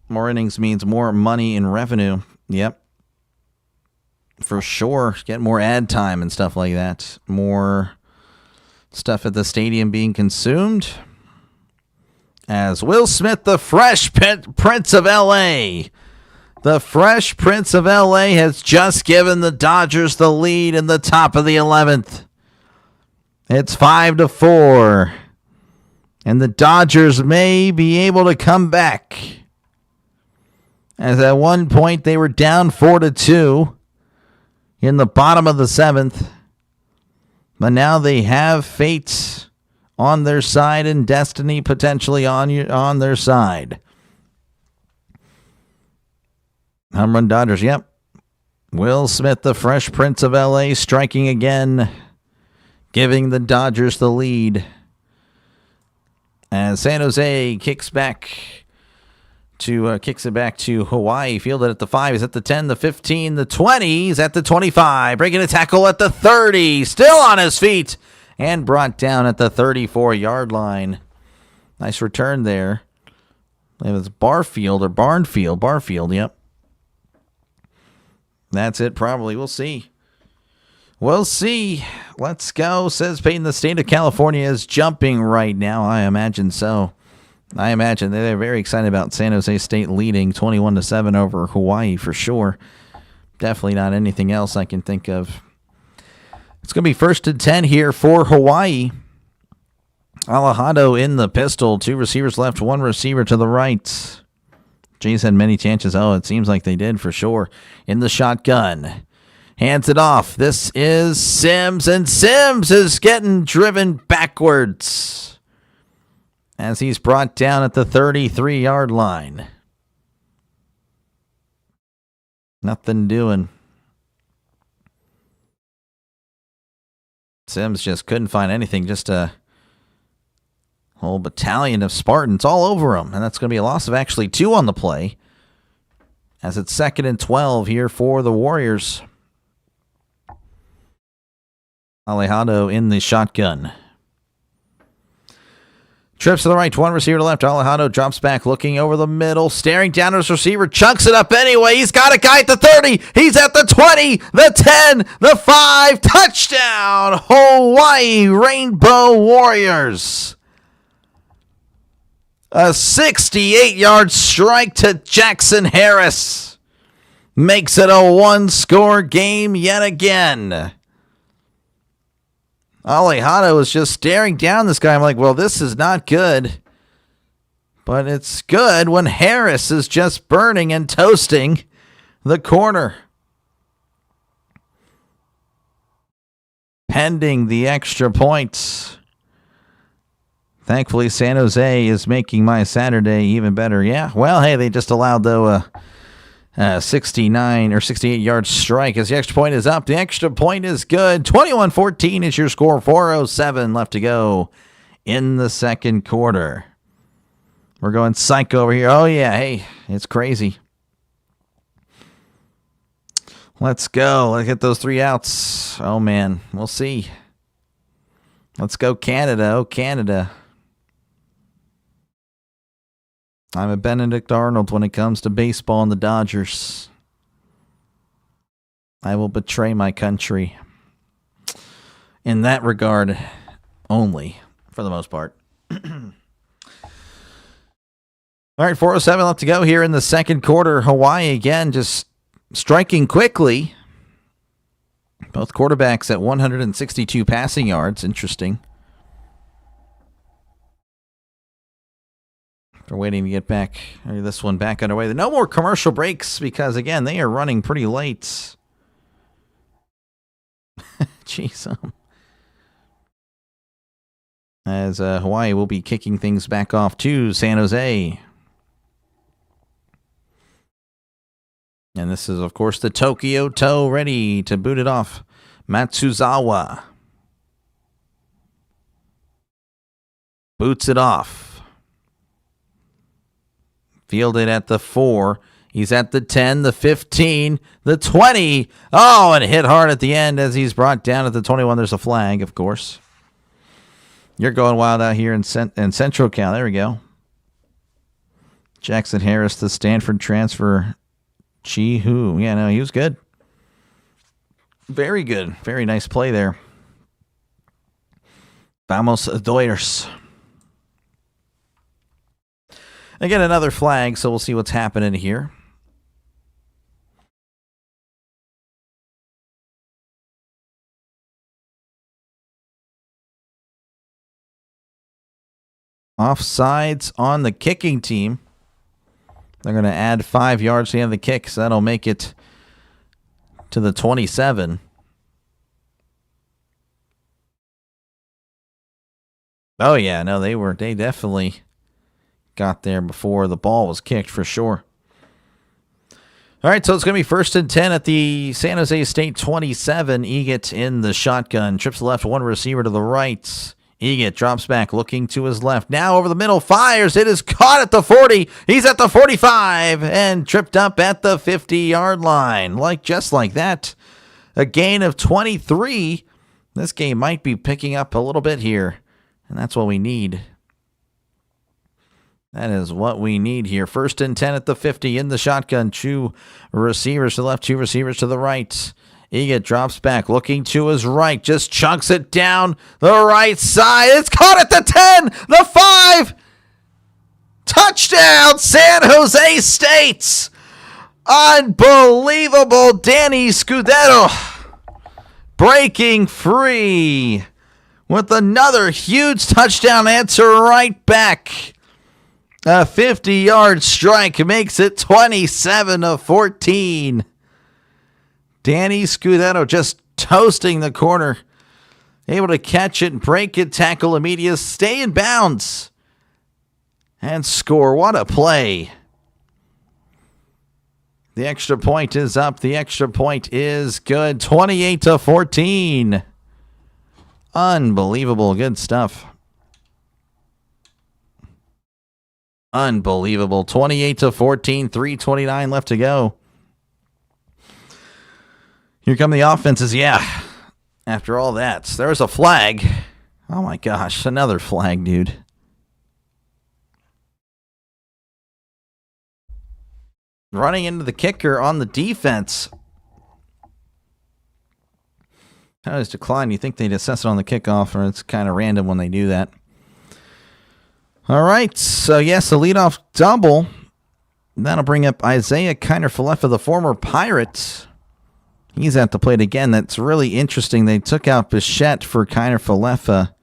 More innings means more money in revenue. Yep. For sure. Get more ad time and stuff like that. More stuff at the stadium being consumed. As Will Smith, the Fresh Prince of L.A. The Fresh Prince of L.A. has just given the Dodgers the lead in the top of the 11th. It's 5-4. And the Dodgers may be able to come back. As at one point they were down 4-2 in the bottom of the 7th. But now they have fate on their side and destiny potentially on their side. Home run Dodgers, yep. Will Smith, the Fresh Prince of L.A., striking again, giving the Dodgers the lead. As San Jose kicks it back to Hawaii. Fielded at the 5. He's at the 10, the 15, the 20. He's at the 25. Breaking a tackle at the 30. Still on his feet. And brought down at the 34-yard line. Nice return there. It was Barfield or Barnfield. Barfield, yep. That's it probably. We'll see. We'll see. Let's go. Says Peyton, the state of California is jumping right now. I imagine so. I imagine they're very excited about San Jose State leading 21-7 over Hawaii for sure. Definitely not anything else I can think of. It's going to be 1st and 10 here for Hawaii Alejandro in the pistol. 2 receivers left, 1 receiver to the right. Jays had many chances. Oh, it seems like they did for sure. In the shotgun. Hands it off. This is Sims, and Sims is getting driven backwards as he's brought down at the 33-yard line. Nothing doing. Sims just couldn't find anything. Just a whole battalion of Spartans all over him. And that's going to be a loss of actually 2 on the play, as it's 2nd and 12 here for the Warriors. Alejandro in the shotgun. Trips to the right, 1 receiver to left. Alejandro drops back, looking over the middle, staring down at his receiver, chunks it up anyway. He's got a guy at the 30. He's at the 20, the 10, the 5. Touchdown, Hawaii Rainbow Warriors. A 68-yard strike to Jackson Harris makes it a 1-score game yet again. Alejandro was just staring down this guy. I'm like, well, this is not good. But it's good when Harris is just burning and toasting the corner. Pending the extra points. Thankfully, San Jose is making my Saturday even better. Yeah, well, hey, they just allowed, though, a 69 or 68-yard strike as the extra point is up. The extra point is good. 21-14 is your score. 4:07 left to go in the second quarter. We're going psycho over here. Oh, yeah. Hey, it's crazy. Let's go. Let's get those 3 outs. Oh, man. We'll see. Let's go Canada. Oh, Canada. I'm a Benedict Arnold when it comes to baseball and the Dodgers. I will betray my country in that regard only, for the most part. All right, 4:07 left to go here in the second quarter. Hawaii again just striking quickly. Both quarterbacks at 162 passing yards. Interesting. They're waiting to get back, or this one back underway. No more commercial breaks because, again, they are running pretty late. Jeez. As Hawaii will be kicking things back off to San Jose. And this is, of course, the Tokyo Toe ready to boot it off. Matsuzawa boots it off. Fielded at the 4. He's at the 10, the 15, the 20. Oh, and hit hard at the end as he's brought down at the 21. There's a flag, of course. You're going wild out here in Central Cal. There we go. Jackson Harris, the Stanford transfer. Chi-Hu. Yeah, no, he was good. Very good. Very nice play there. Vamos Doyers. Again, another flag, so we'll see what's happening here. Offsides on the kicking team. They're going to add 5 yards to the end of the kick, so that'll make it to the 27. Oh, yeah, no, they definitely got there before the ball was kicked for sure. All right, so it's going to be 1st and 10 at the San Jose State 27. Eget in the shotgun. Trips left, 1 receiver to the right. Eget drops back, looking to his left. Now over the middle, fires. It is caught at the 40. He's at the 45 and tripped up at the 50-yard line. Just like that, a gain of 23. This game might be picking up a little bit here, and that's what we need. That is what we need here. 1st and 10 at the 50 in the shotgun. 2 receivers to the left, 2 receivers to the right. Eget drops back, looking to his right. Just chunks it down the right side. It's caught at the 10, the 5. Touchdown, San Jose State. Unbelievable. Danny Scudetto breaking free with another huge touchdown answer right back. A 50-yard strike makes it 27-14. Danny Scudetto just toasting the corner. Able to catch it, break it, tackle immediate, stay in bounds, and score. What a play. The extra point is up. The extra point is good. 28-14. Unbelievable. Good stuff. Unbelievable. 28-14. 3:29 left to go. Here come the offenses. Yeah. After all that, there's a flag. Oh my gosh. Another flag, dude. Running into the kicker on the defense. Penalties decline. You think they'd assess it on the kickoff, or it's kind of random when they do that. All right. So, yes, the leadoff double. That'll bring up Isaiah Kiner-Falefa, the former Pirate. He's at the plate again. That's really interesting. They took out Bichette for Kiner-Falefa.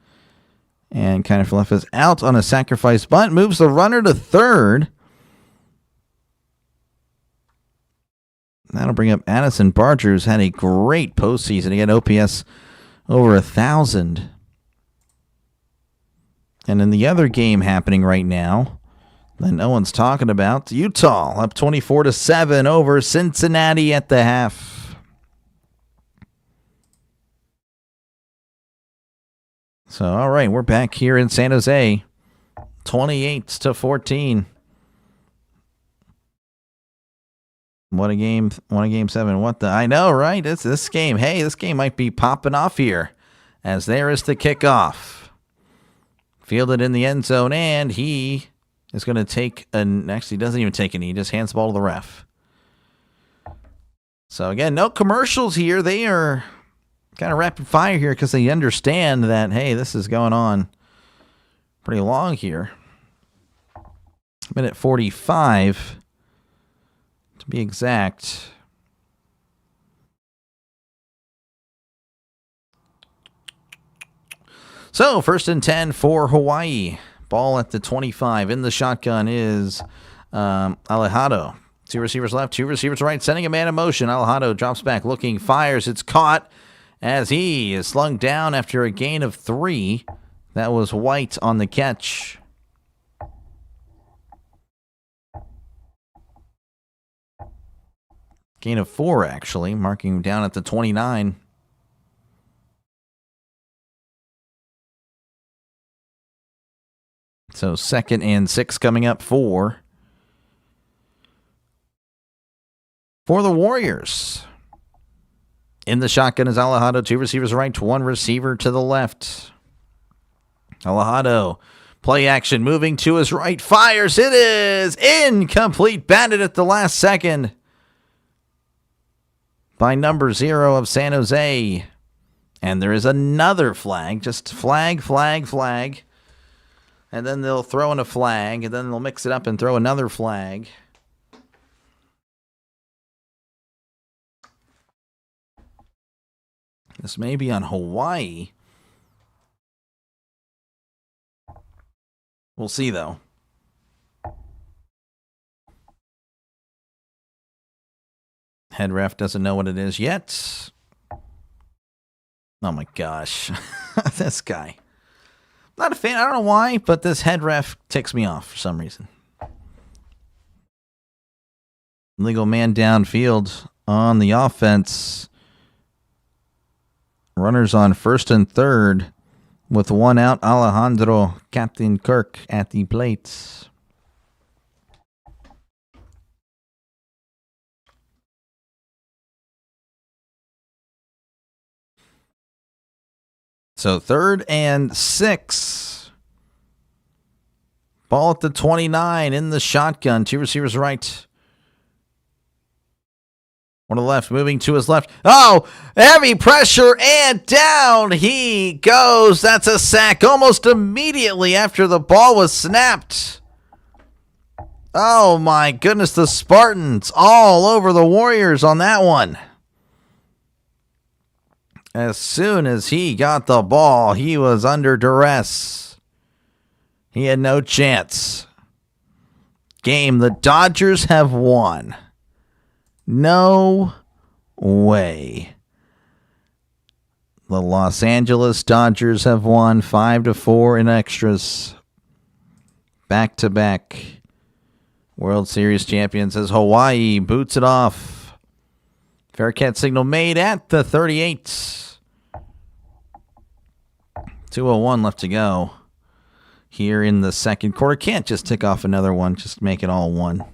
And Kiner-Falefa's out on a sacrifice bunt. Moves the runner to third. That'll bring up Addison Barger, who's had a great postseason. He had OPS over 1,000. And in the other game happening right now that no one's talking about, Utah up 24-7 over Cincinnati at the half. So, all right, we're back here in San Jose, 28-14. What a game! What a game 7! What the? I know, right? It's this game. Hey, this game might be popping off here, as there is the kickoff. Fielded in the end zone, and he is going to take an. Actually, doesn't even take any. He just hands the ball to the ref. So again, no commercials here. They are kind of rapid fire here because they understand that, hey, this is going on pretty long here. Minute 45 to be exact. So 1st and 10 for Hawaii. Ball at the 25. In the shotgun is Alejado. 2 receivers left, 2 receivers right, sending a man in motion. Alejado drops back, looking, fires. It's caught as he is slung down after a gain of 3. That was White on the catch. Gain of 4, actually, marking him down at the 29. So 2nd and 6 coming up for the Warriors. In the shotgun is Alejado. 2 receivers right, 1 receiver to the left. Alejado, play action, moving to his right, fires. It is incomplete. Batted at the last second by number 0 of San Jose. And there is another flag. Just flag, flag, flag. And then they'll throw in a flag. And then they'll mix it up and throw another flag. This may be on Hawaii. We'll see, though. Head ref doesn't know what it is yet. Oh, my gosh. This guy. Not a fan. I don't know why, but this head ref ticks me off for some reason. Legal man downfield on the offense. Runners on 1st and 3rd with 1 out. Alejandro Captain Kirk at the plate. So 3rd and 6. Ball at the 29 in the shotgun. 2 receivers right. 1 to the left, moving to his left. Oh, heavy pressure, and down he goes. That's a sack almost immediately after the ball was snapped. Oh, my goodness, the Spartans all over the Warriors on that one. As soon as he got the ball, he was under duress. He had no chance. Game, the Dodgers have won. No way. The Los Angeles Dodgers have won 5-4 in extras. Back-to-back World Series champions as Hawaii boots it off. Fair catch signal made at the 38. 2:01 left to go here in the second quarter. Can't just tick off another one, just make it all one.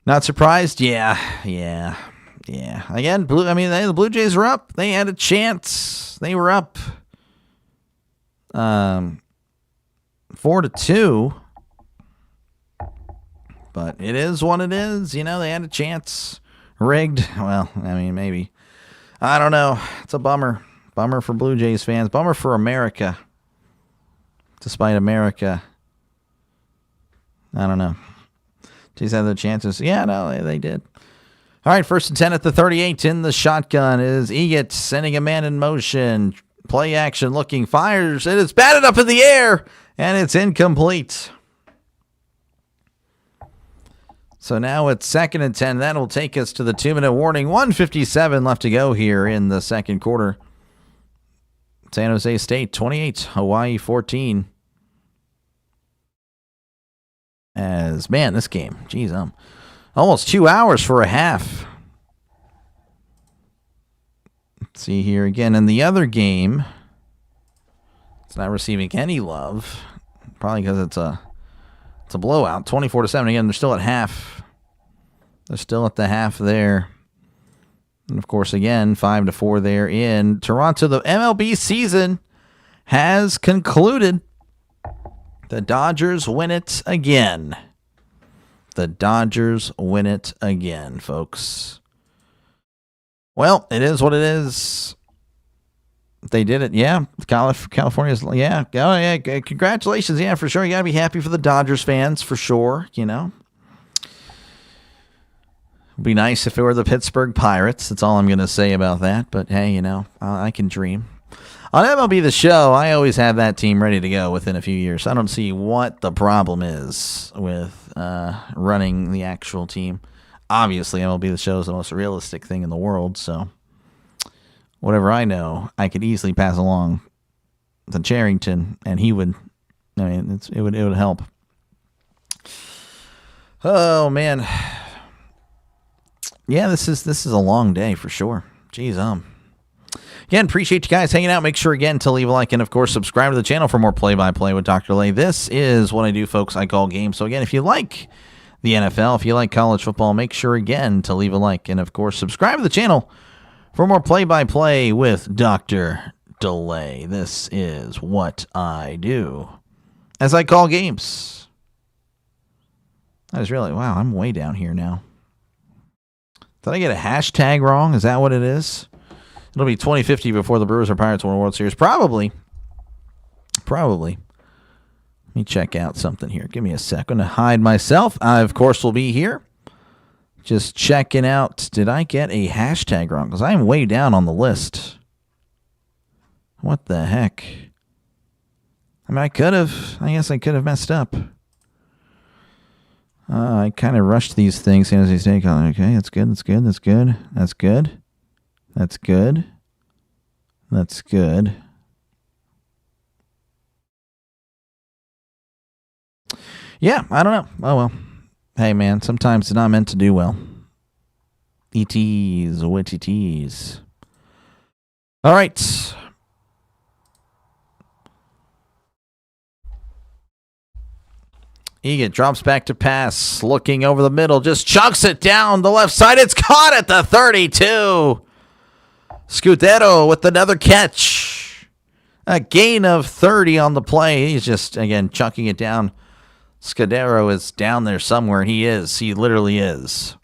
Not surprised? Yeah. Again, the Blue Jays were up. They had a chance. They were up 4-2. But it is what it is. They had a chance. Rigged. Well, maybe. I don't know. It's a bummer. Bummer for Blue Jays fans. Bummer for America. Despite America. I don't know. Jays had their chances. Yeah, no, they did. All right, 1st and 10 at the 38 in the shotgun is Egat sending a man in motion. Play action looking, fires. It is batted up in the air, and it's incomplete. So now it's 2nd and 10. That will take us to the 2-minute warning. 1:57 left to go here in the second quarter. San Jose State 28, Hawaii 14. This game, geez, almost 2 hours for a half. Let's see here again. In the other game, it's not receiving any love. Probably because it's a blowout. 24-7. Again, they're still at half. They're still at the half there. And of course, again, 5-4 there in Toronto. The MLB season has concluded. The Dodgers win it again. The Dodgers win it again, folks. Well, it is what it is. They did it, yeah. California's, yeah. Oh, yeah. Congratulations, yeah, for sure. You got to be happy for the Dodgers fans, for sure, It'd be nice if it were the Pittsburgh Pirates. That's all I'm going to say about that. But, hey, I can dream. On MLB The Show, I always have that team ready to go within a few years. I don't see what the problem is with running the actual team. Obviously, MLB The Show is the most realistic thing in the world, so whatever I know, I could easily pass along to Charrington, and he would. It would help. Oh man, yeah, this is a long day for sure. Jeez, Again, appreciate you guys hanging out. Make sure, again, to leave a like and, of course, subscribe to the channel for more play-by-play with DrDelay. This is what I do, folks. I call games. So, again, if you like the NFL, if you like college football, make sure, again, to leave a like and, of course, subscribe to the channel for more play-by-play with DrDelay. This is what I do as I call games. That is really, wow, I'm way down here now. Did I get a hashtag wrong? Is that what it is? It'll be 2050 before the Brewers or Pirates win a World Series. Probably. Let me check out something here. Give me a sec. I'm going to hide myself. I, of course, will be here. Just checking out. Did I get a hashtag wrong? Because I'm way down on the list. What the heck? I guess I could have messed up. I kind of rushed these things. San Jose State. Okay, that's good. Yeah, I don't know. Oh, well. Hey, man, sometimes it's not meant to do well. ETs, what ETs. All right. Egan drops back to pass, looking over the middle, just chucks it down the left side. It's caught at the 32. Scudero with another catch. A gain of 30 on the play. He's just, again, chucking it down. Scudero is down there somewhere. He is. He literally is.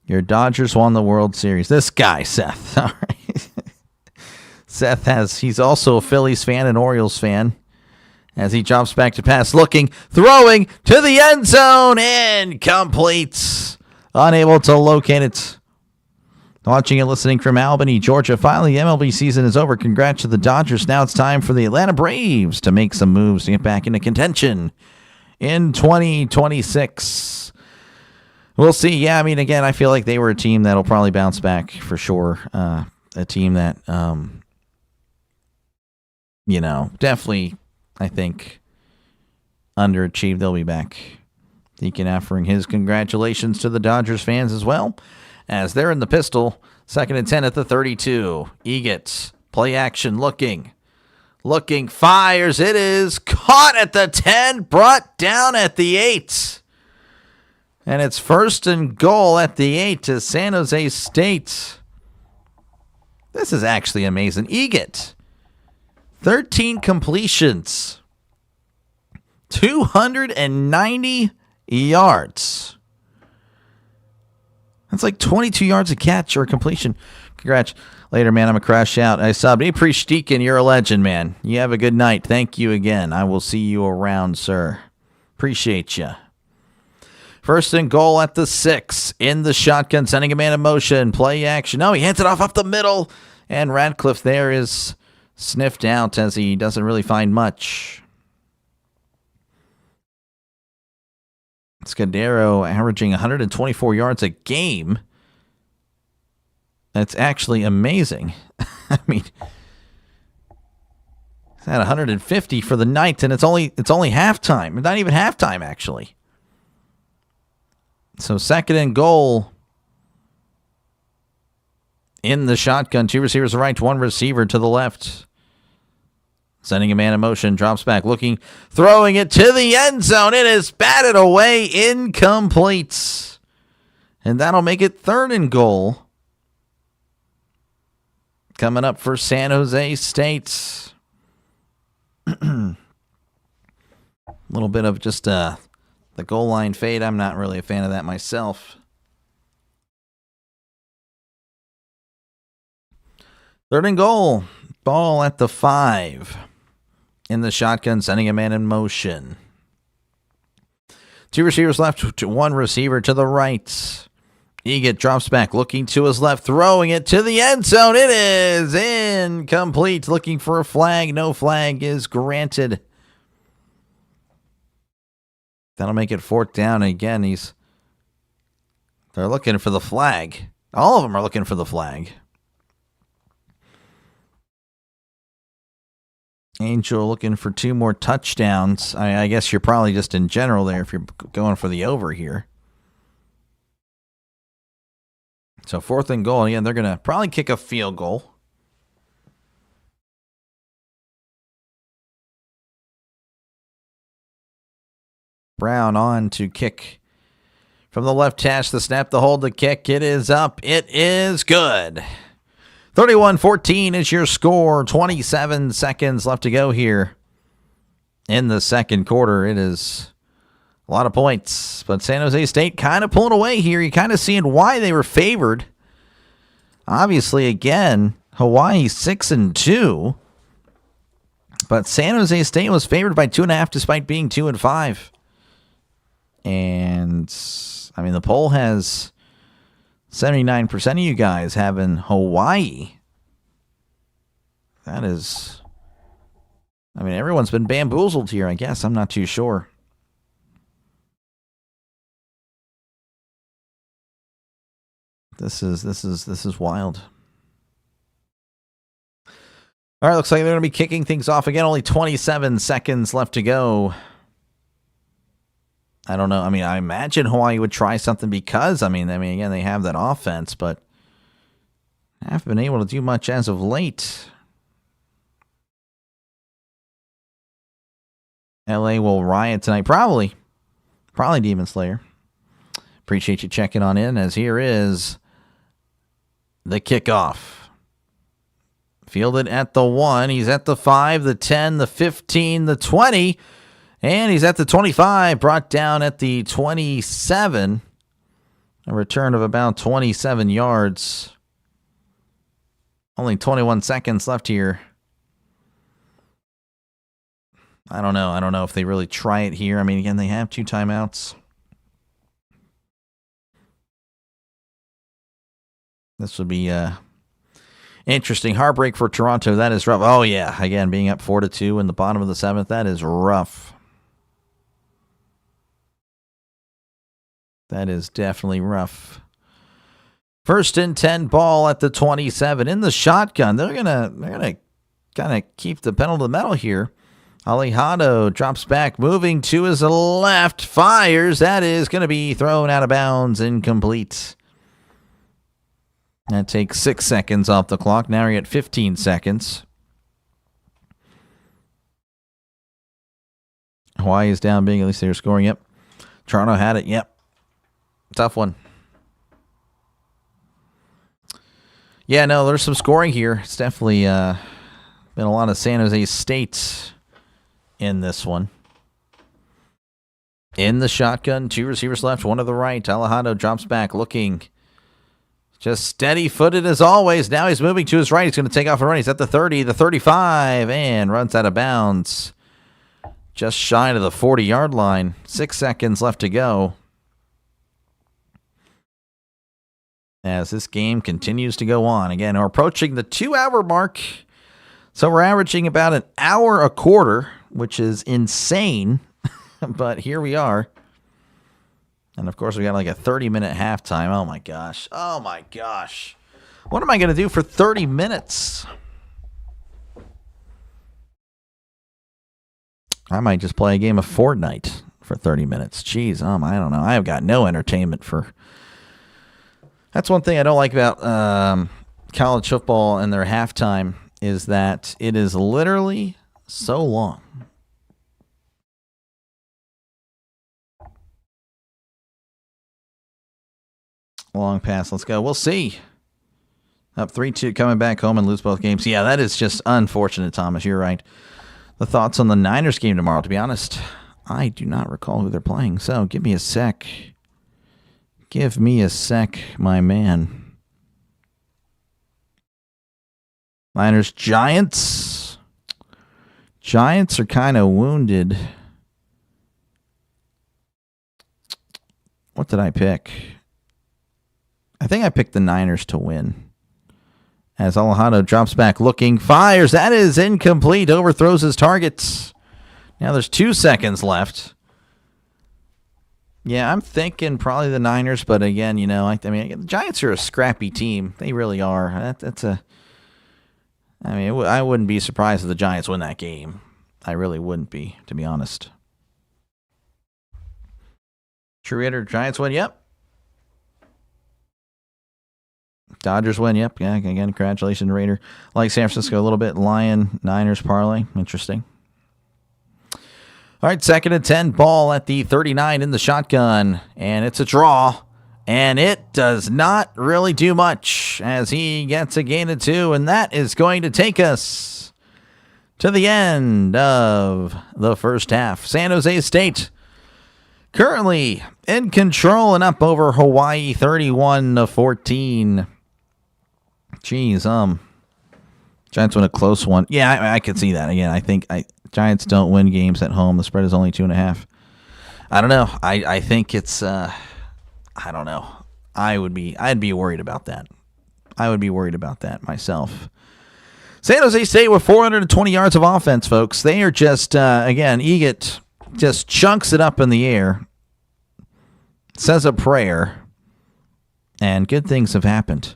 Your Dodgers won the World Series. This guy, Seth. All right. Seth he's also a Phillies fan and Orioles fan. As he drops back to pass, looking, throwing to the end zone, incomplete. Unable to locate it. Watching and listening from Albany, Georgia. Finally, the MLB season is over. Congrats to the Dodgers. Now it's time for the Atlanta Braves to make some moves to get back into contention in 2026. We'll see. Yeah, I mean, again, I feel like they were a team that'll probably bounce back for sure. A team that, definitely, I think, underachieved. They'll be back. Deacon offering his congratulations to the Dodgers fans as well, as they're in the pistol. 2nd and 10 at the 32. Eagets, play action, looking, fires. It is caught at the 10, brought down at the 8. And it's 1st and goal at the 8 to San Jose State. This is actually amazing. Eget, 13 completions, 290 yards. That's like 22 yards a catch or a completion. Congrats. Later, man. I'm a crash out. I subbed. Hey, Deacon, you're a legend, man. You have a good night. Thank you again. I will see you around, sir. Appreciate you. 1st and goal at the 6. In the shotgun, sending a man in motion. Play action. No, he hands it off up the middle. And Radcliffe there is sniffed out as he doesn't really find much. Scudero averaging 124 yards a game. That's actually amazing. I mean, he's at 150 for the night, and it's only halftime. Not even halftime, actually. So 2nd and goal. In the shotgun, 2 receivers to the right, 1 receiver to the left. Sending a man in motion, drops back, looking, throwing it to the end zone. It is batted away, incomplete. And that'll make it 3rd and goal. Coming up for San Jose State. A little bit of just the goal line fade. I'm not really a fan of that myself. 3rd and goal. Ball at the 5. In the shotgun, sending a man in motion. 2 receivers left, 1 receiver to the right. Eget drops back, looking to his left, throwing it to the end zone. It is incomplete. Looking for a flag. No flag is granted. That'll make it 4th down. Again, they're looking for the flag. All of them are looking for the flag. Angel looking for 2 more touchdowns. I guess you're probably just in general there if you're going for the over here. So 4th and goal. Again, they're going to probably kick a field goal. Brown on to kick from the left hash. The snap, the hold, the kick. It is up. It is good. 31-14 is your score. 27 seconds left to go here in the 2nd quarter. It is a lot of points, but San Jose State kind of pulling away here. You're kind of seeing why they were favored. Obviously, again, Hawaii 6-2, but San Jose State was favored by 2.5 despite being 2-5. And I mean, the poll has 79% of you guys having Hawaii. That is, I mean, everyone's been bamboozled here, I guess. I'm not too sure. This is wild. All right, looks like they're going to be kicking things off again. Only 27 seconds left to go. I don't know. I mean, I imagine Hawaii would try something because, I mean, again, they have that offense, but haven't been able to do much as of late. LA will riot tonight. Probably Demon Slayer. Appreciate you checking on in, as here is the kickoff. Fielded at the 1. He's at the 5, the 10, the 15, the 20. And he's at the 25, brought down at the 27. A return of about 27 yards. Only 21 seconds left here. I don't know. I don't know if they really try it here. I mean, again, they have 2 timeouts. This would be interesting. Heartbreak for Toronto. That is rough. Oh, yeah. Again, being up 4-2 in the bottom of the 7th. That is rough. That is definitely rough. 1st and 10 ball at the 27 in the shotgun. They're gonna kind of keep the pedal to the metal here. Alejado drops back, moving to his left, fires. That is going to be thrown out of bounds, incomplete. That takes 6 seconds off the clock. Now we're at 15 seconds. Hawaii is down being, at least they're scoring. Yep. Toronto had it. Yep. Tough one. Yeah, no, there's some scoring here. It's definitely been a lot of San Jose State in this one. In the shotgun, 2 receivers left, 1 to the right. Alejado drops back, looking just steady-footed as always. Now he's moving to his right. He's going to take off and run. He's at the 30, the 35, and runs out of bounds. Just shy of the 40-yard line. 6 seconds left to go. As this game continues to go on. Again, we're approaching the 2-hour mark. So we're averaging about an hour a quarter, which is insane. But here we are. And, of course, we got like a 30-minute halftime. Oh, my gosh. Oh, my gosh. What am I going to do for 30 minutes? I might just play a game of Fortnite for 30 minutes. Jeez, I don't know. I have got no entertainment for... That's one thing I don't like about college football and their halftime is that it is literally so long. Long pass. Let's go. We'll see. Up 3-2, coming back home and lose both games. Yeah, that is just unfortunate, Thomas. You're right. The thoughts on the Niners game tomorrow, to be honest, I do not recall who they're playing. So give me a sec. Give me a sec, my man. Niners, Giants. Giants are kind of wounded. What did I pick? I think I picked the Niners to win. As Alejado drops back, looking, fires. That is incomplete. Overthrows his targets. Now there's 2 seconds left. Yeah, I'm thinking probably the Niners, but again, you know, I mean, the Giants are a scrappy team. They really are. I wouldn't be surprised if the Giants win that game. I really wouldn't be, to be honest. True Raider, Giants win, yep. Dodgers win, yep. Yeah, again, congratulations, Raider. Like San Francisco a little bit. Lion, Niners parlay. Interesting. All right, 2nd and 10, ball at the 39 in the shotgun, and it's a draw, and it does not really do much as he gets a gain of 2, and that is going to take us to the end of the first half. San Jose State currently in control and up over Hawaii 31-14. Jeez, Giants win a close one. Yeah, I could see that. Again, I think Giants don't win games at home. The spread is only 2.5. I don't know. I think it's I don't know. I'd be worried about that. I would be worried about that myself. San Jose State with 420 yards of offense, folks. They are just again, Egot just chunks it up in the air, says a prayer, and good things have happened.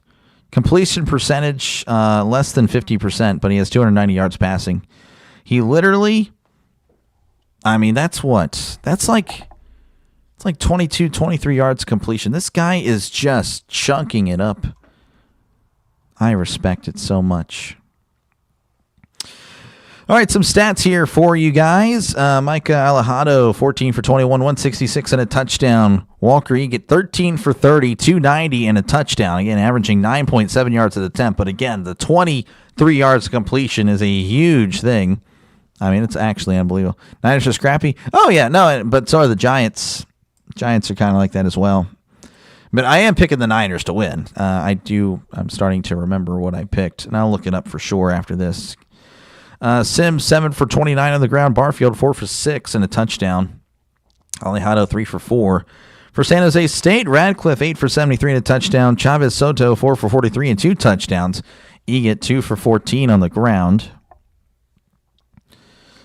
Completion percentage less than 50%, but he has 290 yards passing. He literally, I mean, that's like 22, 23 yards completion. This guy is just chunking it up. I respect it so much. All right, some stats here for you guys. Micah Alejado, 14 for 21, 166 and a touchdown. Walker Egot, 13 for 30, 290 and a touchdown. Again, averaging 9.7 yards at attempt. But again, the 23 yards completion is a huge thing. I mean, it's actually unbelievable. Niners are scrappy. Oh, yeah, no, but so are the Giants. Giants are kind of like that as well. But I am picking the Niners to win. I'm starting to remember what I picked, and I'll look it up for sure after this. Sims, 7 for 29 on the ground. Barfield, 4 for 6 and a touchdown. Alejado, 3 for 4 For San Jose State, Radcliffe 8 for 73 and a touchdown. Chavez Soto 4 for 43 and 2 touchdowns. Eget 2 for 14 on the ground.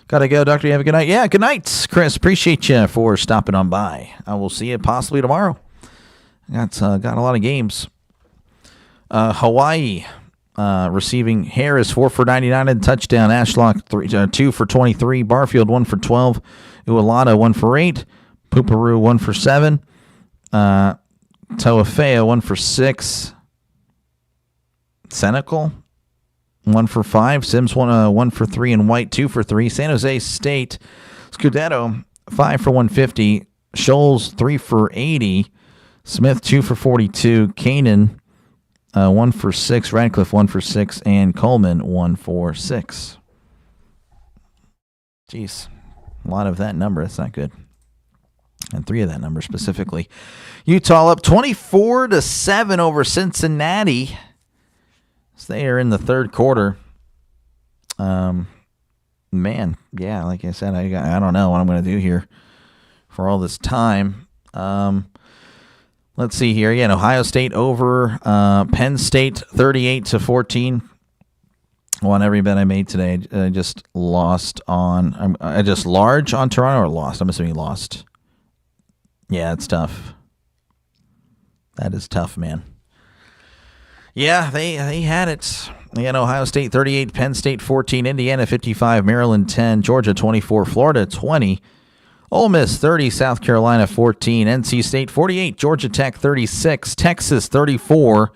Gotta go, Doctor. You have a good night. Yeah, good night, Chris. Appreciate you for stopping on by. I will see you possibly tomorrow. Got a lot of games. Hawaii receiving Harris 4 for 99 and touchdown. Ashlock 2 for 23. Barfield 1 for 12. Ualata 1 for 8. Puparu 1 for 7. Toafea 1 for 6. Senecal 1 for 5. Sims 1 for 3. And White 2 for 3. San Jose State Scudetto 5 for 150. Scholes 3 for 80. Smith 2 for 42. Kanan 1 for 6. Radcliffe 1 for 6. And Coleman 1 for 6. Jeez, a lot of that number. That's not good. And 3 of that number specifically. Utah up 24-7 over Cincinnati. So they are in the third quarter. Man, yeah, like I said, I don't know what I'm going to do here for all this time. Let's see here. Again, Ohio State over Penn State 38-14. Won every bet I made today. I just lost on. I just large on Toronto or lost. I'm assuming lost. Yeah, it's tough. That is tough, man. Yeah, they had it. Again, Ohio State 38, Penn State 14, Indiana 55, Maryland 10, Georgia 24, Florida 20, Ole Miss 30, South Carolina 14, NC State 48, Georgia Tech 36, Texas 34,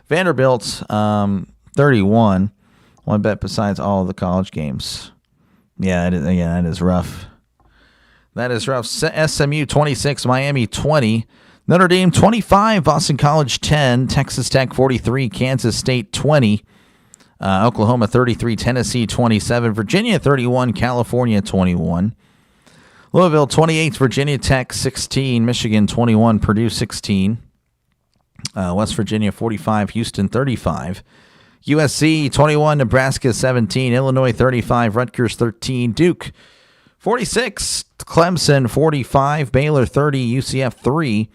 Vanderbilt 31. One bet besides all of the college games. Yeah, that is rough. That is rough. SMU 26, Miami 20, Notre Dame 25, Boston College 10, Texas Tech 43, Kansas State 20, Oklahoma 33, Tennessee 27, Virginia 31, California 21, Louisville 28, Virginia Tech 16, Michigan 21, Purdue 16, West Virginia 45, Houston 35, USC 21, Nebraska 17, Illinois 35, Rutgers 13, Duke 46, Clemson 45, Baylor 30, UCF 3,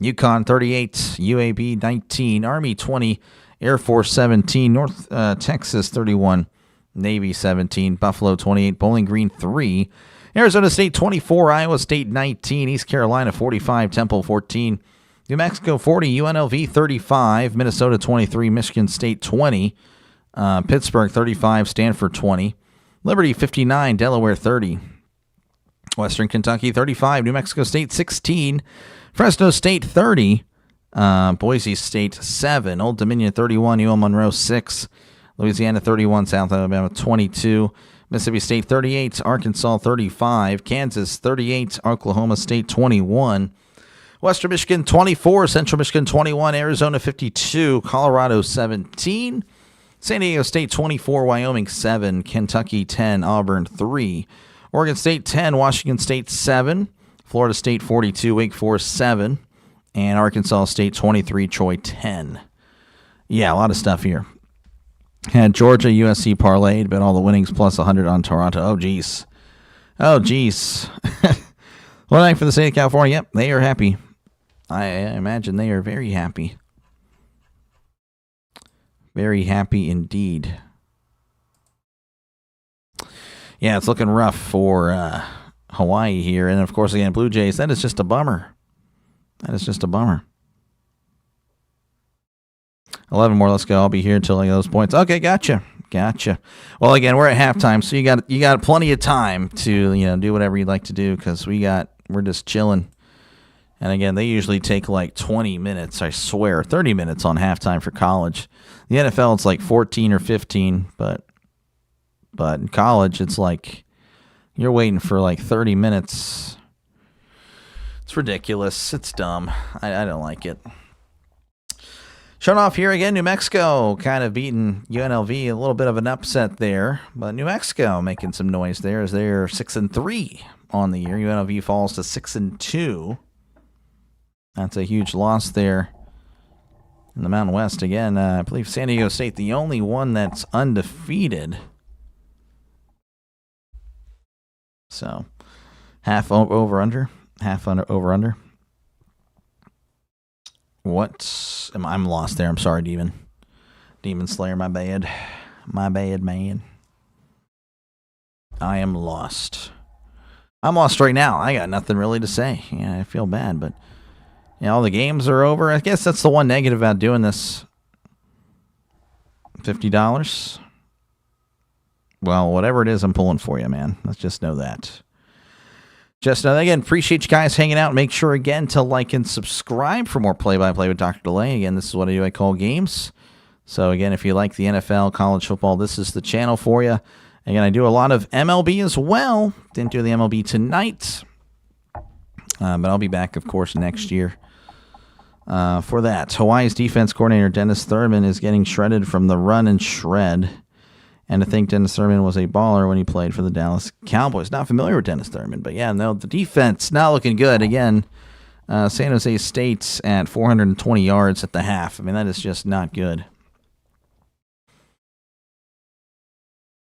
UConn 38, UAB 19, Army 20, Air Force 17, North Texas 31, Navy 17, Buffalo 28, Bowling Green 3, Arizona State 24, Iowa State 19, East Carolina 45, Temple 14, New Mexico 40, UNLV 35, Minnesota 23, Michigan State 20, Pittsburgh 35, Stanford 20, Liberty 59, Delaware 30, Western Kentucky 35, New Mexico State 16, Fresno State 30, Boise State 7, Old Dominion 31, UL Monroe 6, Louisiana 31, South Alabama 22, Mississippi State 38, Arkansas 35, Kansas 38, Oklahoma State 21, Western Michigan 24, Central Michigan 21, Arizona 52, Colorado 17, San Diego State 24, Wyoming 7, Kentucky 10, Auburn 3, Oregon State 10, Washington State 7, Florida State 42, Wake Forest 7, and Arkansas State 23, Troy 10. Yeah, a lot of stuff here. Had Georgia, USC parlayed, bet all the winnings plus 100 on Toronto. Oh, geez. Well, night for the state of California. Yep, they are happy. I imagine they are very happy. Very happy indeed. Yeah, it's looking rough for Hawaii here. And, of course, again, Blue Jays, that is just a bummer. That is just a bummer. 11 more, let's go. I'll be here until I get those points. Okay, gotcha. Well, again, we're at halftime, so you got plenty of time to do whatever you'd like to do because we're just chilling. And again, they usually take like 20 minutes, I swear, 30 minutes on halftime for college. The NFL, it's like 14 or 15, but in college, it's like you're waiting for like 30 minutes. It's ridiculous. It's dumb. I don't like it. Showing off here again, New Mexico kind of beating UNLV, a little bit of an upset there, but New Mexico making some noise there as they're 6-3 on the year. UNLV falls to 6-2. That's a huge loss there in the Mountain West. Again, I believe San Diego State, the only one that's undefeated. So, half over under. What? I'm lost there. I'm sorry, Demon. Demon Slayer, my bad. My bad, man. I am lost. I'm lost right now. I got nothing really to say. Yeah, I feel bad, but all the games are over. I guess that's the one negative about doing this. $50. Well, whatever it is, I'm pulling for you, man. Let's just know that. Just know that. Again, appreciate you guys hanging out. Make sure, again, to like and subscribe for more play-by-play with DrDelay. Again, this is what I do. I call games. So, again, if you like the NFL, college football, this is the channel for you. Again, I do a lot of MLB as well. Didn't do the MLB tonight. But I'll be back, of course, next year for that. Hawaii's defense coordinator, Dennis Thurman, is getting shredded from the run and shred. And I think Dennis Thurman was a baller when he played for the Dallas Cowboys. Not familiar with Dennis Thurman, but yeah, no, the defense not looking good. Again, San Jose State at 420 yards at the half. I mean, that is just not good.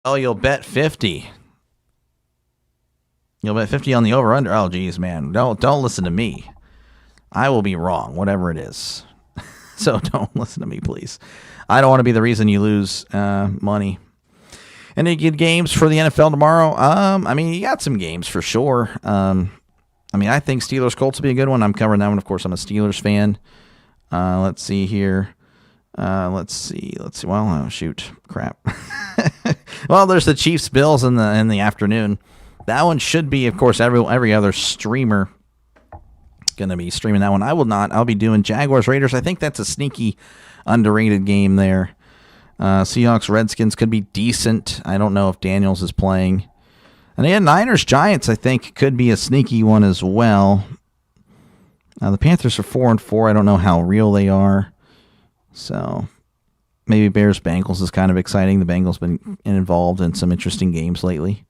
Oh, you'll bet 50. You'll bet 50 on the over-under. Oh, geez, man. Don't listen to me. I will be wrong, whatever it is. So don't listen to me, please. I don't want to be the reason you lose money. Any good games for the NFL tomorrow? I mean, you got some games for sure. I mean, I think Steelers-Colts will be a good one. I'm covering that one. Of course, I'm a Steelers fan. Let's see here. Let's see. Well, oh, shoot. Crap. Well, there's the Chiefs-Bills in the afternoon. That one should be, of course, every other streamer going to be streaming that one. I will not. I'll be doing Jaguars-Raiders. I think that's a sneaky, underrated game there. Seahawks-Redskins could be decent. I don't know if Daniels is playing. And again, Niners-Giants, I think, could be a sneaky one as well. The Panthers are 4-4. I don't know how real they are. So maybe Bears-Bengals is kind of exciting. The Bengals been involved in some interesting games lately.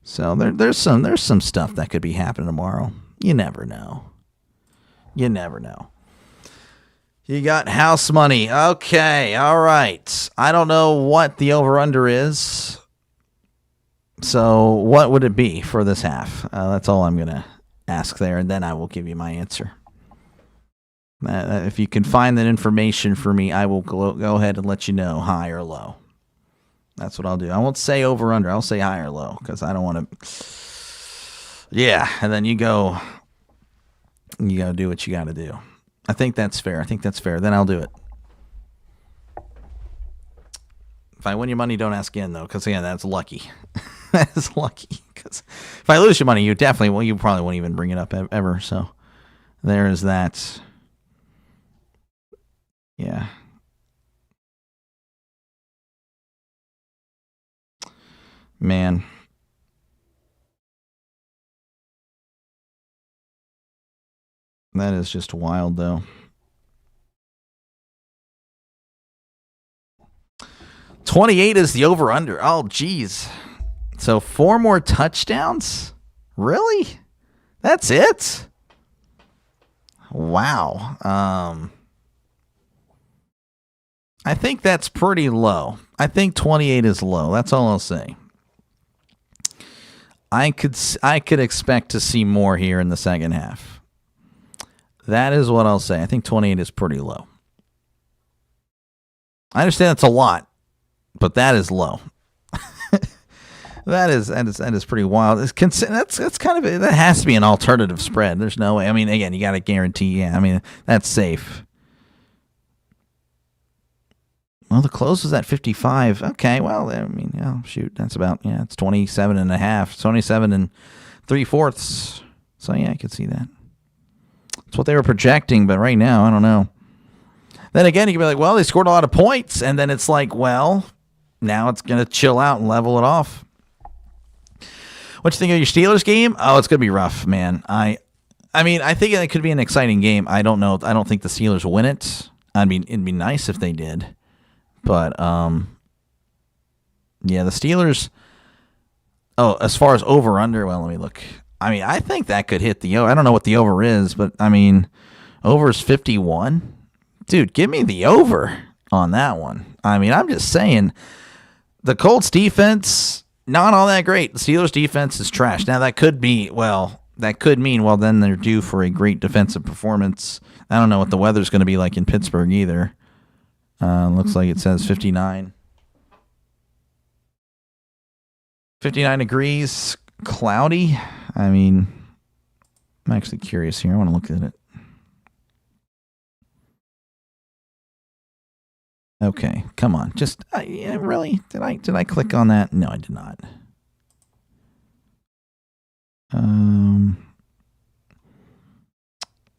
So there's some stuff that could be happening tomorrow. You never know. You never know. You got house money. Okay, all right. I don't know what the over-under is. So what would it be for this half? That's all I'm going to ask there, and then I will give you my answer. If you can find that information for me, I will go ahead and let you know high or low. That's what I'll do. I won't say over-under. I'll say high or low because I don't want to. Yeah, and then you go do what you got to do. I think that's fair. Then I'll do it. If I win your money, don't ask again, though, because, yeah, that's lucky. That's lucky. Because if I lose your money, you probably won't even bring it up ever. So there is that. Yeah. Man. That is just wild, though. 28 is the over-under. Oh, geez. So 4 more touchdowns? Really? That's it? Wow. I think that's pretty low. I think 28 is low. That's all I'll say. I could expect to see more here in the second half. That is what I'll say. I think 28 is pretty low. I understand that's a lot, but that is low. That is pretty wild. That's kind of that has to be an alternative spread. There's no way. I mean, again, you got to guarantee. Yeah, I mean that's safe. Well, the close was at 55. Okay, well, I mean, yeah, shoot, that's about, it's 27 and a half, 27 and 3/4. So, yeah, I could see that. That's what they were projecting, but right now, I don't know. Then again, you can be like, well, they scored a lot of points, and then it's like, well, now it's going to chill out and level it off. What you think of your Steelers game? Oh, it's going to be rough, man. I mean, I think it could be an exciting game. I don't know. I don't think the Steelers will win it. I mean, it'd be nice if they did. But, yeah, the Steelers, as far as over-under, well, let me look. I mean, I think that could hit the over. I don't know what the over is, but, I mean, over is 51. Dude, give me the over on that one. I mean, I'm just saying, the Colts defense, not all that great. The Steelers defense is trash. Now, that could be, well, that could mean, well, then they're due for a great defensive performance. I don't know what the weather's going to be like in Pittsburgh either. Looks like it says 59. 59 degrees, cloudy. I mean, I'm actually curious here. I want to look at it. Okay, come on. Just yeah, really? Did I click on that? No, I did not.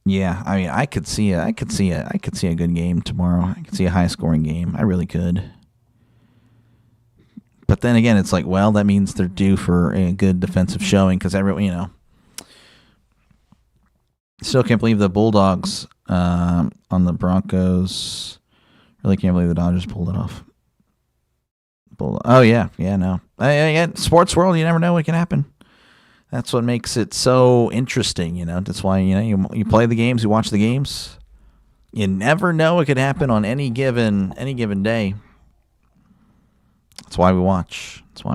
Yeah, I mean, I could see a good game tomorrow. I could see a high scoring game. I really could. But then again, it's like, well, that means they're due for a good defensive showing because everyone, still can't believe the Bulldogs on the Broncos. Really can't believe the Dodgers pulled it off. Oh yeah, no. Sports world, you never know what can happen. That's what makes it so interesting, That's why you play the games, you watch the games. You never know what could happen on any given day. That's why we watch. I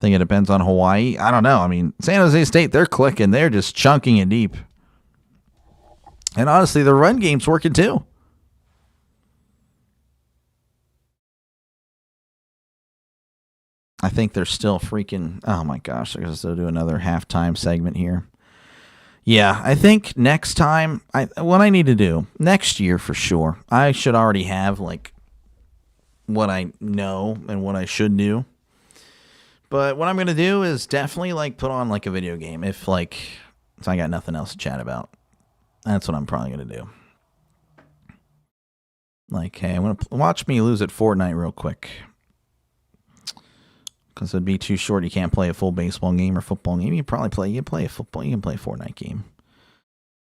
think it depends on Hawaii. I don't know. I mean, San Jose State, they're clicking. They're just chunking it deep. And honestly, the run game's working too. I think they're still freaking... Oh my gosh, I guess they'll do another halftime segment here. Yeah, I think next time... what I need to do, next year for sure, I should already have like what I know and what I should do. But what I'm going to do is definitely like put on like a video game if I got nothing else to chat about. That's what I'm probably going to do. Like, hey, I want to watch me lose at Fortnite real quick. Because it'd be too short. You can't play a full baseball game or football game. You can play a Fortnite game.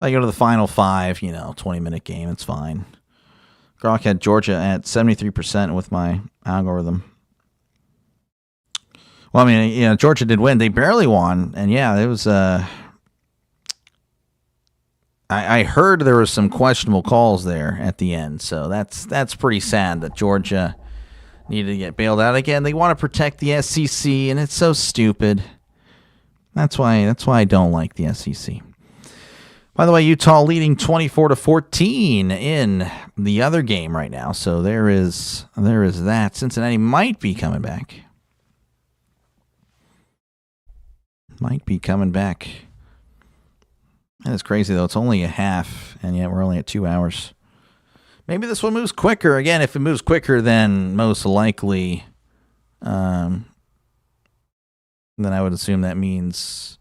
I go to the final 5, 20-minute game. It's fine. Gronk had Georgia at 73% with my algorithm. Well, I mean, Georgia did win. They barely won. And yeah, it was... I heard there was some questionable calls there at the end, so that's pretty sad that Georgia needed to get bailed out again. They want to protect the SEC, and it's so stupid. That's why I don't like the SEC. By the way, Utah leading 24-14 in the other game right now, so there is that. Cincinnati might be coming back. And it's crazy, though. It's only a half, and yet we're only at 2 hours. Maybe this one moves quicker. Again, if it moves quicker, then most likely, then I would assume that means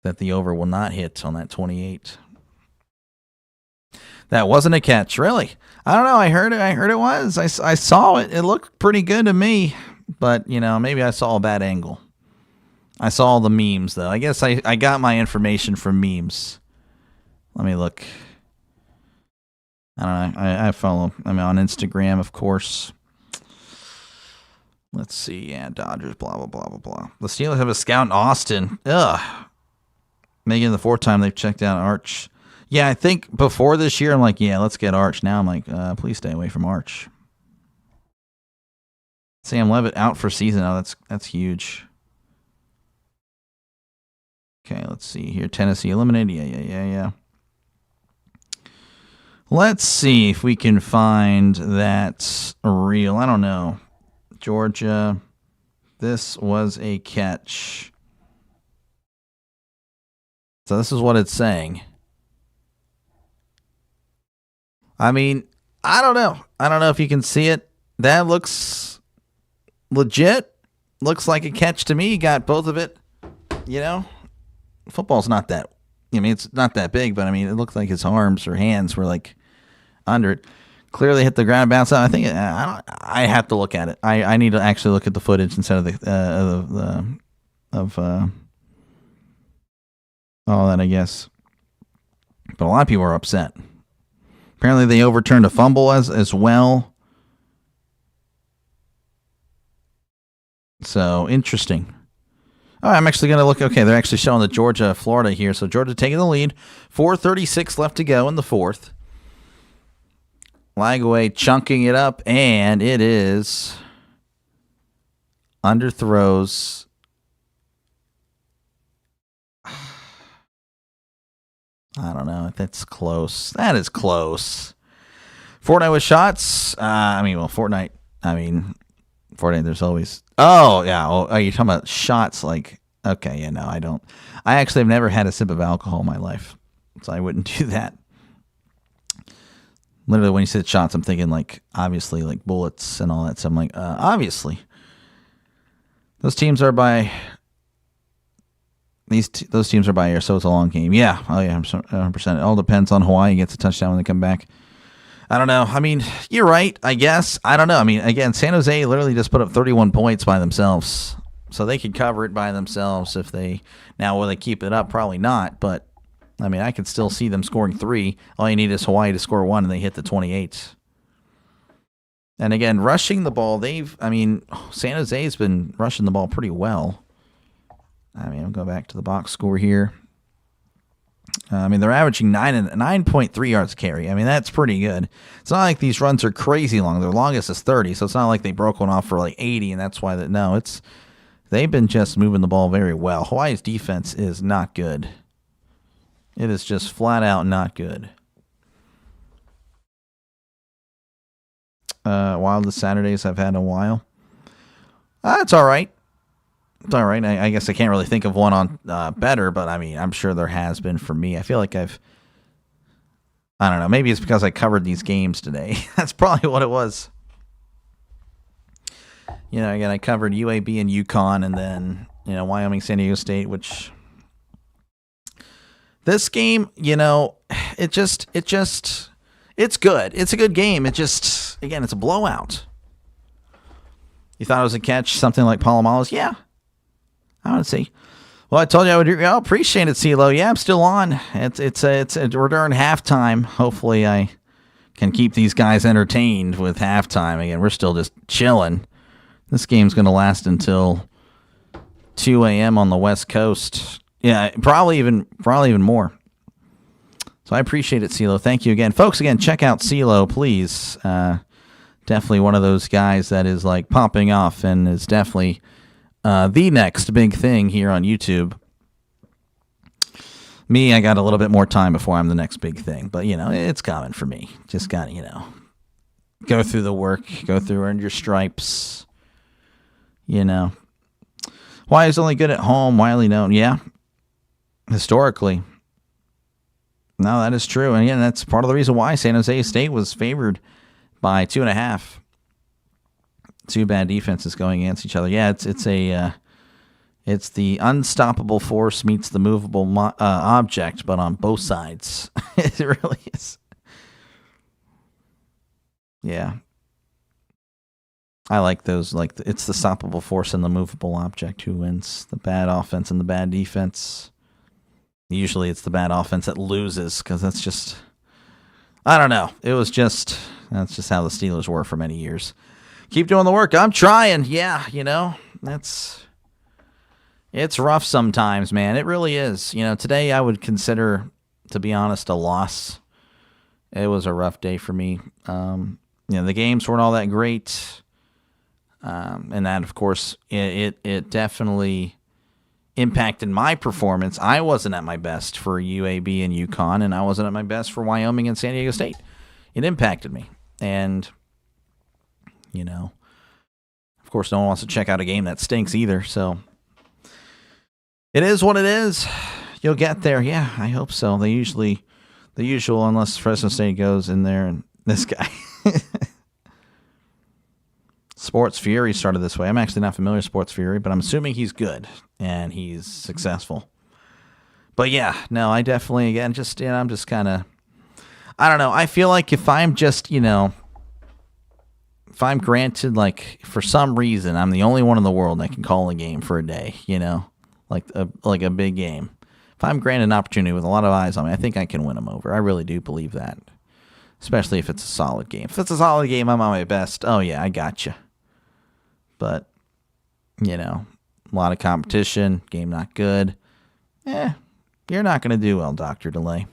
that the over will not hit on that 28. That wasn't a catch, really. I don't know. I heard it was. I saw it. It looked pretty good to me, but, maybe I saw a bad angle. I saw all the memes, though. I guess I got my information from memes. Let me look. I don't know. I follow. I'm on Instagram, of course. Let's see. Yeah, Dodgers, blah, blah, blah, blah, blah. The Steelers have a scout in Austin. Ugh. Making the 4th time they've checked out Arch. Yeah, I think before this year, I'm like, yeah, let's get Arch. Now I'm like, please stay away from Arch. Sam Levitt out for season. Oh, that's huge. Okay, let's see here. Tennessee eliminated. Yeah. Let's see if we can find that reel. I don't know. Georgia, this was a catch. So this is what it's saying. I mean, I don't know. I don't know if you can see it. That looks legit. Looks like a catch to me. Got both of it. Football's not that. It's not that big, but it looked like his arms or hands were like under it. Clearly hit the ground and bounced out. I think I have to look at it. I need to actually look at the footage instead of all that, I guess. But a lot of people are upset. Apparently they overturned a fumble as well. So interesting. All right, I'm actually going to look. Okay, they're actually showing the Georgia-Florida here. So Georgia taking the lead. 4:36 left to go in the 4th. Lagaway chunking it up, and it is underthrows I don't know. That's close. That is close. Fortnite with shots. Fortnite. Fortnite, there's always... Oh, yeah. Oh, are you talking about shots? Like, okay, yeah, no, I don't. I actually have never had a sip of alcohol in my life, so I wouldn't do that. Literally, when you said shots, I'm thinking, like, obviously, like, bullets and all that. So I'm like, obviously. Those teams are by... Those teams are by air, so it's a long game. Yeah. Oh, yeah, 100%. It all depends on Hawaii gets a touchdown when they come back. I don't know. I mean, you're right, I guess. I don't know. I mean, again, San Jose literally just put up 31 points by themselves. So they could cover it by themselves if they... Now, will they keep it up? Probably not. But, I mean, I could still see them scoring 3. All you need is Hawaii to score 1, and they hit the 28. And, again, rushing the ball, San Jose's been rushing the ball pretty well. I'll go back to the box score here. They're averaging 9.3 yards a carry. That's pretty good. It's not like these runs are crazy long. Their longest is 30, so it's not like they broke one off for like 80, and that's why they've been just moving the ball very well. Hawaii's defense is not good. It is just flat out not good. Wildest Saturdays I've had in a while. It's all right. It's all right. I guess I can't really think of one on better, but I'm sure there has been for me. I feel like I don't know. Maybe it's because I covered these games today. That's probably what it was. Again, I covered UAB and UConn, and then, Wyoming, San Diego State, which this game, it's good. It's a good game. Again, it's a blowout. You thought it was a catch, something like Palomalo's? Yeah. I would say. Well, I told you I would. I appreciate it, CeeLo. Yeah, I'm still on. We're during halftime. Hopefully, I can keep these guys entertained with halftime. Again, we're still just chilling. This game's going to last until 2 a.m. on the West Coast. Yeah, probably even more. So I appreciate it, CeeLo. Thank you again, folks. Again, check out CeeLo, please. Definitely one of those guys that is like popping off and is definitely. The next big thing here on YouTube. Me, I got a little bit more time before I'm the next big thing. But, it's coming for me. Just got to, go through the work. Go through, earn your stripes. Why is only good at home? Widely known. Yeah. Historically. No, that is true. And, again, that's part of the reason why San Jose State was favored by 2.5. Two bad defenses going against each other. Yeah, it's the unstoppable force meets the movable object, but on both sides. It really is. Yeah, I like those. Like it's the stoppable force and the movable object who wins. The bad offense and the bad defense. Usually, it's the bad offense that loses because that's just. I don't know. That's just how the Steelers were for many years. Keep doing the work. I'm trying. Yeah, it's rough sometimes, man. It really is. Today I would consider, to be honest, a loss. It was a rough day for me. The games weren't all that great. And that, of course, it definitely impacted my performance. I wasn't at my best for UAB and UConn, and I wasn't at my best for Wyoming and San Diego State. It impacted me. And of course, no one wants to check out a game that stinks either. So it is what it is. You'll get there. Yeah, I hope so. The usual, unless Fresno State goes in there and this guy. Sports Fury started this way. I'm actually not familiar with Sports Fury, but I'm assuming he's good and he's successful. But yeah, no, I definitely, again, I'm just kind of, I don't know. I feel like if I'm just, if I'm granted, like, for some reason, I'm the only one in the world that can call a game for a day, like a big game. If I'm granted an opportunity with a lot of eyes on me, I think I can win them over. I really do believe that, especially if it's a solid game. If it's a solid game, I'm on my best. Oh, yeah, I got you. But, a lot of competition, game not good. You're not going to do well, DrDelay.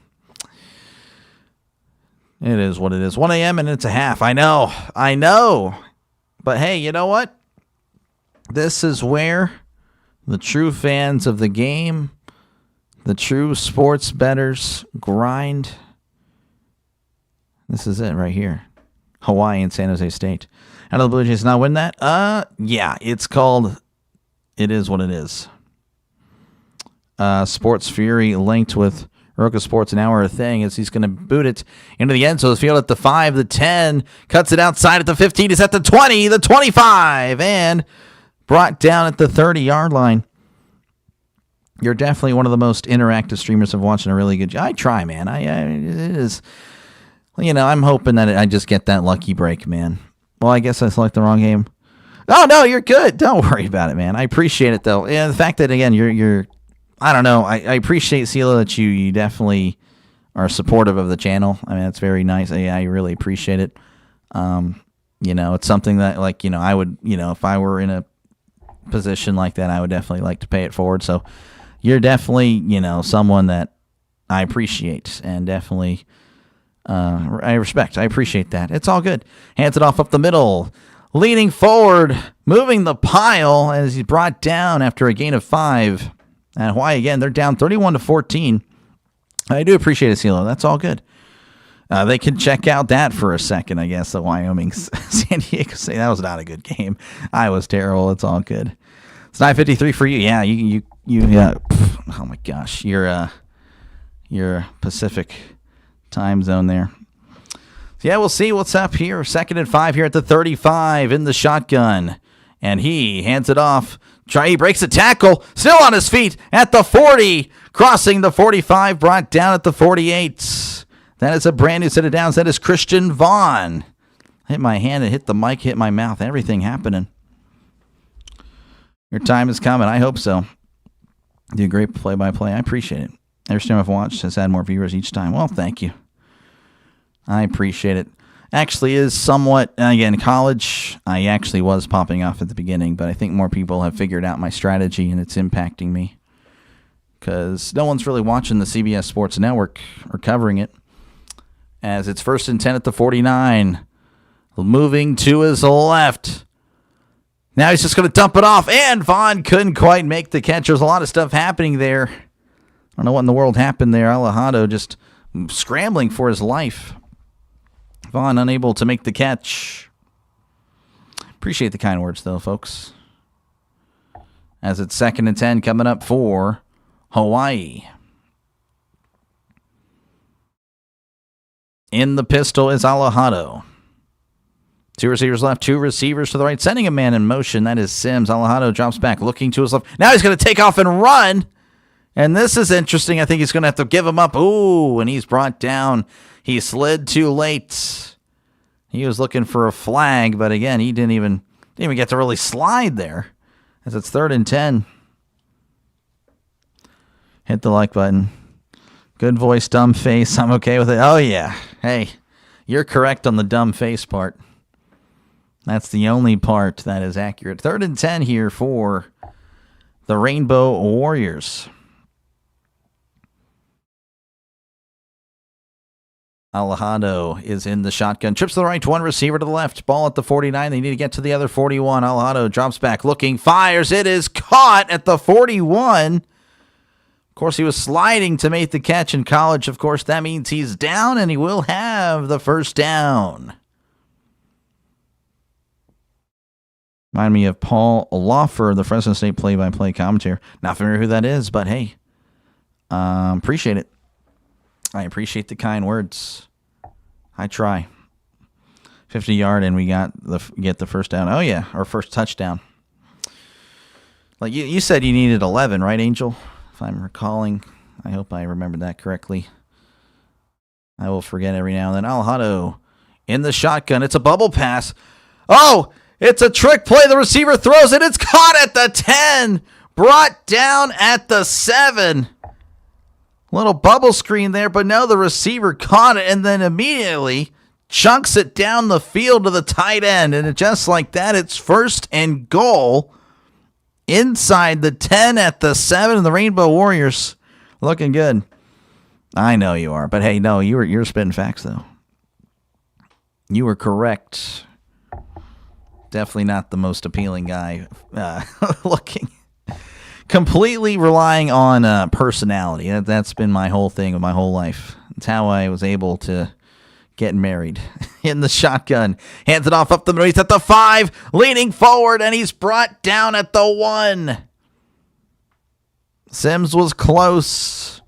It is what it is. 1 a.m. and it's a half. I know. But hey, you know what? This is where the true fans of the game The true sports bettors grind. This is it right here. Hawai and San Jose State. How do the Blue Jays not win that? Yeah, it's called, it is what it is. Sports Fury linked with Roca Sports, an hour thing, as he's going to boot it into the end zone field at the 5, the 10, cuts it outside at the 15, is at the 20, the 25, and brought down at the 30-yard line. You're definitely one of the most interactive streamers I've watched, a really good job. I try, man. It is, I'm hoping that I just get that lucky break, man. Well, I guess I selected the wrong game. Oh, no, you're good. Don't worry about it, man. I appreciate it, though. And the fact that, again, you're I don't know. I appreciate, CeeLo, that you definitely are supportive of the channel. I mean, that's very nice. I really appreciate it. It's something that, I would, if I were in a position like that, I would definitely like to pay it forward. So you're definitely, someone that I appreciate and definitely I respect. I appreciate that. It's all good. Hands it off up the middle. Leaning forward, moving the pile as he's brought down after a gain of 5. And Hawaii, again, they're down 31-14. I do appreciate it, CeeLo. That's all good. They can check out that for a second, I guess, the Wyoming San Diego State. That was not a good game. I was terrible. It's all good. It's 9:53 for you. Yeah, you oh my gosh. You're Pacific time zone there. So yeah, we'll see what's up here. 2nd and 5 here at the 35 in the shotgun. And he hands it off. He breaks a tackle, still on his feet at the 40, crossing the 45, brought down at the 48. That is a brand new set of downs. That is Christian Vaughn. Hit my hand, it hit the mic, hit my mouth, everything happening. Your time is coming. I hope so. Do a great play-by-play. I appreciate it. Every stream I've watched has had more viewers each time. Well, thank you. I appreciate it. Actually is somewhat, again, college, I actually was popping off at the beginning, but I think more people have figured out my strategy, and it's impacting me. Because no one's really watching the CBS Sports Network or covering it. As it's 1st and 10 at the 49. Moving to his left. Now he's just going to dump it off, and Vaughn couldn't quite make the catch. There's a lot of stuff happening there. I don't know what in the world happened there. Alejandro just scrambling for his life. Vaughn unable to make the catch. Appreciate the kind words, though, folks. As it's 2nd and 10 coming up for Hawaii. In the pistol is Alejandro. 2 receivers left, 2 receivers to the right, sending a man in motion. That is Sims. Alejandro drops back, looking to his left. Now he's going to take off and run. And this is interesting. I think he's going to have to give him up. Ooh, and he's brought down. He slid too late. He was looking for a flag, but again, he didn't even get to really slide there. As it's 3rd and 10. Hit the like button. Good voice, dumb face. I'm okay with it. Oh, yeah. Hey, you're correct on the dumb face part. That's the only part that is accurate. 3rd and 10 here for the Rainbow Warriors. Alejandro is in the shotgun. Trips to the right, 1 receiver to the left. Ball at the 49. They need to get to the other 41. Alejandro drops back, looking, fires. It is caught at the 41. Of course, he was sliding to make the catch in college. Of course, that means he's down, and he will have the 1st down. Remind me of Paul Lawfer, the Fresno State play-by-play commentator. Not familiar who that is, but hey, appreciate it. I appreciate the kind words. I try. 50-yard, and we get the 1st down. Oh, yeah, our 1st touchdown. Like you said you needed 11, right, Angel? If I'm recalling. I hope I remembered that correctly. I will forget every now and then. Alejandro in the shotgun. It's a bubble pass. Oh, it's a trick play. The receiver throws it. It's caught at the 10. Brought down at the 7. Little bubble screen there, but no, the receiver caught it and then immediately chunks it down the field to the tight end. And just like that, it's 1st and goal inside the 10 at the 7. And the Rainbow Warriors looking good. I know you are, but hey, no, you're spitting facts, though. You were correct. Definitely not the most appealing guy looking. completely relying on personality. That's been my whole thing of my whole life. It's how I was able to get married. In the shotgun, hands it off up the middle. He's at the 5, leaning forward, and he's brought down at the 1. Sims was close.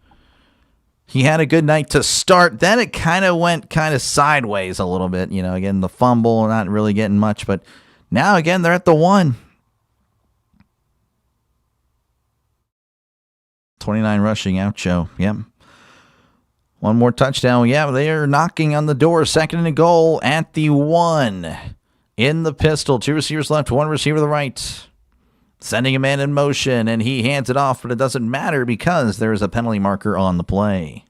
He had a good night to start. Then it kind of went sideways a little bit. Again, the fumble, not really getting much. But now, again, they're at the 1. 29 rushing, Oucho. Yep. One more touchdown. Yeah, they are knocking on the door. 2nd and goal at the 1. In the pistol. 2 receivers left, 1 receiver to the right. Sending a man in motion, and he hands it off, but it doesn't matter because there is a penalty marker on the play.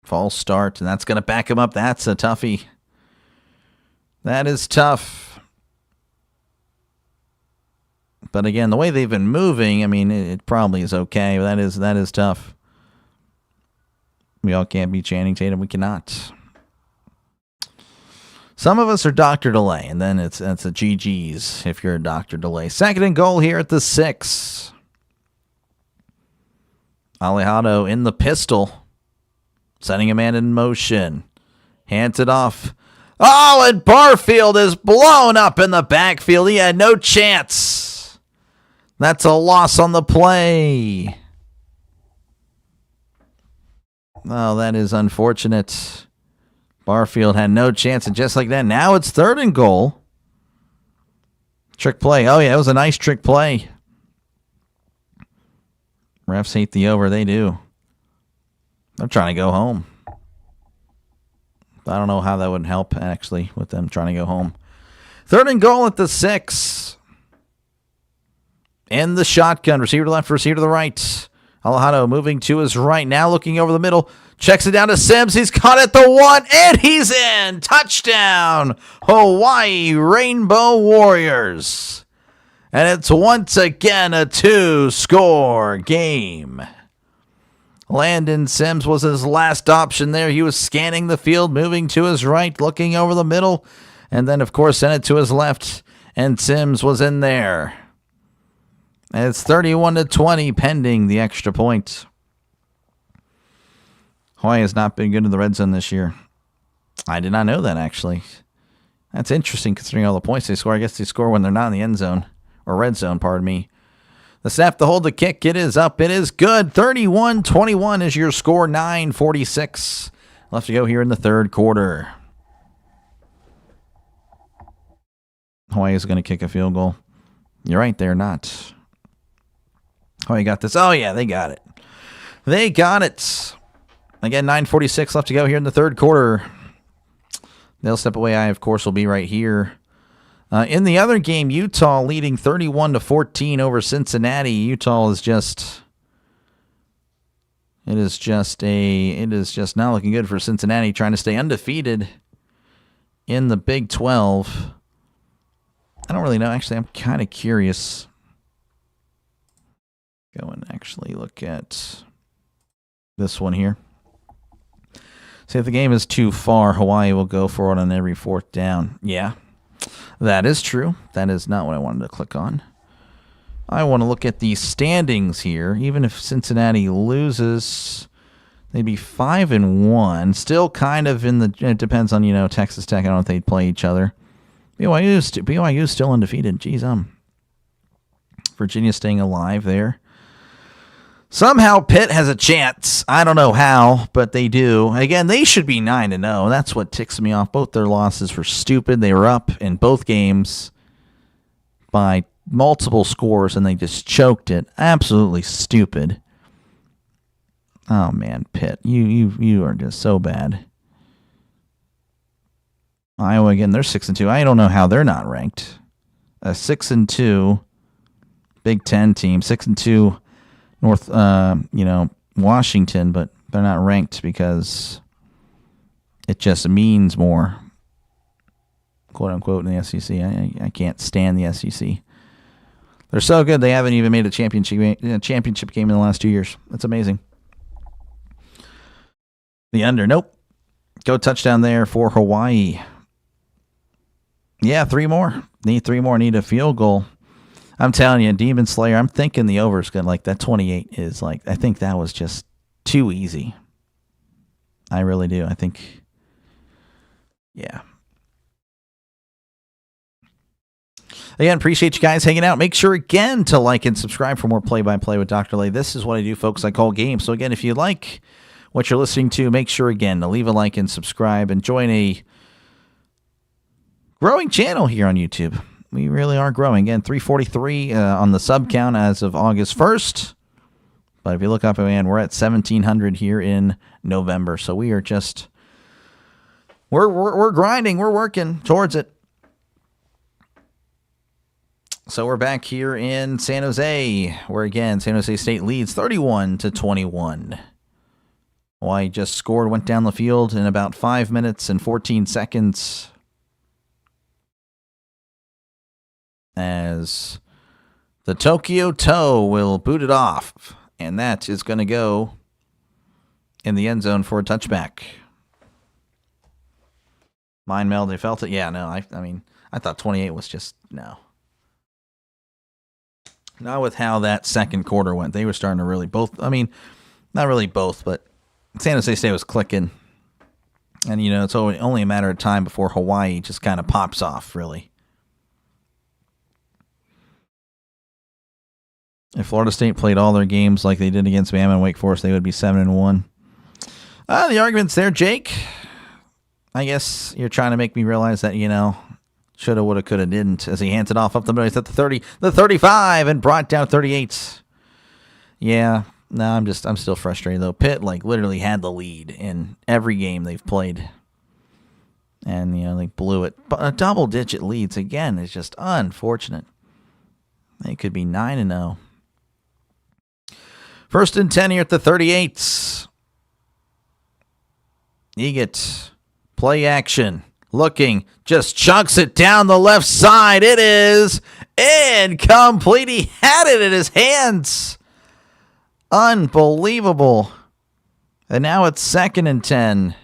False start, and that's going to back him up. That's a toughie. That is tough. But again, the way they've been moving, it probably is okay. But that is tough. We all can't be Channing Tatum. We cannot. Some of us are DrDelay, and then that's a GG's if you're a DrDelay. 2nd and goal here at the 6. Alejandro in the pistol. Sending a man in motion. Hands it off. Oh, and Barfield is blown up in the backfield. He had no chance. That's a loss on the play. Oh, that is unfortunate. Barfield had no chance, and just like that, now it's 3rd and goal. Trick play. Oh, yeah, it was a nice trick play. Refs hate the over. They do. They're trying to go home. I don't know how that would help, actually, with them trying to go home. 3rd and goal at the 6. In the shotgun. Receiver to left, receiver to the right. Alejandro moving to his right. Now looking over the middle. Checks it down to Sims. He's caught at the 1, and he's in. Touchdown, Hawaii Rainbow Warriors. And it's once again a 2-score game. Landon Sims was his last option there. He was scanning the field, moving to his right, looking over the middle, and then, of course, sent it to his left, and Sims was in there. And it's 31-20 pending the extra point. Hawaii has not been good in the red zone this year. I did not know that, actually. That's interesting considering all the points they score. I guess they score when they're not in the end zone, or red zone, pardon me. The snap to hold the kick. It is up. It is good. 31-21 is your score. 9:46 left to go here in the 3rd quarter. Hawaii is going to kick a field goal. You're right, they're not. Hawaii got this. Oh, yeah, they got it. They got it. Again, 9:46 left to go here in the 3rd quarter. They'll step away. I, of course, will be right here. In the other game, Utah leading 31-14 over Cincinnati. Utah is just not looking good for Cincinnati, trying to stay undefeated in the Big 12. I don't really know. Actually, I'm kind of curious. Go and actually look at this one here. See, if the game is too far, Hawaii will go for it on every 4th down. Yeah. That is true. That is not what I wanted to click on. I want to look at the standings here. Even if Cincinnati loses, they'd be 5-1. Still kind of in the... It depends on, Texas Tech. I don't know if they'd play each other. BYU's still undefeated. Jeez, Virginia staying alive there. Somehow Pitt has a chance. I don't know how, but they do. Again, they should be 9-0. That's what ticks me off. Both their losses were stupid. They were up in both games by multiple scores, and they just choked it. Absolutely stupid. Oh, man, Pitt. You are just so bad. Iowa, again, they're 6-2. I don't know how they're not ranked. A 6-2 Big Ten team. 6-2 North, Washington, but they're not ranked because it just means more, quote unquote, in the SEC. I can't stand the SEC. They're so good they haven't even made a championship game in the last 2 years. That's amazing. The under, nope. Go touchdown there for Hawaii. Yeah, 3 more. Need 3 more. Need a field goal. I'm telling you, Demon Slayer, I'm thinking the over is going to, like, that 28 is, like, I think that was just too easy. I really do. I think, yeah. Again, appreciate you guys hanging out. Make sure, again, to like and subscribe for more play-by-play with DrDelay. This is what I do, folks. I call games. So, again, if you like what you're listening to, make sure, again, to leave a like and subscribe and join a growing channel here on YouTube. We really are growing. Again, 343 on the sub count as of August 1st. But if you look up, man, we're at 1,700 here in November. So we are just, we're grinding. We're working towards it. So we're back here in San Jose, where, again, San Jose State leads 31-21. Hawaii just scored, went down the field in about 5 minutes and 14 seconds. As the Tokyo Toe will boot it off. And that is going to go in the end zone for a touchback. Mind meld, they felt it. Yeah, no, I mean, I thought 28 was just, no. Not with how that second quarter went. They were starting to really both, I mean, not really both, but San Jose State was clicking. And, you know, it's only a matter of time before Hawaii just kind of pops off, really. If Florida State played all their games like they did against Bama and Wake Forest, they would be 7-1. The argument's there, Jake. I guess you're trying to make me realize that, you know, shoulda, woulda, coulda, didn't. As he hands it off up the middle, he's at the 30, the 35, and brought down 38. Yeah, no, I'm still frustrated though. Pitt like literally had the lead in every game they've played, and you know they blew it. But a double-digit leads again is just unfortunate. They could be 9-0. First and 10 here at the 38. Eget, play action, looking, just chunks it down the left side. It is incomplete. He had it in his hands. Unbelievable. And now it's 2nd and 10.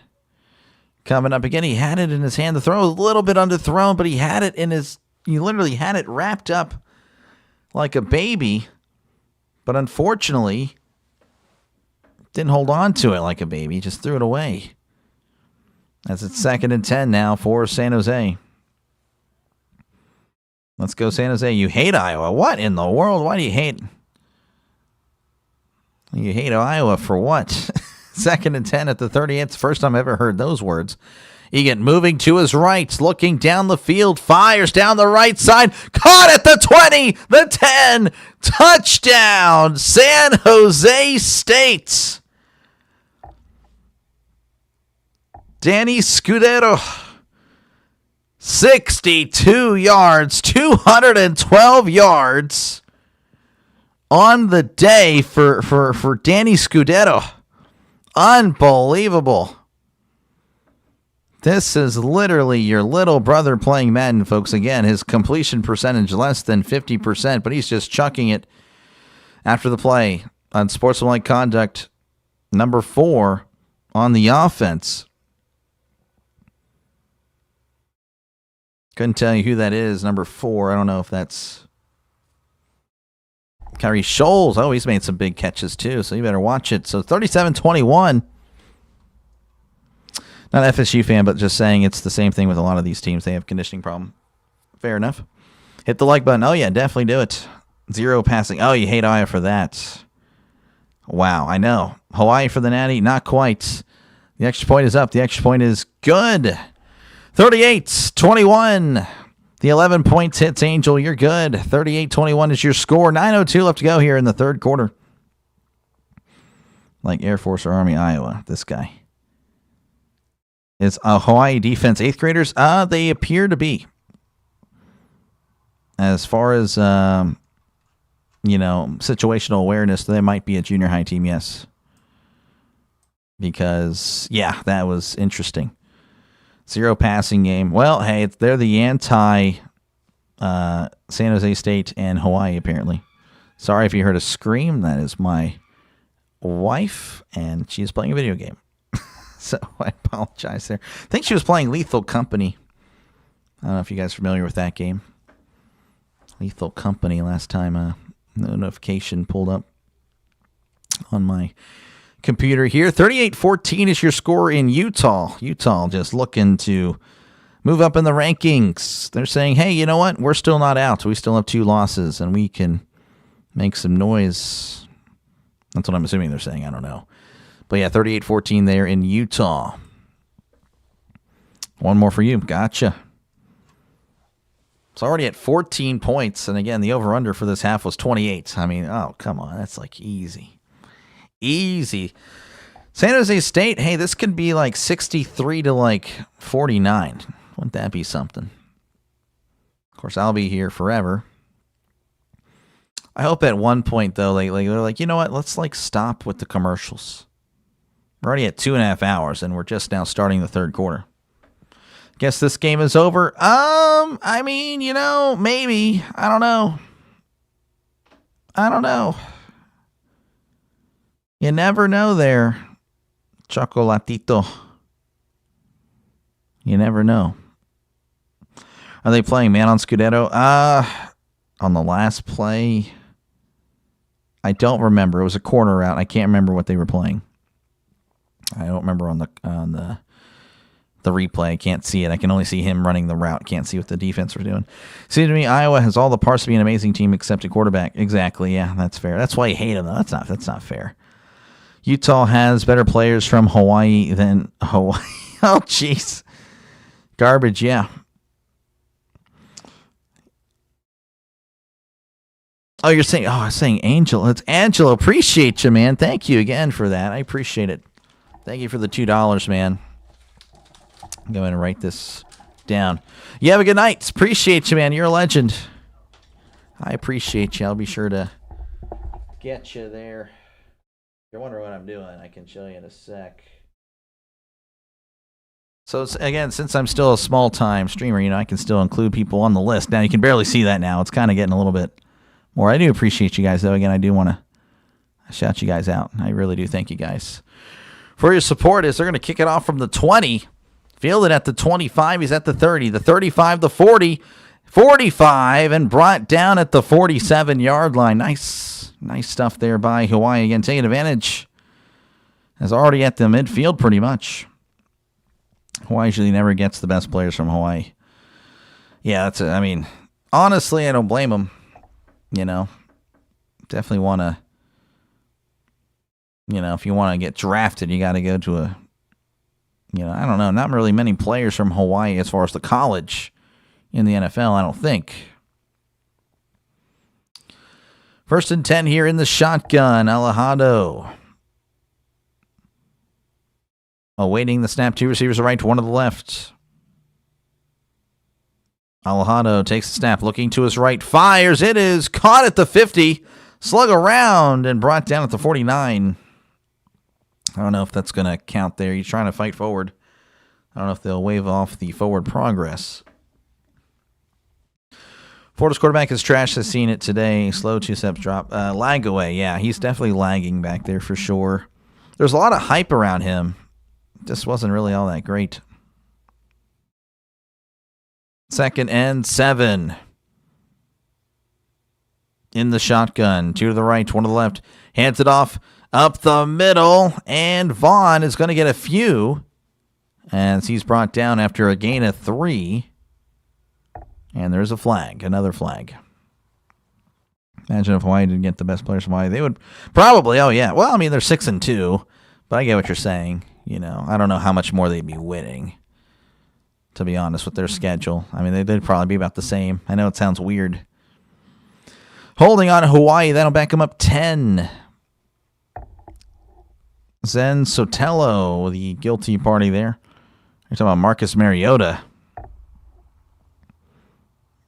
Coming up again, he had it in his hand. The throw was a little bit underthrown, but he had it in his, he literally had it wrapped up like a baby. But unfortunately, didn't hold on to it like a baby. Just threw it away. As it's 2nd and 10 now for San Jose. Let's go, San Jose. You hate Iowa. What in the world? Why do you hate? You hate Iowa for what? 2nd and 10 at the 38th. It's the first time I've ever heard those words. Egan moving to his right, looking down the field, fires down the right side, caught at the 20, the 10, touchdown, San Jose State. Danny Scudero, 62 yards, 212 yards on the day for Danny Scudero. Unbelievable. This is literally your little brother playing Madden, folks. Again, his completion percentage less than 50%, but he's just chucking it after the play. Unsportsmanlike conduct, number 4 on the offense. Couldn't tell you who that is, number 4. I don't know if that's Kyrie Scholes. Oh, he's made some big catches too, so you better watch it. So 37-21. Not an FSU fan, but just saying it's the same thing with a lot of these teams. They have conditioning problem. Fair enough. Hit the like button. Oh, yeah, definitely do it. 0 passing. Oh, you hate Iowa for that. Wow, I know. Hawaii for the Natty, not quite. The extra point is up. The extra point is good. 38-21. The 11 points hits Angel. You're good. 38-21 is your score. 9:02 left to go here in the third quarter. Like Air Force or Army, Iowa, this guy. Is a Hawaii defense 8th graders? They appear to be. As far as, situational awareness, they might be a junior high team, yes. Because, yeah, that was interesting. 0 passing game. Well, hey, they're the anti San Jose State and Hawaii, apparently. Sorry if you heard a scream. That is my wife, and she's playing a video game. So I apologize there. I think she was playing Lethal Company. I don't know if you guys are familiar with that game. Lethal Company last time the notification pulled up on my computer here. 38-14 is your score in Utah. Utah just looking to move up in the rankings. They're saying, hey, you know what? We're still not out. We still have 2 losses, and we can make some noise. That's what I'm assuming they're saying. I don't know. But yeah, 38-14 there in Utah. One more for you. Gotcha. It's already at 14 points. And again, the over-under for this half was 28. I mean, oh, come on. That's like easy. Easy. San Jose State, hey, this could be like 63 to like 49. Wouldn't that be something? Of course, I'll be here forever. I hope at one point, though, they're like, you know what? Let's like stop with the commercials. We're already at 2.5 hours, and we're just now starting the third quarter. Guess this game is over. I mean, you know, maybe. I don't know. You never know there, Chocolatito. You never know. Are they playing man on Scudetto? On the last play, I don't remember. It was a corner route. I can't remember what they were playing. I don't remember on the replay. I can't see it. I can only see him running the route. Can't see what the defense was doing. Seems to me Iowa has all the parts to be an amazing team except a quarterback. Exactly. Yeah, that's fair. That's why you hate them, though. That's not fair. Utah has better players from Hawaii than Hawaii. Oh, jeez. Garbage, yeah. Oh, you're saying, I was saying Angel. It's Angelo. Appreciate you, man. Thank you again for that. I appreciate it. Thank you for the $2, man. I'm going to write this down. You have a good night. Appreciate you, man. You're a legend. I appreciate you. I'll be sure to get you there. If you're wondering what I'm doing, I can show you in a sec. So, again, since I'm still a small-time streamer, you know, I can still include people on the list. Now, you can barely see that now. It's kind of getting a little bit more. I do appreciate you guys, though. Again, I do want to shout you guys out. I really do thank you guys for your support. As they're going to kick it off from the 20. Fielded at the 25. He's at the 30. The 35, the 40. 45, and brought down at the 47-yard line. Nice stuff there by Hawaii. Again, taking advantage. Is already at the midfield pretty much. Hawaii usually never gets the best players from Hawaii. Yeah, I mean, honestly, I don't blame them. You know, definitely want to, you know, if you want to get drafted, you got to go to a, you know, I don't know, not really many players from Hawaii as far as the college in the NFL, I don't think. 1st and 10 here in the shotgun. Alejado awaiting the snap. 2 receivers to right, 1 to the left. Alejado takes the snap, looking to his right, fires. It is caught at the 50, slug around, and brought down at the 49. I don't know if that's going to count there. He's trying to fight forward. I don't know if they'll wave off the forward progress. Florida's quarterback is trash. Has seen it today. Slow 2 steps drop. Lag away. Yeah, he's definitely lagging back there for sure. There's a lot of hype around him. Just wasn't really all that great. 2nd and 7. In the shotgun. 2 to the right, 1 to the left. Hands it off up the middle. And Vaughn is going to get a few as he's brought down after a gain of 3. And there's a flag. Another flag. Imagine if Hawaii didn't get the best players from Hawaii. They would probably, oh yeah. Well, I mean, they're 6-2. But I get what you're saying. You know, I don't know how much more they'd be winning, to be honest, with their schedule. I mean, they'd probably be about the same. I know it sounds weird. Holding on to Hawaii, that'll back them up 10. Zen Sotelo, the guilty party there. You're talking about Marcus Mariota.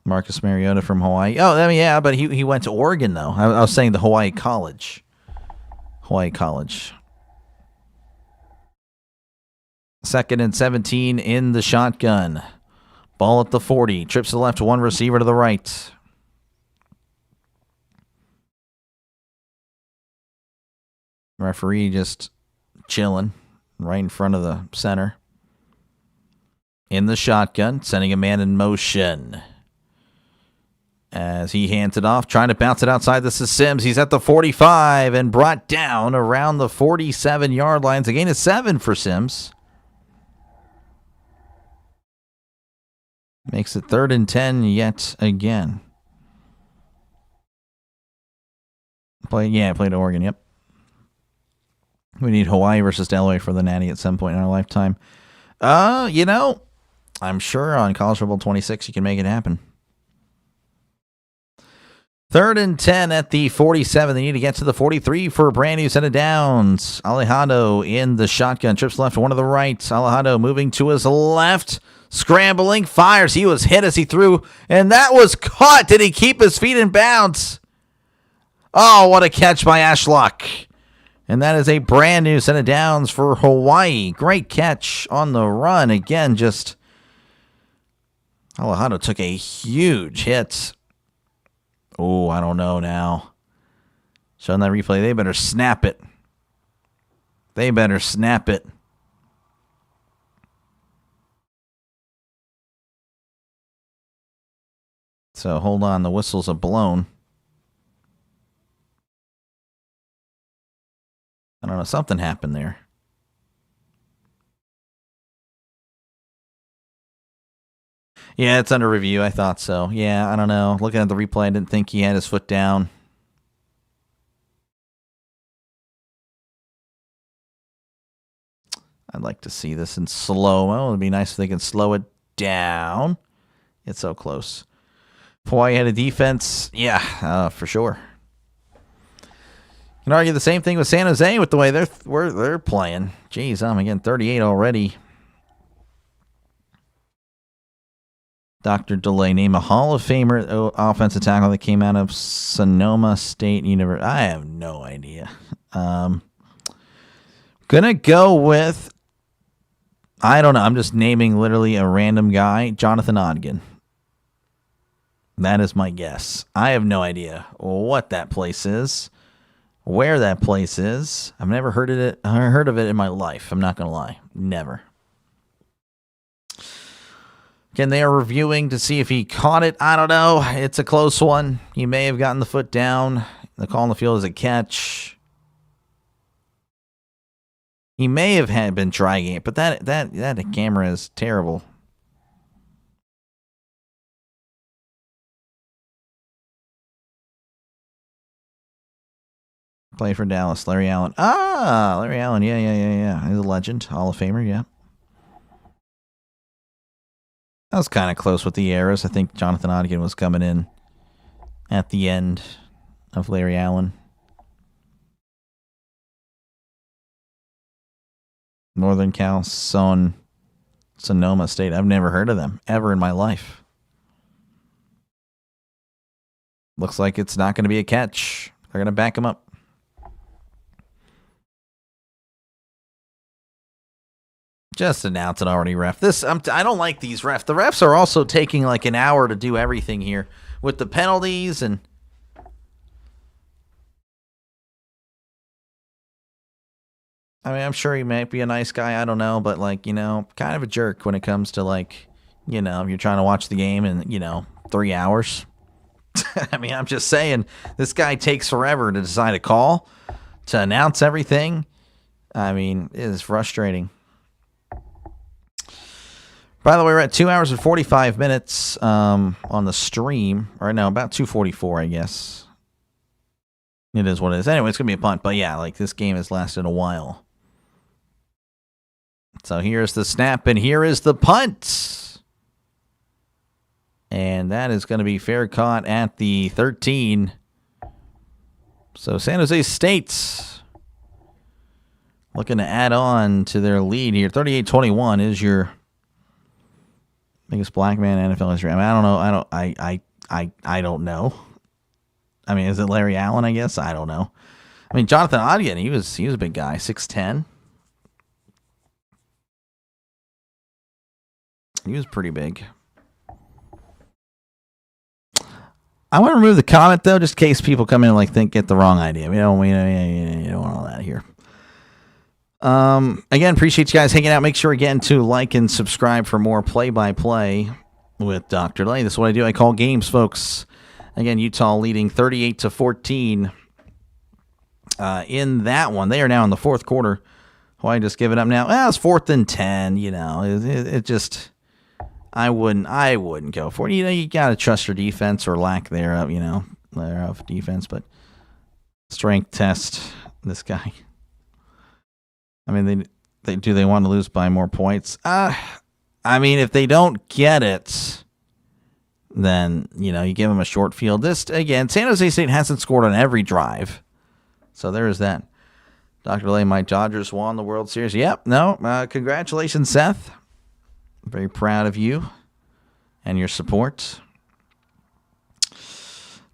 Marcus Mariota from Hawaii. Oh, I mean, yeah, but he went to Oregon, though. I was saying the Hawaii College. Hawaii College. 2nd and 17 in the shotgun. Ball at the 40. Trips to the left, 1 receiver to the right. Referee just chilling. right in front of the center. In the shotgun, sending a man in motion. As he hands it off, trying to bounce it outside. This is Sims. He's at the 45 and brought down around the 47-yard lines. A gain of 7 for Sims. Makes it 3rd and 10 yet again. Played Oregon, yep. We need Hawaii versus Delaware for the Natty at some point in our lifetime. I'm sure on College Football 26 you can make it happen. 3rd and 10 at the 47. They need to get to the 43 for a brand new set of downs. Alejandro in the shotgun. Trips left, one to the right. Alejandro moving to his left. Scrambling. Fires. He was hit as he threw. And that was caught. Did he keep his feet in bounds? Oh, what a catch by Ashlock. And that is a brand new set of downs for Hawaii. Great catch on the run. Again, just Alejandro took a huge hit. Oh, I don't know now. Showing that replay, they better snap it. They better snap it. So hold on, the whistles are blown. I don't know, something happened there. Yeah, it's under review. I thought so. Yeah, I don't know. Looking at the replay, I didn't think he had his foot down. I'd like to see this in slow-mo. It would be nice if they could slow it down. It's so close. Hawaii had a defense. Yeah, for sure. You can argue the same thing with San Jose with the way they're playing. Jeez, I'm again 38 already. DrDelay, name a Hall of Famer offensive tackle that came out of Sonoma State University. I have no idea. Gonna go with, I don't know. I'm just naming literally a random guy. Jonathan Ogden. That is my guess. I have no idea what that place is, where that place is. I've never heard of it in my life. I'm not gonna lie, never. Again, they are reviewing to see if he caught it. I don't know. It's a close one. He may have gotten the foot down. The call on the field is a catch. He may have been dragging it, but that camera is terrible. Play for Dallas, Larry Allen. Larry Allen. Yeah. He's a legend, Hall of Famer. Yeah. That was kind of close with the errors. I think Jonathan Ogden was coming in at the end of Larry Allen. Northern Cal, Sonoma State. I've never heard of them ever in my life. Looks like it's not going to be a catch. They're going to back him up. Just announce it already, ref. I don't like these refs. The refs are also taking like an hour to do everything here with the penalties and. I mean, I'm sure he might be a nice guy. I don't know, but kind of a jerk when it comes to you're trying to watch the game in 3 hours. I mean, I'm just saying this guy takes forever to decide a call, to announce everything. I mean, it is frustrating. By the way, we're at 2 hours and 45 minutes on the stream. Right now, about 2:44, I guess. It is what it is. Anyway, it's going to be a punt. But yeah, this game has lasted a while. So here's the snap, and here is the punt. And that is going to be fair caught at the 13. So San Jose State looking to add on to their lead here. 38-21 is your biggest black man in NFL history. I mean, I don't know. I don't know. I mean, is it Larry Allen? I guess I don't know. I mean, Jonathan Ogden, he was a big guy, 6'10". He was pretty big. I want to remove the comment though, just in case people come in and get the wrong idea. We don't want all that here. Again, appreciate you guys hanging out. Make sure again to like and subscribe for more play-by-play with DrDelay. This is what I do. I call games, folks. Again, Utah leading 38-14 in that one. They are now in the fourth quarter. Hawaii just give it up now. Well, it's 4th and 10. You know, it just I wouldn't go for it. You know, you gotta trust your defense or lack thereof. You know, thereof defense, but strength test this guy. I mean, they want to lose by more points? I mean, if they don't get it, then, you know, you give them a short field. This, again, San Jose State hasn't scored on every drive. So there is that. DrDelay, my Dodgers won the World Series. Yep, no, congratulations, Seth. I'm very proud of you and your support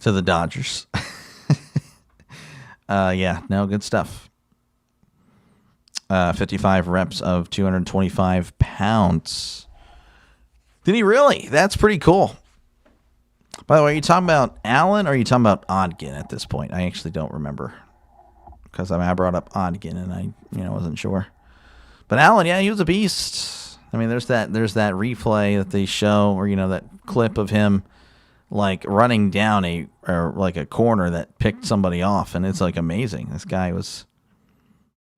to the Dodgers. Yeah, no, good stuff. 55 reps of 225 pounds. Did he really? That's pretty cool. By the way, are you talking about Allen or are you talking about Ogden at this point? I actually don't remember because I brought up Ogden and I wasn't sure. But Allen, yeah, he was a beast. I mean, there's that replay that they show, or that clip of him like running down a corner that picked somebody off, and it's like amazing. This guy was.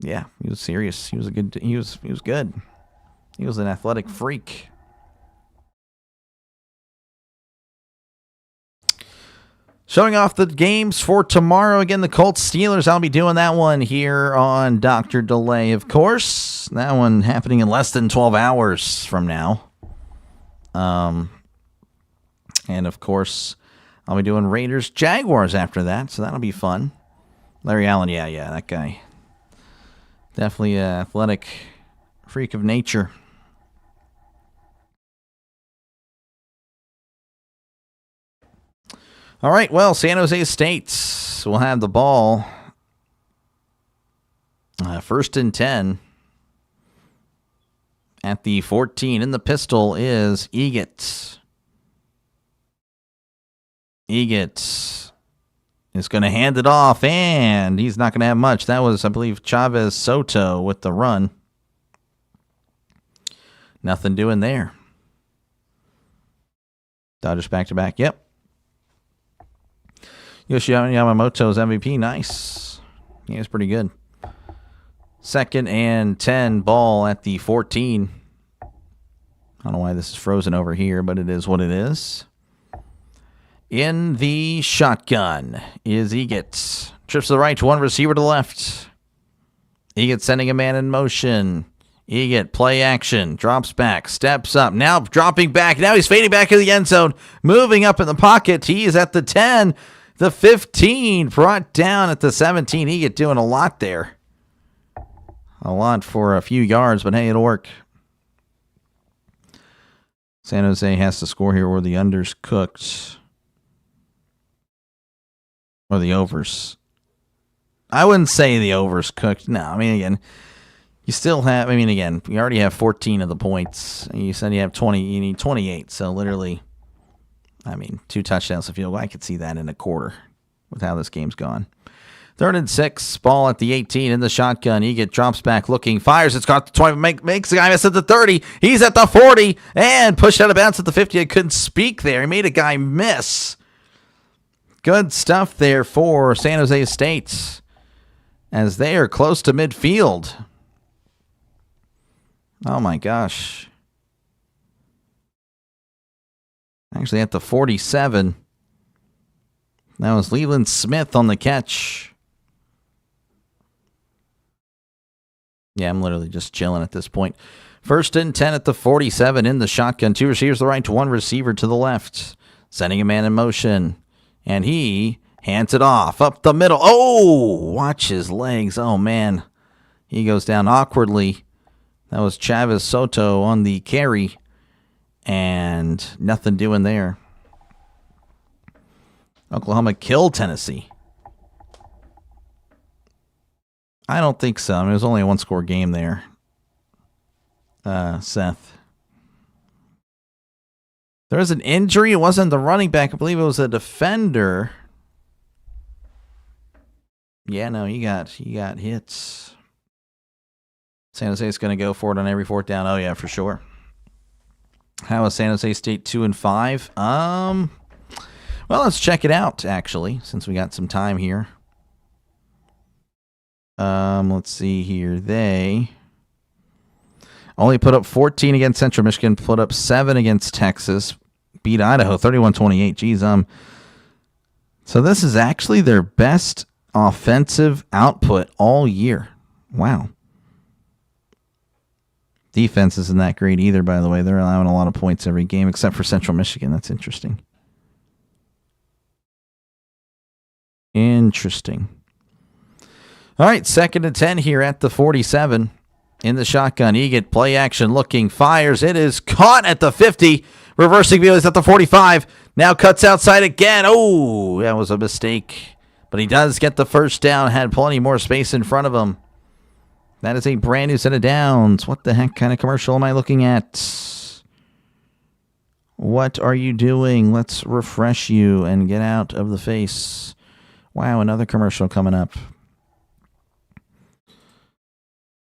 Yeah, he was serious. He was good. He was good. He was an athletic freak. Showing off the games for tomorrow. Again, the Colts Steelers. I'll be doing that one here on DrDelay, of course. That one happening in less than 12 hours from now. And of course, I'll be doing Raiders Jaguars after that, so that'll be fun. Larry Allen, yeah, that guy. Definitely an athletic freak of nature. All right, well, San Jose State will have the ball. 1st and 10 at the 14. In the pistol is Eget. Eget is going to hand it off, and he's not going to have much. That was, I believe, Chavez Soto with the run. Nothing doing there. Dodgers back-to-back, yep. Yoshi Yamamoto's MVP, nice. He was pretty good. 2nd and 10, ball at the 14. I don't know why this is frozen over here, but it is what it is. In the shotgun is Eget. Trips to the right to one receiver to the left. Eget sending a man in motion. Eget, play action, drops back, steps up, now dropping back. Now he's fading back in the end zone, moving up in the pocket. He is at the 10, the 15, brought down at the 17. Eget doing a lot there. A lot for a few yards, but hey, it'll work. San Jose has to score here or the under's cooked. Or the overs. I wouldn't say the overs cooked. No, I mean, again, you still have, you already have 14 of the points. You said you have 20, you need 28. So literally, 2 touchdowns to field goal. I could see that in a quarter with how this game's gone. 3rd and 6, ball at the 18 in the shotgun. Eget drops back, looking, fires. It's got the 20, makes the guy miss at the 30. He's at the 40 and pushed out of bounds at the 50. I couldn't speak there. He made a guy miss. Good stuff there for San Jose State as they are close to midfield. Oh my gosh. Actually at the 47. That was Leland Smith on the catch. Yeah, I'm literally just chilling at this point. 1st and 10 at the 47 in the shotgun. 2 receivers to the right, 1 receiver to the left. Sending a man in motion. And he hands it off up the middle. Oh, watch his legs. Oh, man. He goes down awkwardly. That was Chavez Soto on the carry. And nothing doing there. Oklahoma killed Tennessee. I don't think so. It was only a 1-score game there. Seth. There was an injury. It wasn't the running back. I believe it was a defender. Yeah, no, he got hits. San Jose is going to go for it on every fourth down. Oh, yeah, for sure. How is San Jose State 2-5? Well, let's check it out, actually, since we got some time here. Let's see here. They only put up 14 against Central Michigan, put up 7 against Texas, beat Idaho 31-28. Geez, so this is actually their best offensive output all year. Wow. Defense isn't that great either, by the way. They're allowing a lot of points every game, except for Central Michigan. That's interesting. Interesting. All right, 2nd and 10 here at the 47. In the shotgun, Egan, play action, looking, fires. It is caught at the 50. Reversing view is at the 45. Now cuts outside again. Oh, that was a mistake. But he does get the first down. Had plenty more space in front of him. That is a brand new set of downs. What the heck kind of commercial am I looking at? What are you doing? Let's refresh you and get out of the face. Wow, another commercial coming up.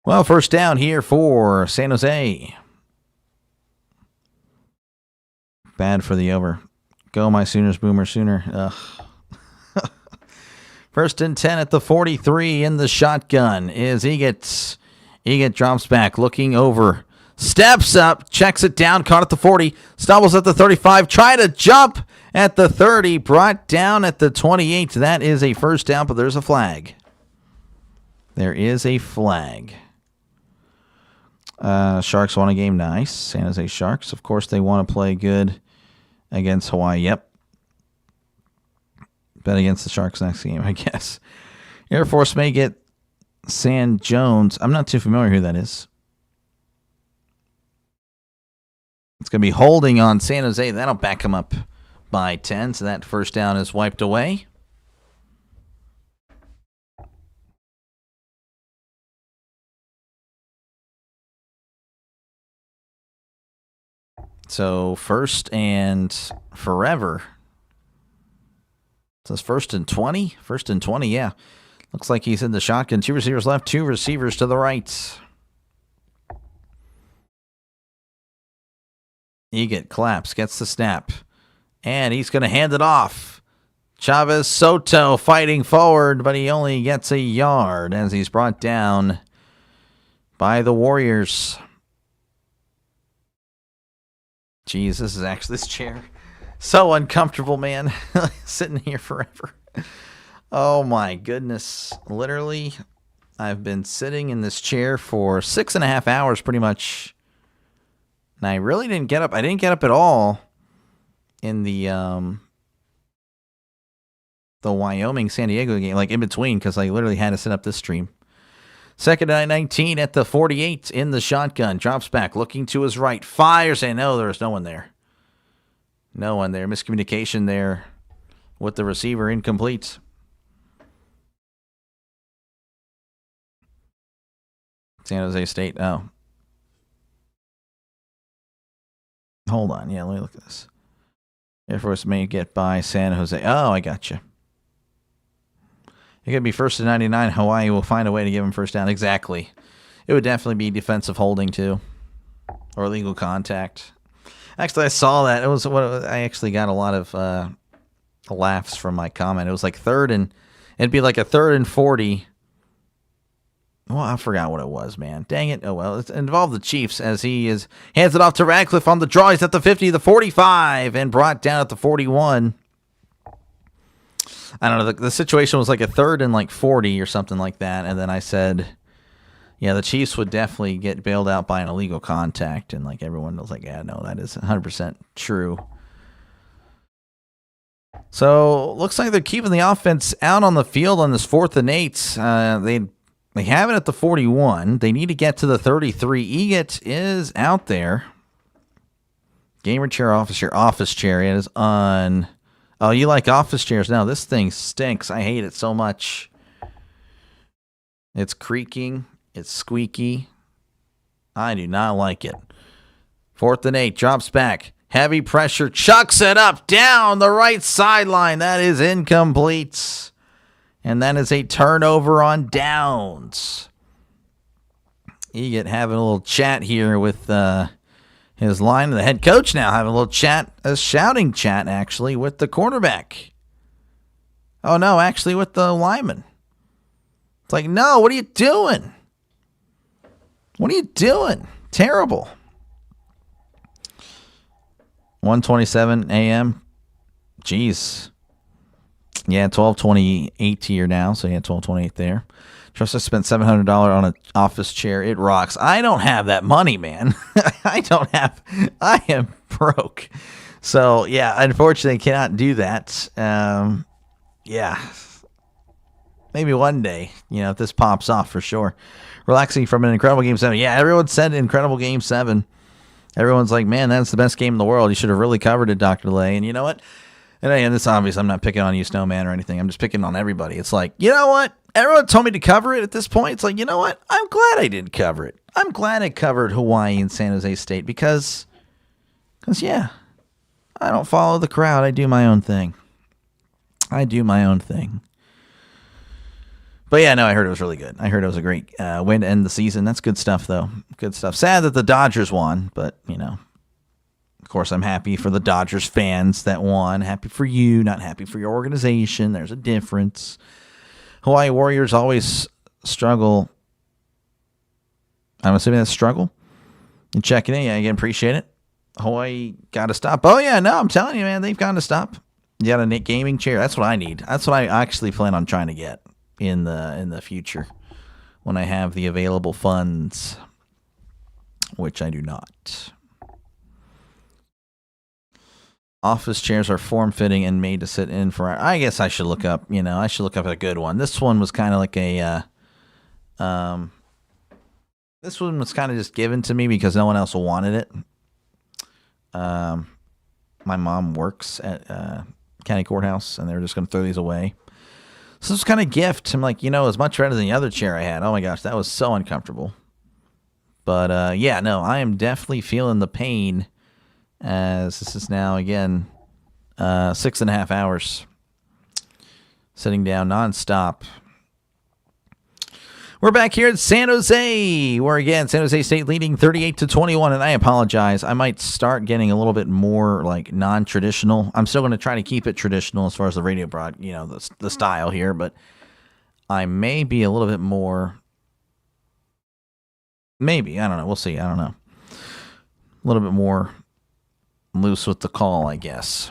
Well, first down here for San Jose. Bad for the over. Go, my Sooners, Boomer Sooner. Ugh. First and 10 at the 43 in the shotgun is Egat. Egat drops back, looking over. Steps up, checks it down, caught at the 40. Stumbles at the 35. Try to jump at the 30. Brought down at the 28. That is a first down, but there's a flag. There is a flag. Sharks won a game. Nice. San Jose Sharks. Of course, they want to play good against Hawaii. Yep. Bet against the Sharks next game, I guess. Air Force may get San Jones. I'm not too familiar who that is. It's going to be holding on San Jose. That'll back them up by 10. So that first down is wiped away. So first and forever. It says first and 20. First and 20, yeah. Looks like he's in the shotgun. 2 receivers left, 2 receivers to the right. Egan claps, gets the snap. And he's going to hand it off. Chavez Soto fighting forward, but he only gets a yard as he's brought down by the Warriors. Jeez, this chair so uncomfortable, man. Sitting here forever. Oh my goodness. Literally, I've been sitting in this chair for 6.5 hours pretty much. And I really didn't get up. I didn't get up at all in the Wyoming San Diego game, like in between, because I literally had to set up this stream. 2nd and 19 at the 48 in the shotgun. Drops back, looking to his right. Fires, and no, there's no one there. No one there. Miscommunication there with the receiver. Incomplete. San Jose State. Oh. Hold on. Yeah, let me look at this. Air Force may get by San Jose. Oh, I got you. It could be 1st and 99. Hawaii will find a way to give him first down. Exactly. It would definitely be defensive holding, too. Or illegal contact. Actually, I saw that. It was what I actually got a lot of laughs from my comment. It was like it'd be like a 3rd and 40. Well, I forgot what it was, man. Dang it. Oh, well, it involved the Chiefs as hands it off to Radcliffe on the draw. He's at the 50, the 45, and brought down at the 41. I don't know. The situation was like a 3rd and like 40 or something like that. And then I said, yeah, the Chiefs would definitely get bailed out by an illegal contact. And like everyone was like, yeah, no, that is 100% true. So looks like they're keeping the offense out on the field on this 4th and 8. They have it at the 41. They need to get to the 33. Egat is out there. Gamer chair, office chair. It is on. Oh, you like office chairs? No, this thing stinks. I hate it so much. It's creaking. It's squeaky. I do not like it. 4th and 8. Drops back. Heavy pressure. Chucks it up. Down the right sideline. That is incomplete. And that is a turnover on downs. Eget having a little chat here with his line. The head coach now having a little chat, a shouting chat, actually, with the quarterback. Oh, no, actually with the lineman. It's like, no, what are you doing? What are you doing? Terrible. 1:27 a.m. Jeez. Yeah, 12:28 here now. So, yeah, 12:28 there. Trust I spent $700 on an office chair. It rocks. I don't have that money, man. I am broke. So, yeah, unfortunately, cannot do that. Yeah. Maybe one day, if this pops off for sure. Relaxing from an incredible Game 7. Yeah, everyone said incredible Game 7. Everyone's like, man, that's the best game in the world. You should have really covered it, DrDelay. And you know what? And it's obvious I'm not picking on you, Snowman, or anything. I'm just picking on everybody. It's like, you know what? Everyone told me to cover it at this point. It's like, you know what? I'm glad I did cover it. I'm glad I covered Hawaii and San Jose State because yeah, I don't follow the crowd. I do my own thing. But yeah, no, I heard it was really good. I heard it was a great win to end the season. That's good stuff, though. Good stuff. Sad that the Dodgers won, but, of course, I'm happy for the Dodgers fans that won. Happy for you, not happy for your organization. There's a difference. Hawaii Warriors always struggle. I'm assuming that's struggle. You checking in? Yeah, again, appreciate it. Hawaii got to stop. Oh, yeah, no, I'm telling you, man, they've got to stop. You got a gaming chair. That's what I need. That's what I actually plan on trying to get in the future when I have the available funds, which I do not. Office chairs are form-fitting and made to sit in for. I guess I should look up. I should look up a good one. This one was kind of like a. This one was kind of just given to me because no one else wanted it. My mom works at county courthouse, and they were just going to throw these away. So it's kind of gift. I'm like, it's much better than the other chair I had. Oh my gosh, that was so uncomfortable. But yeah, no, I am definitely feeling the pain. As this is now, again, 6.5 hours sitting down nonstop. We're back here at San Jose, where, again, San Jose State leading 38-21, and I apologize. I might start getting a little bit more, non-traditional. I'm still going to try to keep it traditional as far as the radio the style here, but I may be a little bit more, maybe, I don't know. We'll see. I don't know. A little bit more loose with the call, I guess.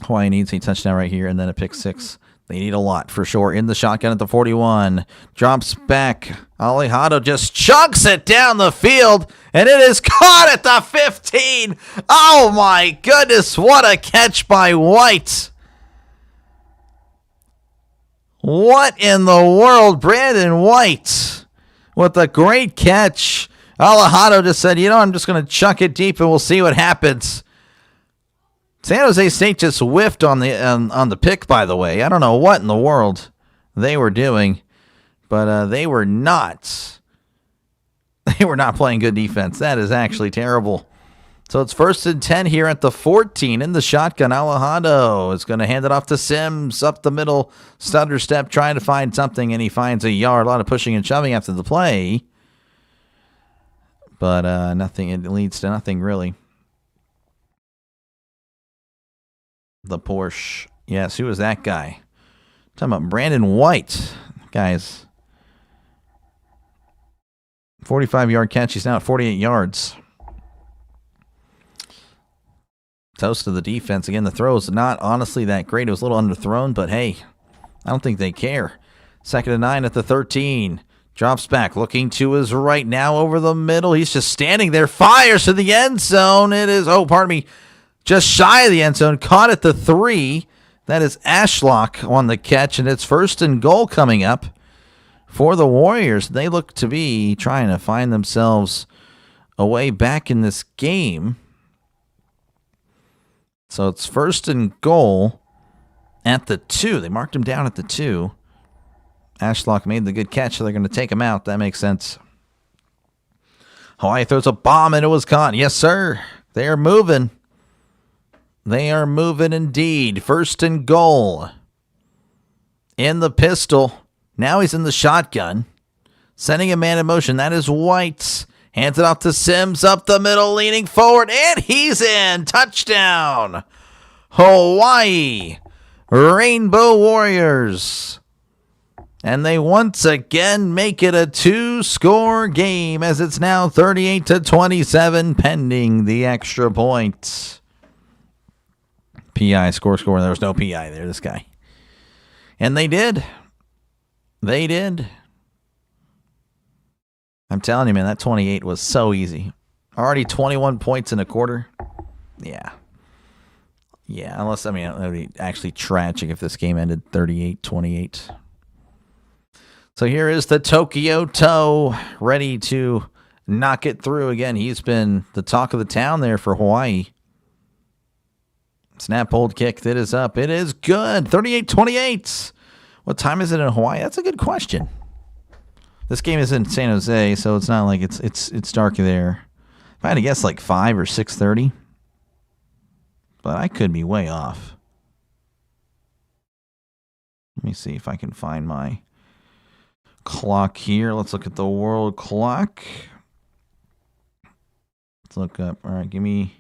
Hawaii needs a touchdown right here and then a pick six. They need a lot for sure. In the shotgun at the 41. Drops back. Alejandro just chucks it down the field, and it is caught at the 15. Oh my goodness, what a catch by White. What in the world? Brandon White with a great catch. Alejandro just said, I'm just going to chuck it deep and we'll see what happens. San Jose State just whiffed on the pick, by the way. I don't know what in the world they were doing, but they were not playing good defense. That is actually terrible. So it's 1st and 10 here at the 14 in the shotgun. Alejandro is going to hand it off to Sims up the middle, stutter step, trying to find something, and he finds a yard. A lot of pushing and shoving after the play. But nothing. It leads to nothing, really. The Porsche. Yes, who was that guy? Talking about Brandon White. Guys. 45-yard catch. He's now at 48 yards. Toast to the defense. Again, the throw is not honestly that great. It was a little underthrown, but hey, I don't think they care. 2nd and 9 at the 13. Drops back, looking to his right now over the middle. He's just standing there, fires to the end zone. It is, just shy of the end zone. Caught at the 3. That is Ashlock on the catch, and it's 1st and goal coming up for the Warriors. They look to be trying to find themselves a way back in this game. So it's 1st and goal at the 2. They marked him down at the 2. Ashlock made the good catch, so they're going to take him out. That makes sense. Hawaii throws a bomb, and it was caught. Yes, sir. They are moving. They are moving indeed. 1st and goal. In the pistol. Now he's in the shotgun. Sending a man in motion. That is White. Hands it off to Sims up the middle, leaning forward, and he's in. Touchdown. Hawaii. Rainbow Warriors. And they once again make it a 2-score game as it's now 38-27 pending the extra point. PI score. There was no PI there, this guy. And they did. They did. I'm telling you, man, that 28 was so easy. Already 21 points in a quarter. Yeah. Yeah, unless, I mean, it would be actually tragic if this game ended 38-28. So here is the Tokyo Toe, ready to knock it through again. He's been the talk of the town there for Hawaii. Snap, hold, kick. That is up. It is good. 38-28. What time is it in Hawaii? That's a good question. This game is in San Jose, so it's not like it's dark there. If I had to guess, like 5 or 6:30, but I could be way off. Let me see if I can find my clock here. Let's look at the world clock. Let's look up. All right, give me.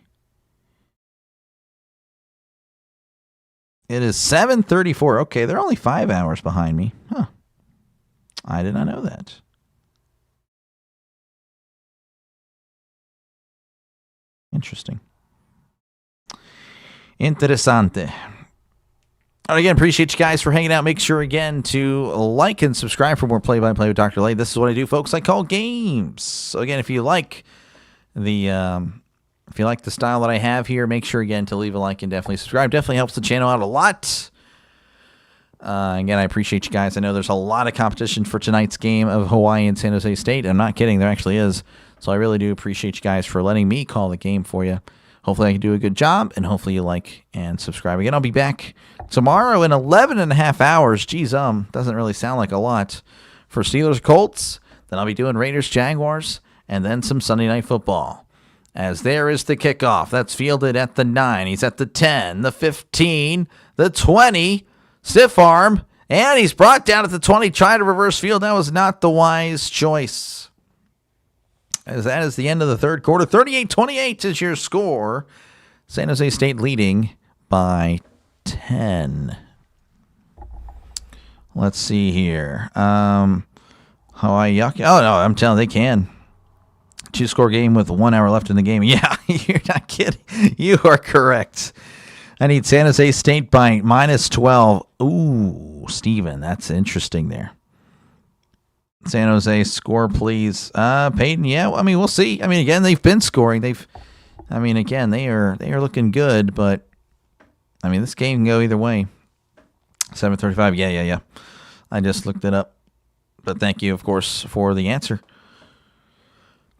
It is 7:34. Okay, they're only 5 hours behind me. Huh. I did not know that. Interesting. Interessante. And again, appreciate you guys for hanging out. Make sure, again, to like and subscribe for more play-by-play with DrDelay. This is what I do, folks. I call games. So, again, if you like the style that I have here, make sure, again, to leave a like and definitely subscribe. Definitely helps the channel out a lot. Again, I appreciate you guys. I know there's a lot of competition for tonight's game of Hawaii and San Jose State. I'm not kidding. There actually is. So I really do appreciate you guys for letting me call the game for you. Hopefully I can do a good job, and hopefully you like and subscribe. Again, I'll be back tomorrow in 11 and a half hours. Geez, doesn't really sound like a lot. For Steelers Colts, then I'll be doing Raiders Jaguars, and then some Sunday Night Football. As there is the kickoff. That's fielded at the 9. He's at the 10, the 15, the 20. Stiff arm, and he's brought down at the 20. Trying to reverse field. That was not the wise choice. As that is the end of the third quarter. 38-28 is your score. San Jose State leading by 10. Let's see here. Hawaii. Oh, no, I'm telling you, they can. 2-score game with 1 hour left in the game. Yeah, you're not kidding. You are correct. I need San Jose State by -12. Ooh, Steven, that's interesting there. San Jose, score, please. Peyton, yeah, I mean, we'll see. I mean, again, they've been scoring. They are looking good, but, I mean, this game can go either way. 7:35, yeah. I just looked it up. But thank you, of course, for the answer.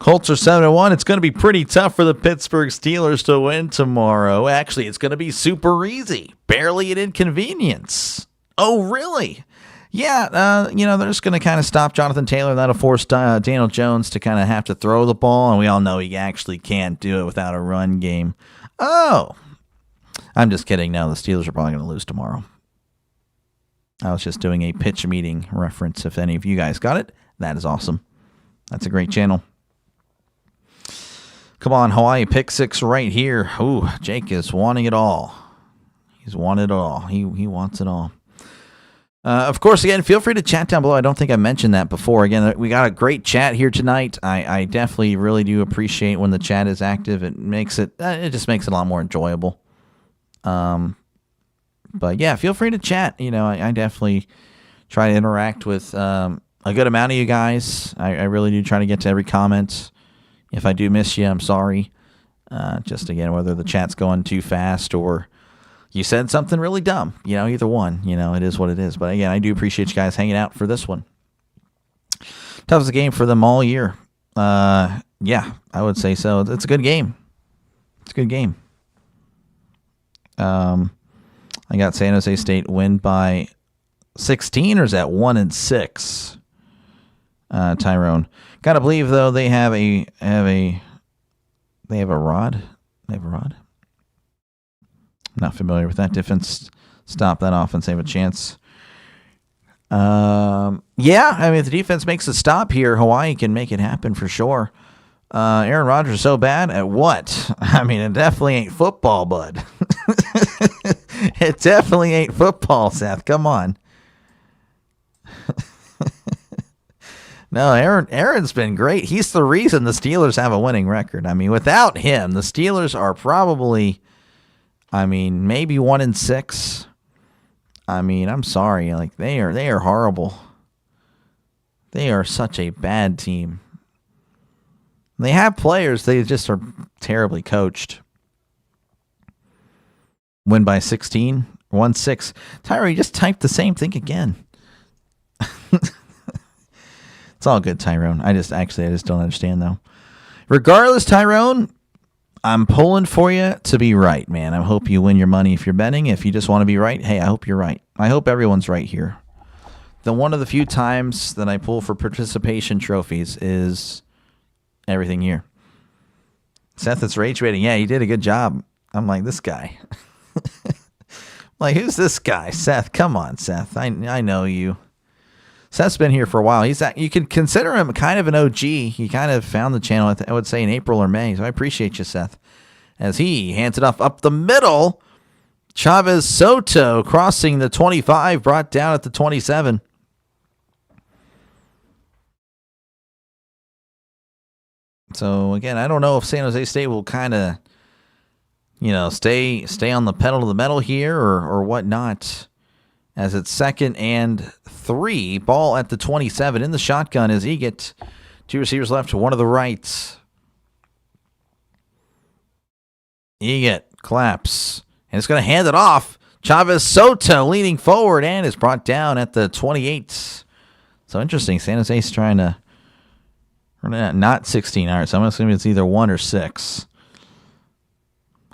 Colts are 7-1. It's going to be pretty tough for the Pittsburgh Steelers to win tomorrow. Actually, it's going to be super easy. Barely an inconvenience. Oh, really? Yeah, they're just going to kind of stop Jonathan Taylor. That'll force Daniel Jones to kind of have to throw the ball, and we all know he actually can't do it without a run game. Oh, I'm just kidding. No, the Steelers are probably going to lose tomorrow. I was just doing a pitch meeting reference. If any of you guys got it, that is awesome. That's a great channel. Come on, Hawaii, pick 6 right here. Ooh, Jake is wanting it all. He's wanted it all. He wants it all. Of course, again, feel free to chat down below. I don't think I mentioned that before. Again, we got a great chat here tonight. I definitely really do appreciate when the chat is active. It just makes it a lot more enjoyable. But yeah, feel free to chat. I definitely try to interact with a good amount of you guys. I really do try to get to every comment. If I do miss you, I'm sorry. Just again, whether the chat's going too fast or you said something really dumb, either one, it is what it is. But again, I do appreciate you guys hanging out for this one. Toughest game for them all year. Yeah, I would say so. It's a good game. It's a good game. I got San Jose State win by 16, or is that 1-6? Tyrone. Gotta believe though they have a rod. They have a rod. I'm not familiar with that. Defense stop that offense. They have a chance. Yeah, I mean, if the defense makes a stop here, Hawaii can make it happen for sure. Aaron Rodgers is so bad at what? I mean, it definitely ain't football, bud. It definitely ain't football, Seth. Come on. No, Aaron's been great. He's the reason the Steelers have a winning record. I mean, without him, the Steelers are probably, I mean, maybe 1-6. I mean, I'm sorry. Like, they are horrible. They are such a bad team. They have players. They just are terribly coached. Win by 16, 1-6. Tyree, just type the same thing again. It's all good, Tyrone. I just don't understand, though. Regardless, Tyrone, I'm pulling for you to be right, man. I hope you win your money if you're betting. If you just want to be right, hey, I hope you're right. I hope everyone's right here. One of the few times that I pull for participation trophies is everything here. Seth is rage rating. Yeah, he did a good job. I'm like, this guy. Like, who's this guy? Seth, come on, Seth. I know you. Seth's been here for a while. You could consider him kind of an OG. He kind of found the channel, I would say, in April or May. So I appreciate you, Seth. As he hands it off up the middle. Chavez Soto crossing the 25, brought down at the 27. So, again, I don't know if San Jose State will kind of, stay on the pedal to the metal here or whatnot. As it's 2nd and 3, ball at the 27 in the shotgun as he gets 2 receivers left, 1 to the right. Eget claps, and it's going to hand it off. Chavez Soto leaning forward and is brought down at the 28. So interesting. San Jose's trying to not 16. All right, so I'm assuming it's either 1 or 6.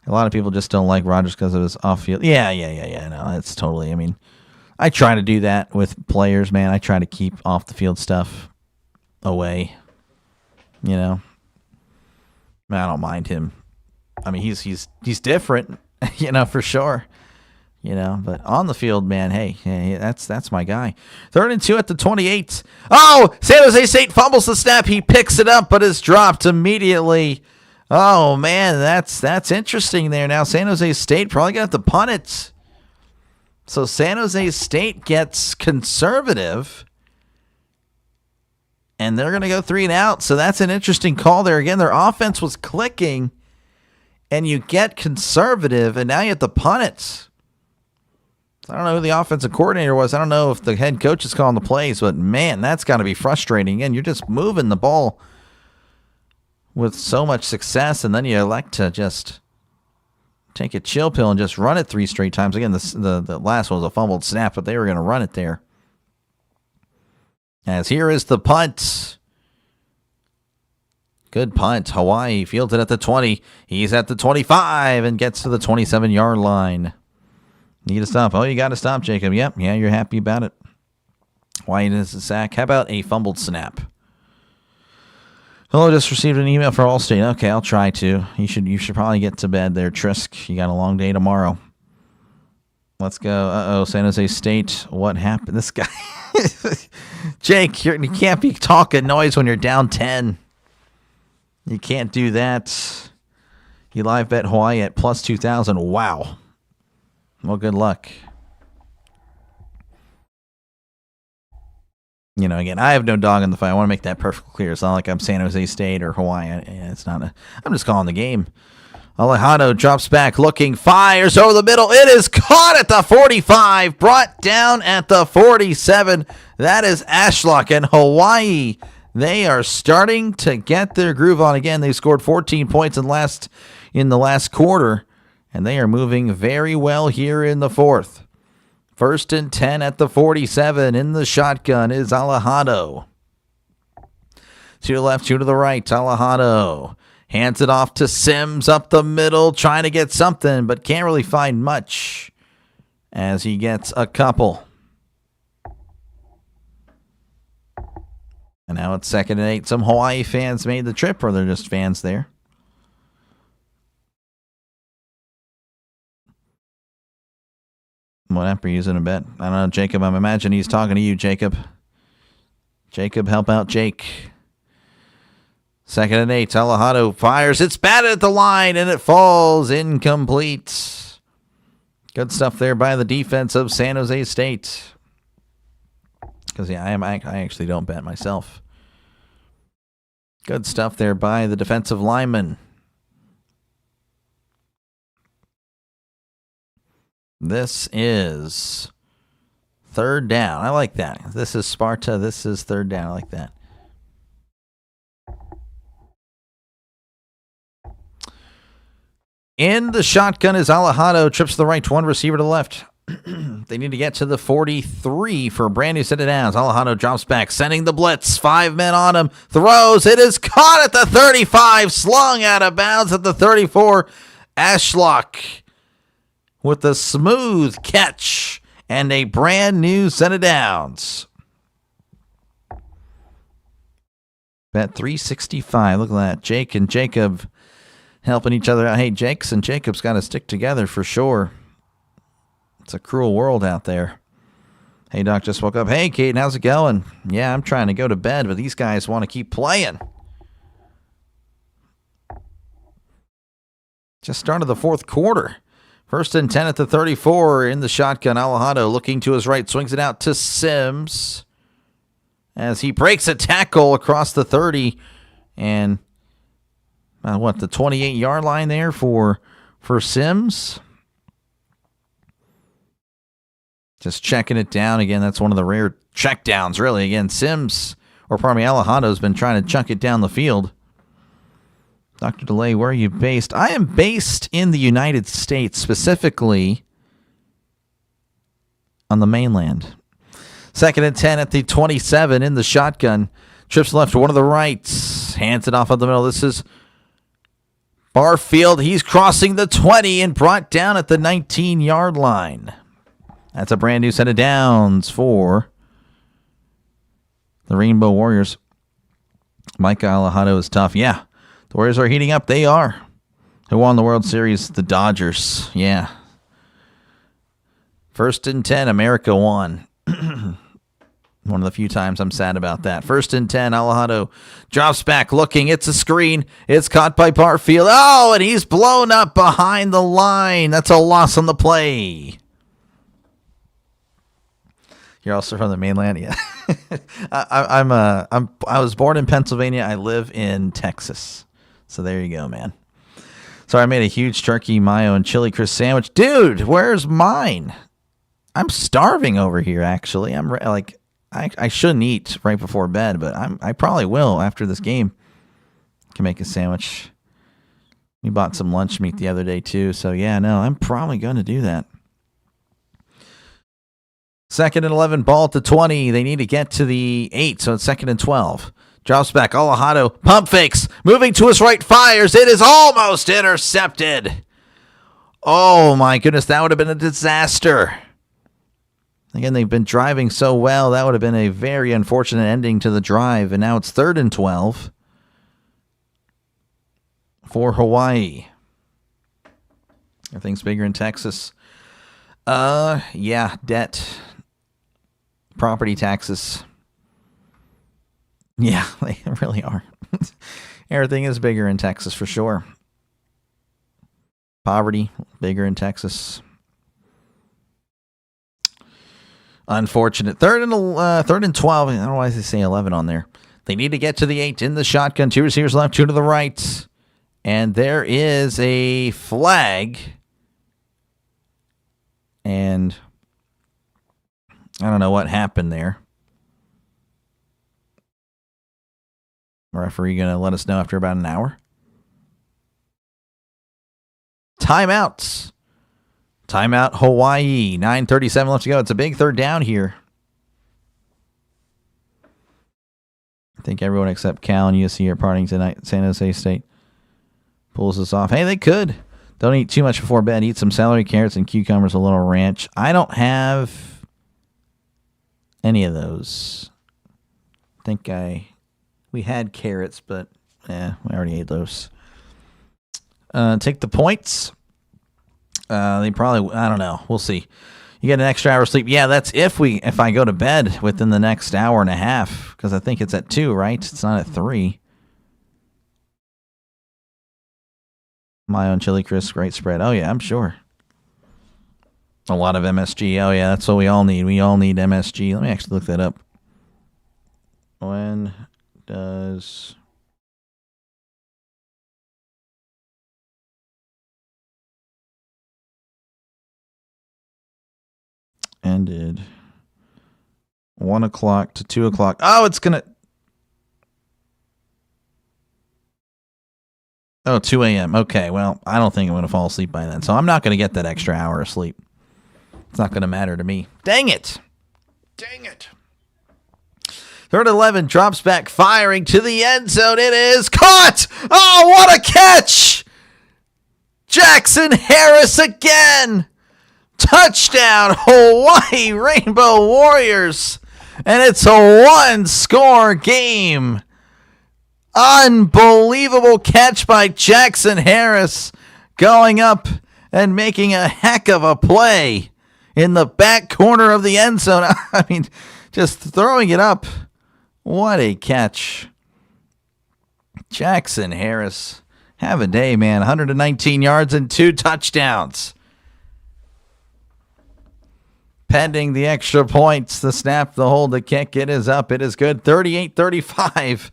A lot of people just don't like Rodgers because of his off-field. Yeah. No, that's totally. I mean, I try to do that with players, man. I try to keep off-the-field stuff away. I don't mind him. I mean, he's different, for sure. But on the field, man, hey, that's my guy. 3rd and 2 at the 28. Oh, San Jose State fumbles the snap. He picks it up, but is dropped immediately. Oh, man, that's interesting there. Now San Jose State probably going to have to punt it. So San Jose State gets conservative, and they're going to go 3 and out. So that's an interesting call there. Again, their offense was clicking, and you get conservative, and now you have to punt it. I don't know who the offensive coordinator was. I don't know if the head coach is calling the plays, but, man, that's got to be frustrating. And you're just moving the ball with so much success, and then you elect to just take a chill pill and just run it 3 straight times. Again, the last one was a fumbled snap, but they were going to run it there. As here is the punt. Good punt. Hawaii fields it at the 20. He's at the 25 and gets to the 27-yard line. Need a stop. Oh, you got to stop, Jacob. Yep. Yeah, you're happy about it. Hawaii does a sack. How about a fumbled snap? Hello, just received an email for Allstate. Okay, I'll try to. You should probably get to bed there, Trisk. You got a long day tomorrow. Let's go. San Jose State. What happened? This guy. Jake, you can't be talking noise when you're down 10. You can't do that. You live bet Hawaii at plus 2,000. Wow. Well, good luck. Again, I have no dog in the fight. I want to make that perfectly clear. It's not like I'm San Jose State or Hawaii. It's not I'm just calling the game. Alejandro drops back, looking, fires over the middle. It is caught at the 45, brought down at the 47. That is Ashlock, and Hawaii. They are starting to get their groove on again. They scored 14 points in the last quarter, and they are moving very well here in the 4th. 1st and 10 at the 47. In the shotgun is Alejandro. 2 to the left, 2 to the right. Alejandro hands it off to Sims up the middle, trying to get something, but can't really find much as he gets a couple. And now it's 2nd and 8. Some Hawaii fans made the trip, or they're just fans there. What app are you using to bet? I don't know, Jacob. I'm imagining he's talking to you, Jacob. Jacob, help out Jake. 2nd and 8. Alejado fires. It's batted at the line, and it falls incomplete. Good stuff there by the defense of San Jose State. Because, yeah, I actually don't bet myself. Good stuff there by the defensive lineman. This is 3rd down. I like that. This is Sparta. This is 3rd down. I like that. In the shotgun is Alejado. Trips to the right, one receiver to the left. They need to get to the 43 for a brand new set of downs. Alejado drops back, sending the blitz. 5 men on him. Throws. It is caught at the 35. Slung out of bounds at the 34. Ashlock with a smooth catch and a brand new set of downs. Bet 365. Look at that. Jake and Jacob helping each other out. Hey, Jake's and Jacob's got to stick together for sure. It's a cruel world out there. Hey, Doc, just woke up. Hey, Kate, how's it going? Yeah, I'm trying to go to bed, but these guys want to keep playing. Just started the 4th quarter. 1st and 10 at the 34 in the shotgun. Alejado looking to his right, swings it out to Sims as he breaks a tackle across the 30 and the 28-yard line there for Sims. Just checking it down again. That's one of the rare check downs, really. Again, Alejado's been trying to chuck it down the field. DrDelay, where are you based? I am based in the United States, specifically on the mainland. 2nd and 10 at the 27 in the shotgun. Trips left to one of the rights. Hands it off of the middle. This is Barfield. He's crossing the 20 and brought down at the 19-yard line. That's a brand new set of downs for the Rainbow Warriors. Micah Alejado is tough. Yeah, the Warriors are heating up. They are. Who won the World Series? The Dodgers. Yeah. 1st and 10, America won. One of the few times I'm sad about that. 1st and 10, Alejado drops back looking. It's a screen. It's caught by Barfield. Oh, and he's blown up behind the line. That's a loss on the play. You're also from the mainland, yeah. I was born in Pennsylvania. I live in Texas, so there you go, man. So I made a huge turkey, mayo, and chili crisp sandwich, dude. Where's mine? I'm starving over here. Actually, I shouldn't eat right before bed, but I probably will after this game. Can make a sandwich. We bought some lunch meat the other day too, so yeah, no, I'm probably going to do that. 2nd and 11, ball at the 20. They need to get to the 8, so it's 2nd and 12. Drops back, Alejado, pump fakes, moving to his right, fires. It is almost intercepted. Oh, my goodness, that would have been a disaster. Again, they've been driving so well. That would have been a very unfortunate ending to the drive, and now it's 3rd and 12 for Hawaii. Everything's bigger in Texas. Yeah, debt. Property taxes. Yeah, they really are. Everything is bigger in Texas for sure. Poverty, bigger in Texas. Unfortunate. 3rd and 12. I don't know why they say 11 on there. They need to get to the 8 in the shotgun. 2 receivers left, 2 to the right. And there is a flag. And I don't know what happened there. Referee going to let us know after about an hour. Timeouts. Timeout Hawaii. 9:37 left to go. It's a big 3rd down here. I think everyone except Cal and USC are partying tonight. San Jose State pulls this off. Hey, they could. Don't eat too much before bed. Eat some celery, carrots, and cucumbers, a little ranch. I don't have any of those. I think we had carrots, but we already ate those. Take the points. They probably, I don't know. We'll see. You get an extra hour of sleep. Yeah, that's if I go to bed within the next hour and a half, because I think it's at 2, right? It's not at 3. My own chili crisp, great spread. Oh, yeah, I'm sure. A lot of MSG. Oh, yeah, that's what we all need. We all need MSG. Let me actually look that up. When does... ended 1 o'clock to 2 o'clock. Oh, it's going to... Oh, 2 a.m. Okay, well, I don't think I'm going to fall asleep by then, so I'm not going to get that extra hour of sleep. It's not going to matter to me. Dang it. Dang it. 3rd and 11, drops back, firing to the end zone. It is caught. Oh, what a catch. Jackson Harris again. Touchdown, Hawaii Rainbow Warriors. And it's a 1-score game. Unbelievable catch by Jackson Harris, going up and making a heck of a play in the back corner of the end zone. I mean, just throwing it up. What a catch. Jackson Harris, have a day, man. 119 yards and 2 touchdowns. Pending the extra points, the snap, the hold, the kick, it is up. It is good. 38-35.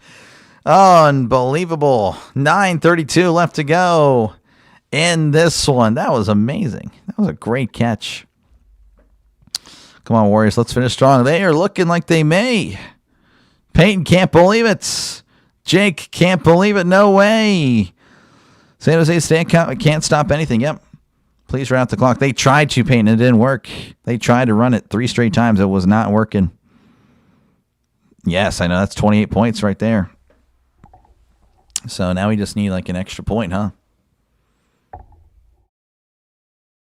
Unbelievable. 9:32 left to go in this one. That was amazing. That was a great catch. Come on, Warriors. Let's finish strong. They are looking like they may. Peyton can't believe it. Jake can't believe it. No way. San Jose State can't stop anything. Yep. Please run out the clock. They tried to, Peyton. It didn't work. They tried to run it 3 straight times. It was not working. Yes, I know. That's 28 points right there. So now we just need like an extra point, huh?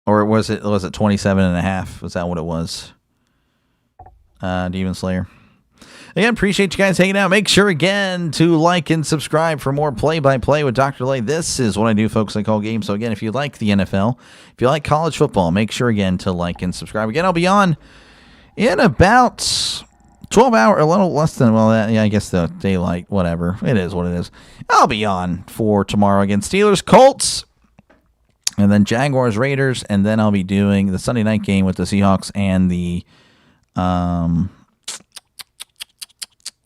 Or was it 27.5? Was that what it was? Demon Slayer. Again, appreciate you guys hanging out. Make sure, again, to like and subscribe for more play-by-play with DrDelay. This is what I do, folks. I call games. So, again, if you like the NFL, if you like college football, make sure, again, to like and subscribe. Again, I'll be on in about 12 hours, a little less than, well, yeah, I guess the daylight, whatever. It is what it is. I'll be on for tomorrow again. Steelers, Colts, and then Jaguars, Raiders, and then I'll be doing the Sunday night game with the Seahawks and the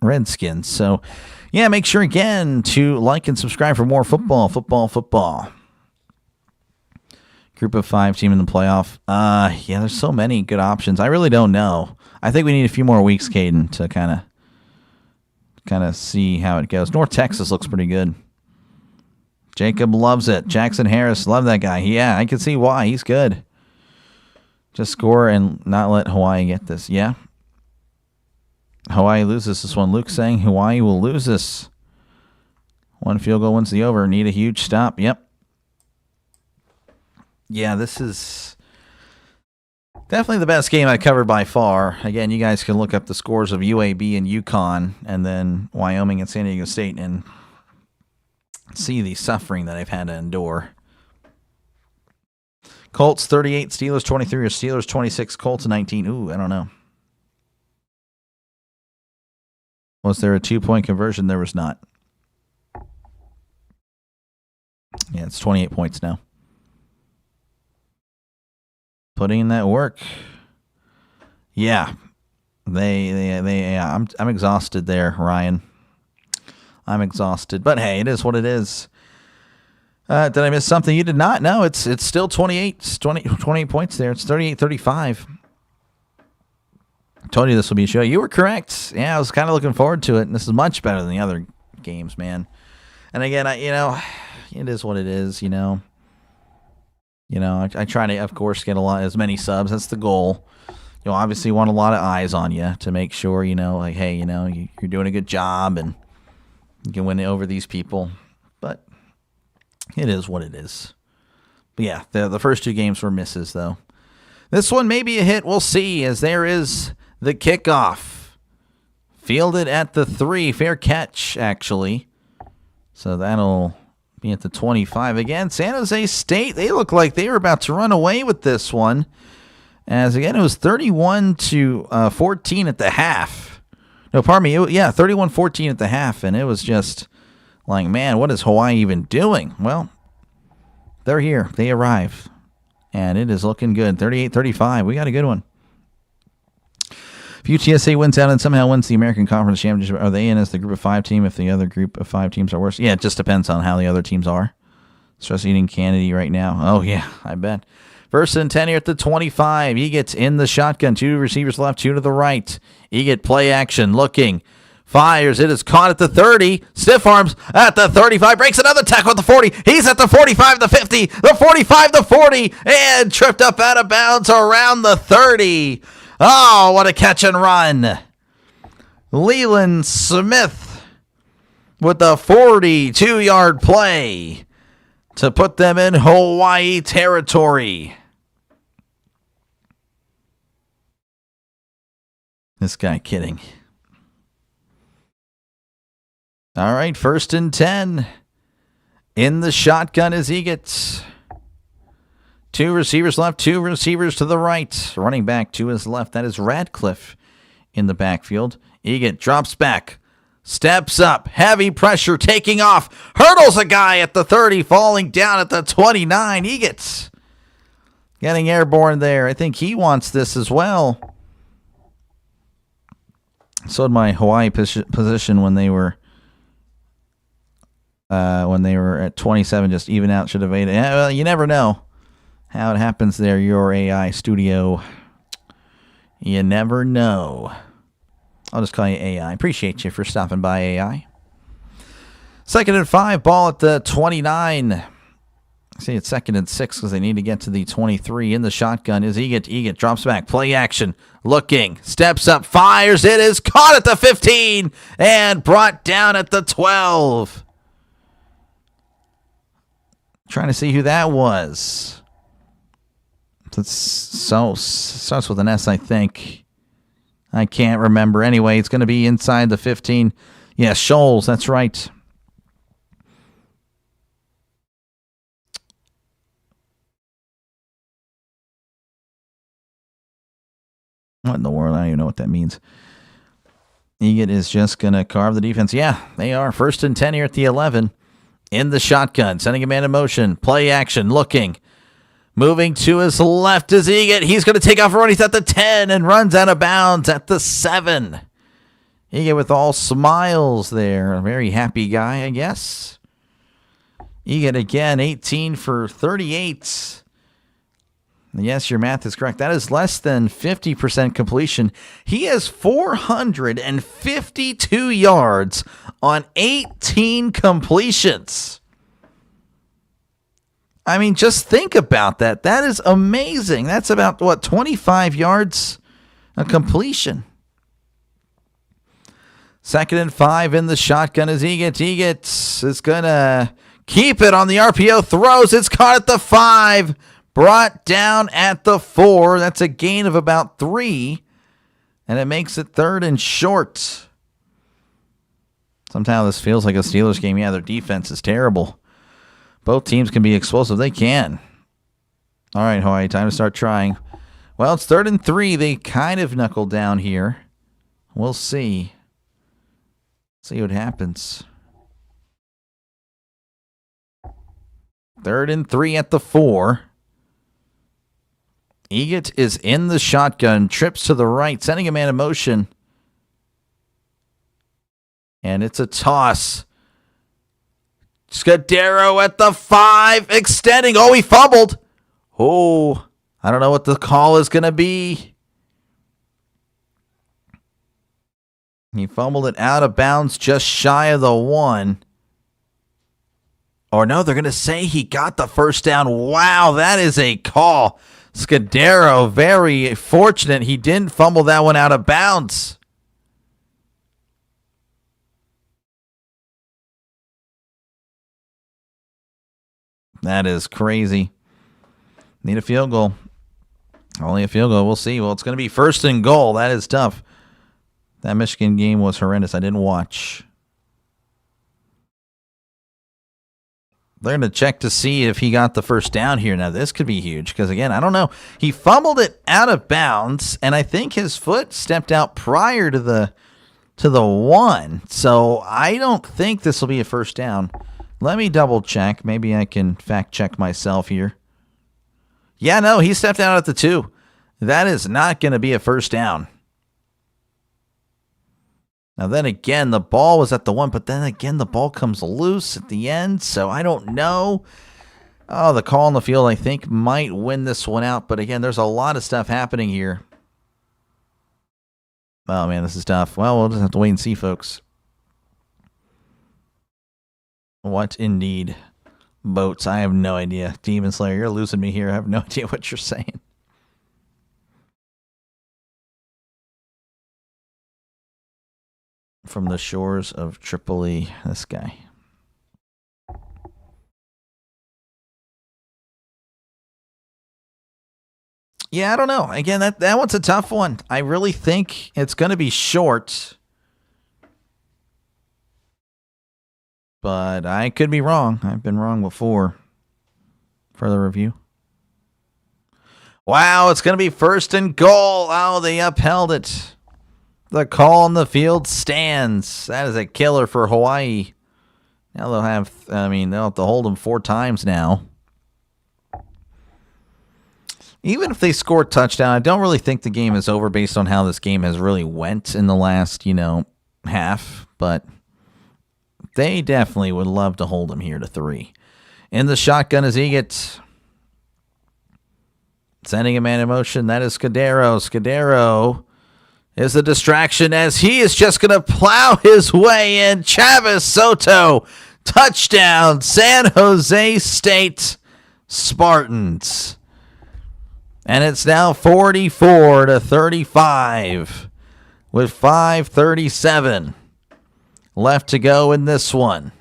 Redskins. So, yeah, make sure, again, to like and subscribe for more football. Group of 5 team in the playoff. Yeah, there's so many good options. I really don't know. I think we need a few more weeks, Caden, to kind of see how it goes. North Texas looks pretty good. Jacob loves it. Jackson Harris, love that guy. Yeah, I can see why. He's good. Just score and not let Hawaii get this. Yeah. Hawaii loses this one. Luke saying Hawaii will lose this. 1 field goal wins the over. Need a huge stop. Yep. Yeah, this is definitely the best game I covered by far. Again, you guys can look up the scores of UAB and UConn and then Wyoming and San Diego State and see the suffering that I've had to endure. Colts 38, Steelers 23, or Steelers 26, Colts 19. Ooh, I don't know. Was there a 2-point conversion? There was not. Yeah, it's 28 points now. Putting in that work. Yeah. Yeah, I'm exhausted there, Ryan. I'm exhausted. But hey, it is what it is. Did I miss something you did not? No, it's still 28 points there. It's 38-35. Told you this will be a show. You were correct. Yeah, I was kind of looking forward to it. And this is much better than the other games, man. And again, it is what it is, I try to, of course, get as many subs. That's the goal. Obviously want a lot of eyes on you to make sure, like, hey, you're doing a good job and you can win over these people. But it is what it is. But yeah, the first 2 games were misses, though. This one may be a hit. We'll see, as there is the kickoff. Fielded at the 3. Fair catch, actually. So that'll be at the 25. Again, San Jose State, they look like they were about to run away with this one. As again, it was 31-14 at the half. No, pardon me. 31-14 at the half, and it was just like, man, what is Hawaii even doing? Well, they're here. They arrived, and it is looking good. 38-35. We got a good one. If UTSA wins out and somehow wins the American Conference Championship, are they in as the group of 5 team if the other group of 5 teams are worse? Yeah, it just depends on how the other teams are. Stress eating Kennedy right now. Oh, yeah, I bet. First and 10 here at the 25. Egets in the shotgun. 2 receivers left, 2 to the right. Eget play action, looking. Fires. It is caught at the 30. Stiff arms at the 35. Breaks another tackle at the 40. He's at the 45, the 50, the 45, the 40. And tripped up out of bounds around the 30. Oh, what a catch and run. Leland Smith with the 42-yard play to put them in Hawaii territory. This guy kidding. All right, first and 10. In the shotgun is Eget. 2 receivers left, 2 receivers to the right. Running back to his left, that is Radcliffe in the backfield. Eget drops back, steps up, heavy pressure, taking off, hurdles a guy at the 30, falling down at the 29. Eget getting airborne there. I think he wants this as well. So did my Hawaii position when they were at 27, just even out, should have made it. Well, you never know how it happens there, your AI studio. You never know. I'll just call you AI. Appreciate you for stopping by, AI. Second and 5, ball at the 29. See, it's second and 6 because they need to get to the 23. In the shotgun is Eget. Eget drops back, play action, looking, steps up, fires. It is caught at the 15 and brought down at the 12. Trying to see who that was. Starts with an S, I think. I can't remember. Anyway, it's going to be inside the 15. Yeah, Scholes, that's right. What in the world? I don't even know what that means. Eget is just going to carve the defense. Yeah, they are. First and 10 here at the 11. In the shotgun, sending a man in motion. Play action, looking. Moving to his left is Eget. He's going to take off a run. He's at the 10 and runs out of bounds at the 7. Eget with all smiles there. A very happy guy, I guess. Eget again, 18 for 38. Yes, your math is correct. That is less than 50% completion. He has 452 yards on 18 completions. I mean, just think about that. That is amazing. That's about, 25 yards a completion. Second and 5 in the shotgun is Eget. Eget is going to keep it on the RPO. Throws. It's caught at the 5. Brought down at the 4. That's a gain of about 3. And it makes it third and short. Somehow this feels like a Steelers game. Yeah, their defense is terrible. Both teams can be explosive. They can. All right, Hawaii, time to start trying. Well, it's third and 3. They kind of knuckled down here. We'll see. See what happens. Third and 3 at the 4. Eget is in the shotgun. Trips to the right, sending a man in motion. And it's a toss. Scudero at the 5, extending. Oh, he fumbled. Oh, I don't know what the call is going to be. He fumbled it out of bounds just shy of the 1. Or no, they're going to say he got the first down. Wow, that is a call. Scudero, very fortunate he didn't fumble that one out of bounds. That is crazy. Need a field goal. Only a field goal. We'll see. Well, it's going to be first and goal. That is tough. That Michigan game was horrendous. I didn't watch. They're going to check to see if he got the first down here. Now, this could be huge because, again, I don't know. He fumbled it out of bounds, and I think his foot stepped out prior to the one. So I don't think this will be a first down. Let me double check. Maybe I can fact check myself here. Yeah, no, he stepped out at the 2. That is not going to be a first down. Now, then again, the ball was at the 1, but then again, the ball comes loose at the end, so I don't know. Oh, the call on the field, I think, might win this one out, but again, there's a lot of stuff happening here. Oh, man, this is tough. Well, we'll just have to wait and see, folks. What indeed? Boats, I have no idea. Demon Slayer, you're losing me here. I have no idea what you're saying. From the shores of Tripoli, this guy. Yeah, I don't know. Again, that one's a tough one. I really think it's going to be short. But I could be wrong. I've been wrong before. Further review. Wow, it's going to be first and goal. Oh, they upheld it. The call on the field stands. That is a killer for Hawaii. Now they'll have to hold them 4 times now. Even if they score a touchdown, I don't really think the game is over based on how this game has really went in the last, half. But they definitely would love to hold them here to 3. In the shotgun is Egat. Sending a man in motion. That is Scudero. Scudero is a distraction as he is just going to plow his way in. Chavis Soto, touchdown, San Jose State Spartans. And it's now 44-35 with 5:37 left to go in this one.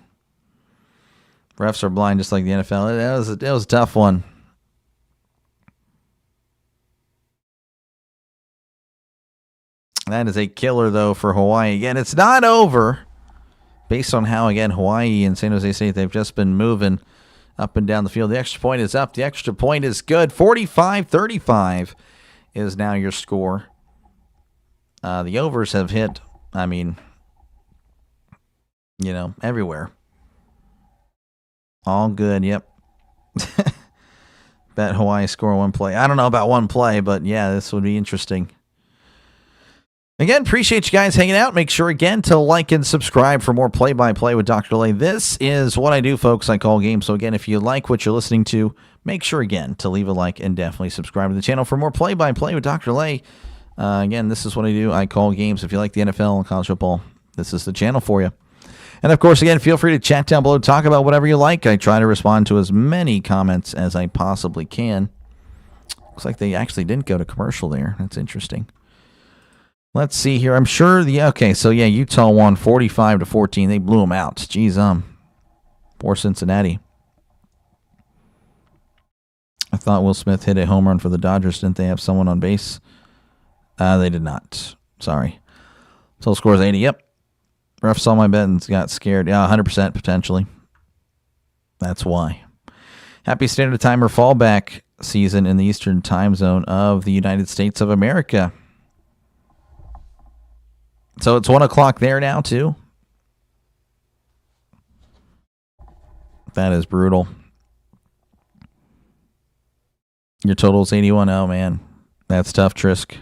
Refs are blind just like the NFL. It was a tough one. That is a killer, though, for Hawaii. Again, it's not over. Based on how, again, Hawaii and San Jose State, they've just been moving up and down the field. The extra point is up. The extra point is good. 45-35 is now your score. The overs have hit, everywhere. All good, yep. Bet Hawaii score one play. I don't know about one play, but yeah, this would be interesting. Again, appreciate you guys hanging out. Make sure, again, to like and subscribe for more play-by-play with DrDelay. This is what I do, folks. I call games. So, again, if you like what you're listening to, make sure, again, to leave a like and definitely subscribe to the channel for more play-by-play with DrDelay. Again, this is what I do. I call games. If you like the NFL and college football, this is the channel for you. And, of course, again, feel free to chat down below. Talk about whatever you like. I try to respond to as many comments as I possibly can. Looks like they actually didn't go to commercial there. That's interesting. Let's see here. I'm sure Utah won 45-14. They blew them out. Jeez, poor Cincinnati. I thought Will Smith hit a home run for the Dodgers. Didn't they have someone on base? They did not. Sorry. Total score is 80. Yep. Ref saw my bet and got scared. Yeah, 100% potentially. That's why. Happy Standard Timer fallback season in the Eastern Time Zone of the United States of America. So it's 1 o'clock there now, too. That is brutal. Your total is 81. Oh, man. That's tough, Trisk.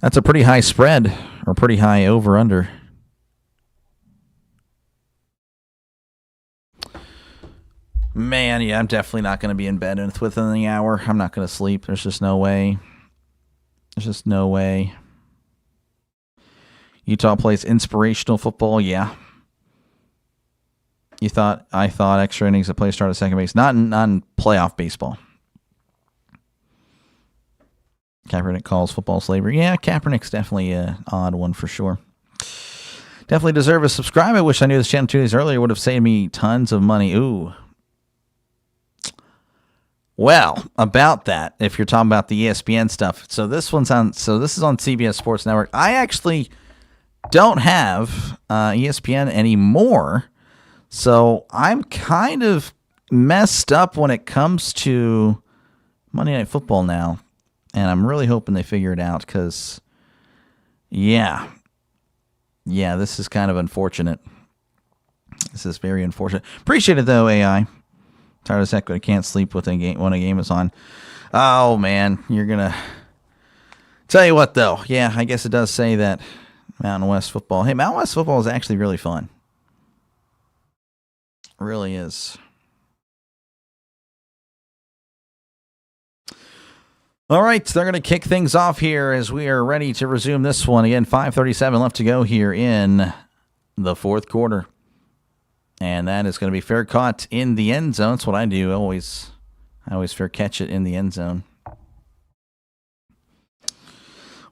That's a pretty high spread, or pretty high over-under. Man, yeah, I'm definitely not going to be in bed within the hour. I'm not going to sleep. There's just no way. There's just no way. Utah plays inspirational football, yeah. I thought extra innings, a play start at second base. Not in playoff baseball. Kaepernick calls football slavery. Yeah, Kaepernick's definitely an odd one for sure. Definitely deserve a subscribe. I wish I knew this channel 2 days earlier. Would have saved me tons of money. Ooh. Well, about that, if you're talking about the ESPN stuff. So this is on CBS Sports Network. I actually don't have ESPN anymore. So I'm kind of messed up when it comes to Monday Night Football now. And I'm really hoping they figure it out because, yeah, this is kind of unfortunate. This is very unfortunate. Appreciate it, though, AI. Tired as heck, but I can't sleep when a game is on. Oh, man, you're going to... Tell you what, though. Yeah, I guess it does say that Mountain West football. Hey, Mountain West football is actually really fun. It really is. All right, they're going to kick things off here as we are ready to resume this one. Again, 5:37 left to go here in the fourth quarter. And that is going to be fair caught in the end zone. That's what I do. I always fair catch it in the end zone.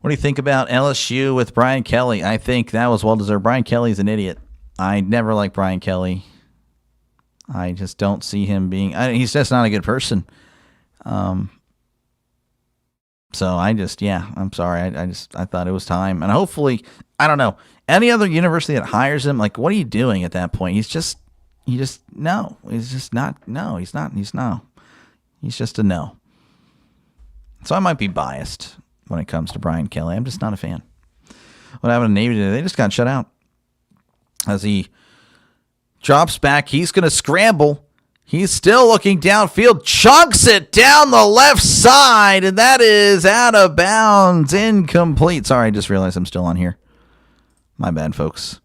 What do you think about LSU with Brian Kelly? I think that was well-deserved. Brian Kelly's an idiot. I never liked Brian Kelly. I just don't see him being... he's just not a good person. So I'm sorry. I thought it was time. And hopefully, I don't know, any other university that hires him, like, what are you doing at that point? He's just no. He's just not. No, he's not. He's just a no. So I might be biased when it comes to Brian Kelly. I'm just not a fan. What happened to Navy today? They just got shut out. As he drops back, he's going to scramble. He's still looking downfield, chunks it down the left side, and that is out of bounds, incomplete. Sorry, I just realized I'm still on here. My bad, folks.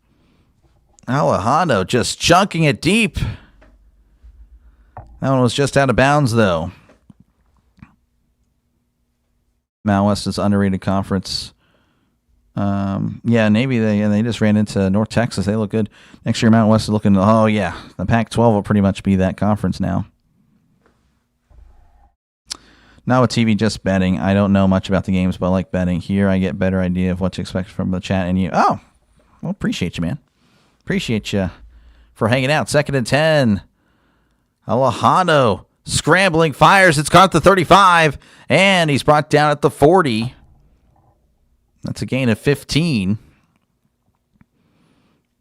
Alejandro just chunking it deep. That one was just out of bounds, though. Mountain West is underrated conference. Navy, they just ran into North Texas. They look good. Next year, Mountain West is looking, the Pac-12 will pretty much be that conference now. Now with TV, just betting. I don't know much about the games, but I like betting. Here, I get a better idea of what to expect from the chat. And you, appreciate you, man. Appreciate you for hanging out. 2nd and 10. Alejandro scrambling, fires. It's caught at the 35, and he's brought down at the 40. That's a gain of 15.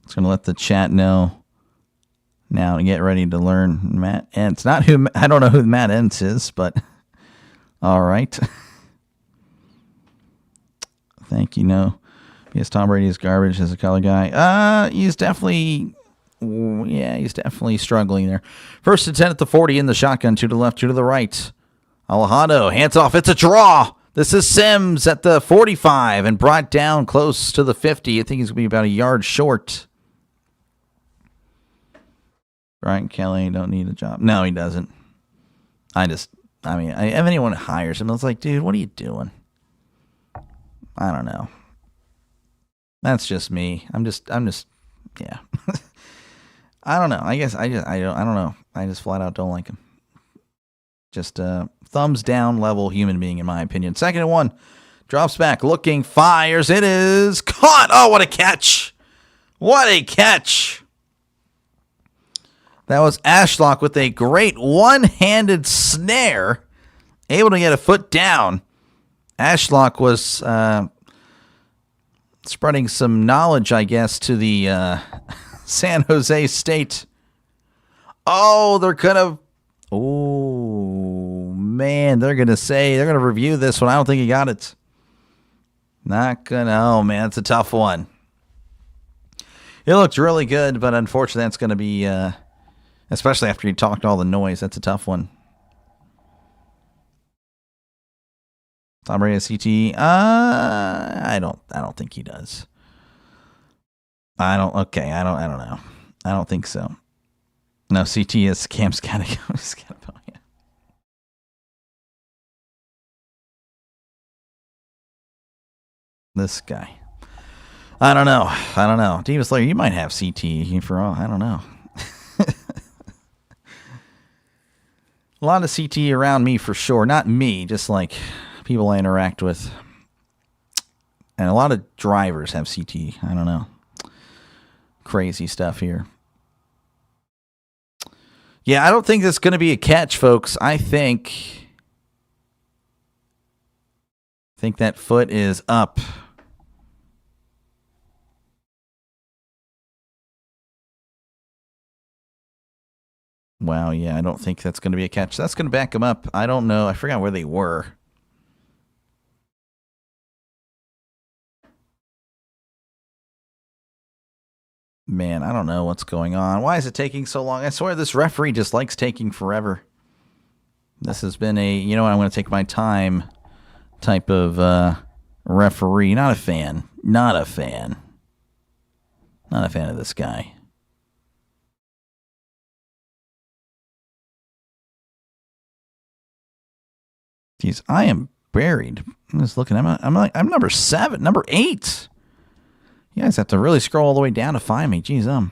It's going to let the chat know now to get ready to learn Matt Entz. I don't know who Matt Entz is, but all right. Thank you. No. Yes, Tom Brady is garbage as a color guy. He's definitely struggling there. 1st and 10 at the 40 in the shotgun. 2 to the left, 2 to the right. Alejandro, hands off. It's a draw. This is Sims at the 45 and brought down close to the 50. I think he's going to be about a yard short. Brian Kelly don't need a job. No, he doesn't. If anyone hires him, it's like, dude, what are you doing? I don't know. That's just me. Yeah. I don't know. I guess I don't know. I just flat out don't like him. Just a thumbs down level human being, in my opinion. 2nd and 1. Drops back, looking, fires. It is caught. Oh, what a catch. What a catch. That was Ashlock with a great one-handed snare. Able to get a foot down. Ashlock was spreading some knowledge, I guess, to the San Jose State. Oh, they're going to... Oh, man, they're going to review this one. I don't think he got it. Oh, man, it's a tough one. It looked really good, but unfortunately that's going to be, especially after he talked all the noise, that's a tough one. Tom Brady has CTE? I don't think he does. I don't know. I don't think so. No, CT is Cam Scatterbo. Yeah. This guy. I don't know. Demon Slayer, you might have CT for all. I don't know. A lot of CT around me for sure. Not me, just like people I interact with. And a lot of drivers have CT. I don't know. Crazy stuff here. Yeah, I don't think that's going to be a catch, folks. I think that foot is up. Wow, yeah, I don't think that's going to be a catch. That's going to back them up. I don't know. I forgot where they were. Man, I don't know what's going on. Why is it taking so long? I swear this referee just likes taking forever. This has been a, you know what, I'm going to take my time type of referee. Not a fan. Not a fan. Not a fan of this guy. Jeez, I am buried. I'm just looking. I'm number 7, number 8. You guys have to really scroll all the way down to find me. Jeez,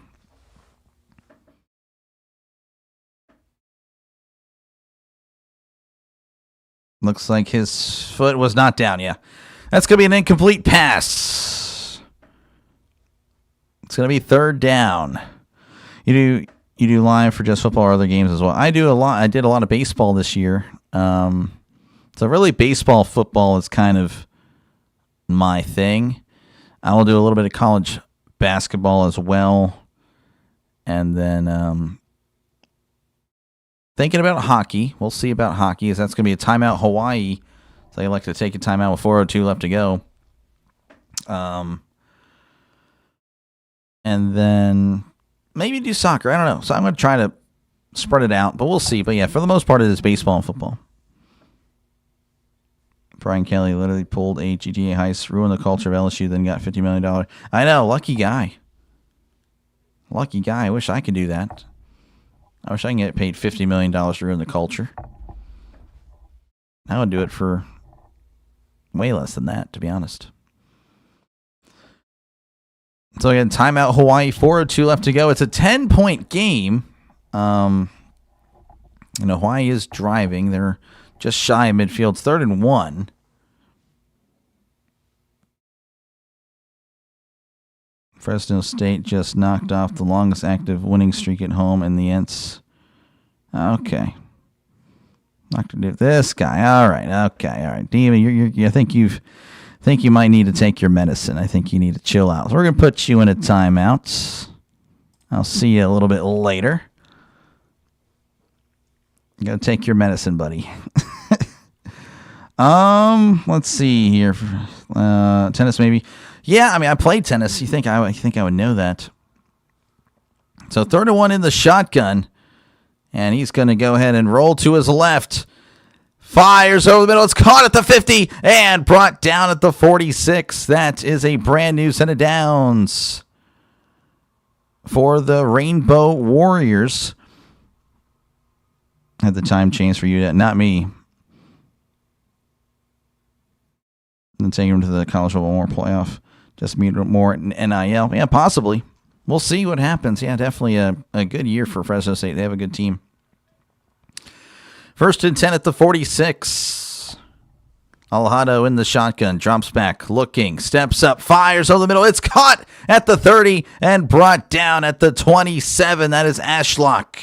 Looks like his foot was not down. Yeah, that's gonna be an incomplete pass. It's gonna be 3rd down. You do live for just football or other games as well? I do a lot. I did a lot of baseball this year. So really, baseball, football is kind of my thing. I will do a little bit of college basketball as well. And then thinking about hockey. We'll see about hockey, as that's going to be a timeout Hawaii. So they like to take a timeout with 4:02 left to go. And then maybe do soccer. I don't know. So I'm going to try to spread it out, but we'll see. But yeah, for the most part, it is baseball and football. Brian Kelly literally pulled a GTA heist, ruined the culture of LSU, then got $50 million. I know, lucky guy. Lucky guy. I wish I could do that. I wish I can get paid $50 million to ruin the culture. I would do it for way less than that, to be honest. So again, timeout Hawaii, 4:02 left to go. It's a 10-point game. Hawaii is driving. They're just shy of midfield. It's 3rd and 1. Fresno State just knocked off the longest active winning streak at home in the Ents. Okay. Not to do this guy. All right. Okay. All right. Demon, I think you might need to take your medicine. I think you need to chill out. So we're gonna put you in a timeout. I'll see you a little bit later. You gotta take your medicine, buddy. Let's see here. Tennis, maybe. Yeah, I mean, I played tennis. You think I would know that? So 3rd and 1 in the shotgun, and he's gonna go ahead and roll to his left. Fires over the middle. It's caught at the 50 and brought down at the 46. That is a brand new set of downs for the Rainbow Warriors. Had the time changed for you, not me. And take him to the college football more playoff. Just meet more NIL. Yeah, possibly. We'll see what happens. Yeah, definitely a good year for Fresno State. They have a good team. 1st and 10 at the 46. Alejado in the shotgun. Drops back. Looking. Steps up. Fires over the middle. It's caught at the 30 and brought down at the 27. That is Ashlock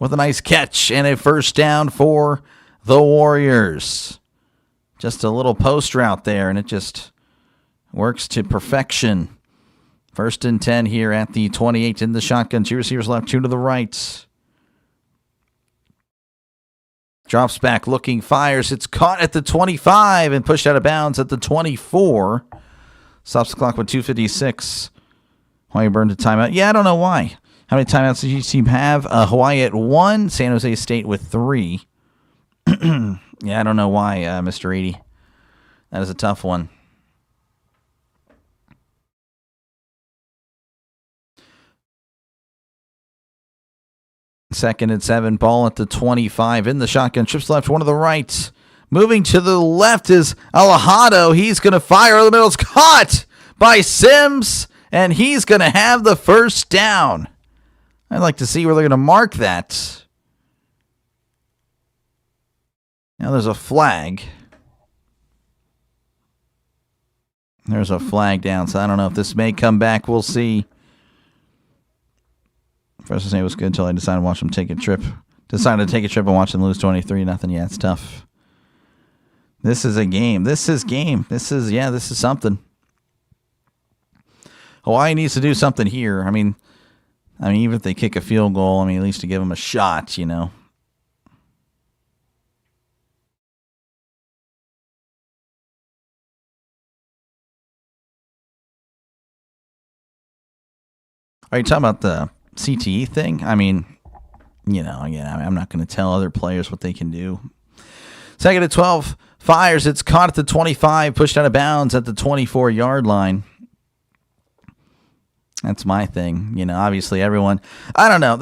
with a nice catch and a 1st down for the Warriors. Just a little post route there, and it just works to perfection. 1st and 10 here at the 28 in the shotgun. 2 receivers left, 2 to the right. Drops back, looking, fires. It's caught at the 25 and pushed out of bounds at the 24. Stops the clock with 2:56. Hawaii burned a timeout. Yeah, I don't know why. How many timeouts does each team have? Hawaii at 1, San Jose State with 3. Yeah, I don't know why, Mr. 80. That is a tough one. Second and 7, ball at the 25 in the shotgun. Trips left, 1 to the right. Moving to the left is Alejado. He's going to fire over the middle. It's caught by Sims, and he's going to have the 1st down. I'd like to see where they're going to mark that. Now there's a flag. There's a flag down, so I don't know if this may come back. We'll see. Fresno State was good until I decided to watch them take a trip. Decided to take a trip and watch them lose 23-0. Yeah, it's tough. This is a game. This is something. Hawaii needs to do something here. I mean, I mean, even if they kick a field goal, I mean, at least to give them a shot, you know. Are you talking about the CTE thing? I mean, you know, again, I'm not going to tell other players what they can do. Second and 12, fires. It's caught at the 25, pushed out of bounds at the 24-yard line. That's my thing. You know, obviously everyone, I don't know.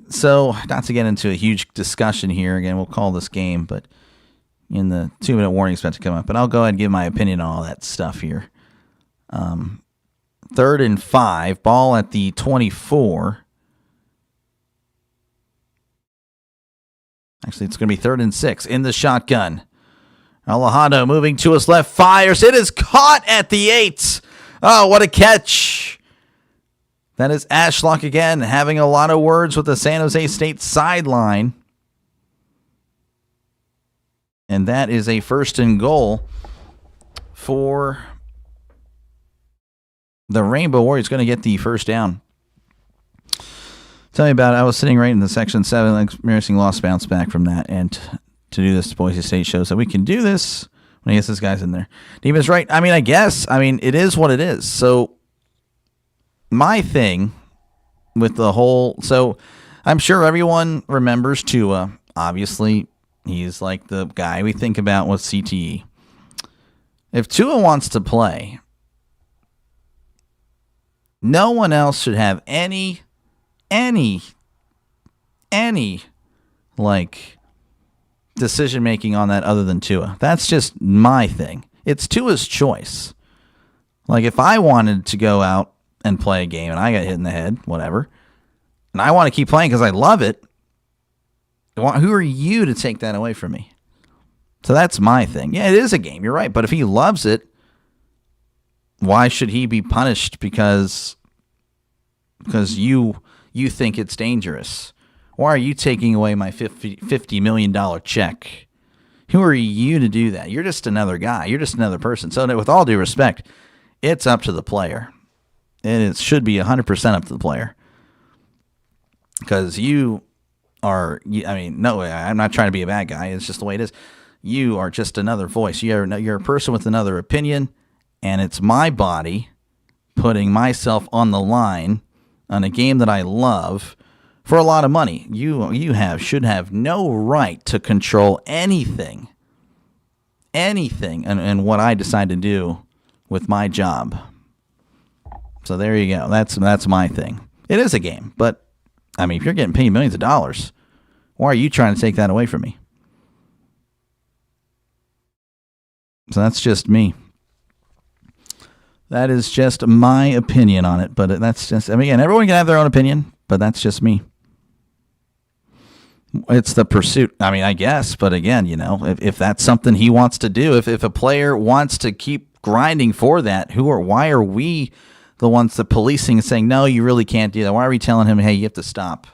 So, not to get into a huge discussion here. Again, we'll call this game, but in the 2-minute warning is about to come up. But I'll go ahead and give my opinion on all that stuff here. 3rd and 5, ball at the 24. Actually, it's going to be 3rd and 6 in the shotgun. Alejandro moving to his left, fires. It is caught at the 8. Oh, what a catch. That is Ashlock again, having a lot of words with the San Jose State sideline. And that is a 1st and goal for the Rainbow Warriors. Going to get the first down. Tell me about it. I was sitting right in the section 7, experiencing lost bounce back from that. And to do this, Boise State shows that we can do this when I guess this guy's in there. Demon's right. I mean, it is what it is. So my thing with the whole, so I'm sure everyone remembers Tua. Obviously, he's like the guy we think about with CTE. If Tua wants to play, no one else should have any like decision making on that other than Tua. That's just my thing. It's Tua's choice. Like if I wanted to go out and play a game and I got hit in the head, whatever, and I want to keep playing because I love it, who are you to take that away from me? So that's my thing. Yeah, it is a game. You're right. But if he loves it, why should he be punished because you think it's dangerous? Why are you taking away my $50 million check? Who are you to do that? You're just another guy. You're just another person. So with all due respect, it's up to the player. It should be 100% up to the player. Because you are, I mean, no, I'm not trying to be a bad guy. It's just the way it is. You are just another voice. You're a person with another opinion, and it's my body putting myself on the line on a game that I love for a lot of money. You should have no right to control anything, and what I decide to do with my job. So there you go. That's my thing. It is a game, but I mean, if you're getting paid millions of dollars, why are you trying to take that away from me? So that's just me. That is just my opinion on it, but that's just, I mean, again, everyone can have their own opinion, but that's just me. It's the pursuit. I mean, I guess, but again, you know, if that's something he wants to do, if a player wants to keep grinding for that, why are we the ones that policing and saying, no, you really can't do that? Why are we telling him, hey, you have to stop?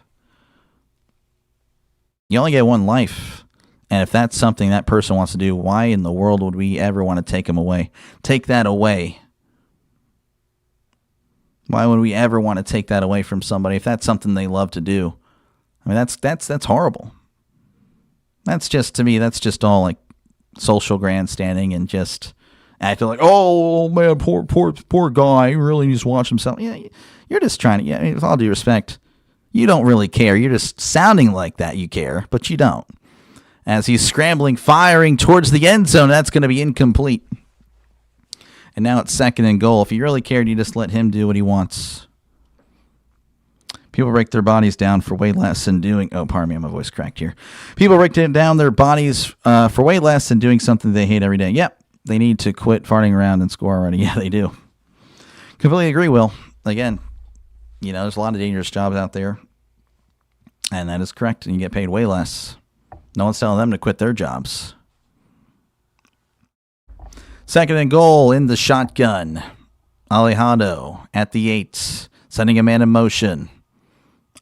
You only get one life. And if that's something that person wants to do, why in the world would we ever want to take that away? Why would we ever want to take that away from somebody if that's something they love to do? I mean, that's horrible. That's just, to me, that's just all like social grandstanding and just acting like, oh man, poor guy, he really needs to watch himself. Yeah, you're just trying to. Yeah, with all due respect, you don't really care. You're just sounding like that you care, but you don't. As he's scrambling, firing towards the end zone, that's going to be incomplete. And now it's 2nd and goal. If you really cared, you just let him do what he wants. People break their bodies down for way less than doing... Oh, pardon me, my voice cracked here. People break down their bodies for way less than doing something they hate every day. Yep, they need to quit farting around and score already. Yeah, they do. Completely agree, Will. Again, you know, there's a lot of dangerous jobs out there. And that is correct, and you get paid way less. No one's telling them to quit their jobs. 2nd and goal in the shotgun. Alejandro at the 8, sending a man in motion.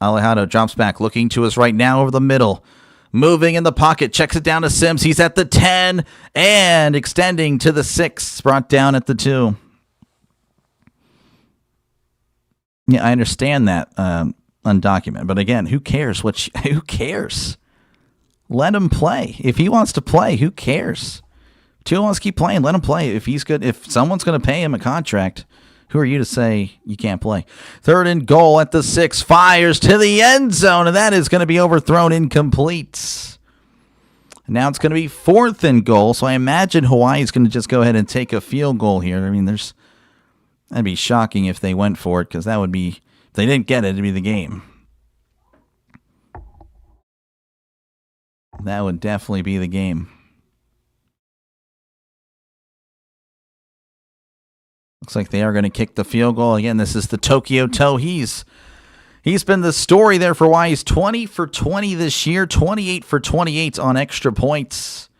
Alejandro drops back, looking to his right now over the middle. Moving in the pocket, checks it down to Sims. He's at the 10 and extending to the 6, brought down at the 2. Yeah, I understand that. undocumented. But again, who cares? Who cares? Let him play. If he wants to play, who cares? Tua wants to keep playing. Let him play. If he's good, if someone's going to pay him a contract, who are you to say you can't play? 3rd and goal at the 6. Fires to the end zone, and that is going to be overthrown, incomplete. Now it's going to be 4th and goal. So I imagine Hawaii is going to just go ahead and take a field goal here. I mean, that'd be shocking if they went for it, because that would be, if they didn't get it, it'd be the game. That would definitely be the game. Looks like they are going to kick the field goal. Again, this is the Tokyo Toe. He's been the story there for why he's 20 for 20 this year, 28 for 28 on extra points.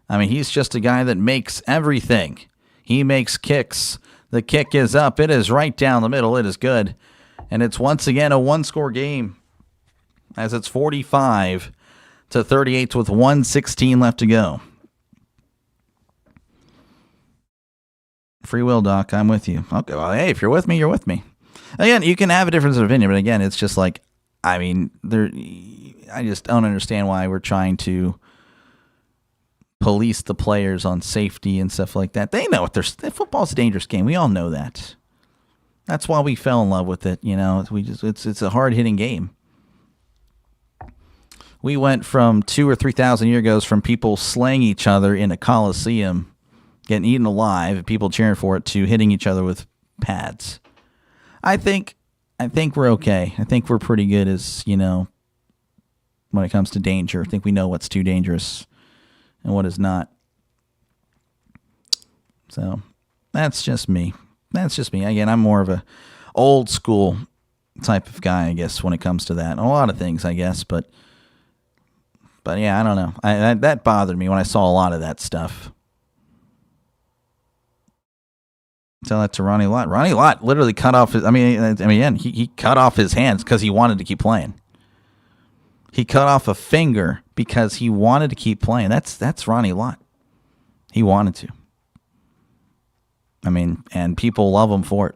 I mean, he's just a guy that makes everything. He makes kicks. The kick is up. It is right down the middle. It is good. And it's once again a one-score game, as it's 45-38 with 1:16 left to go. Free will, Doc. I'm with you. Okay, well, hey, if you're with me, you're with me. Again, you can have a difference of opinion, but again, it's just like, I mean, I just don't understand why we're trying to police the players on safety and stuff like that. They know football's a dangerous game. We all know that. That's why we fell in love with it. You know, it's a hard-hitting game. We went from 2,000 or 3,000 years ago from people slaying each other in a coliseum, getting eaten alive, and people cheering for it, to hitting each other with pads. I think we're okay. I think we're pretty good as, when it comes to danger. I think we know what's too dangerous and what is not. So that's just me. Again, I'm more of a old school type of guy, I guess, when it comes to that. A lot of things, I guess, but yeah, I don't know. That bothered me when I saw a lot of that stuff. Tell that to Ronnie Lott. Ronnie Lott literally cut off his. He cut off his hands because he wanted to keep playing. He cut off a finger because he wanted to keep playing. That's Ronnie Lott. He wanted to. I mean, and people love him for it.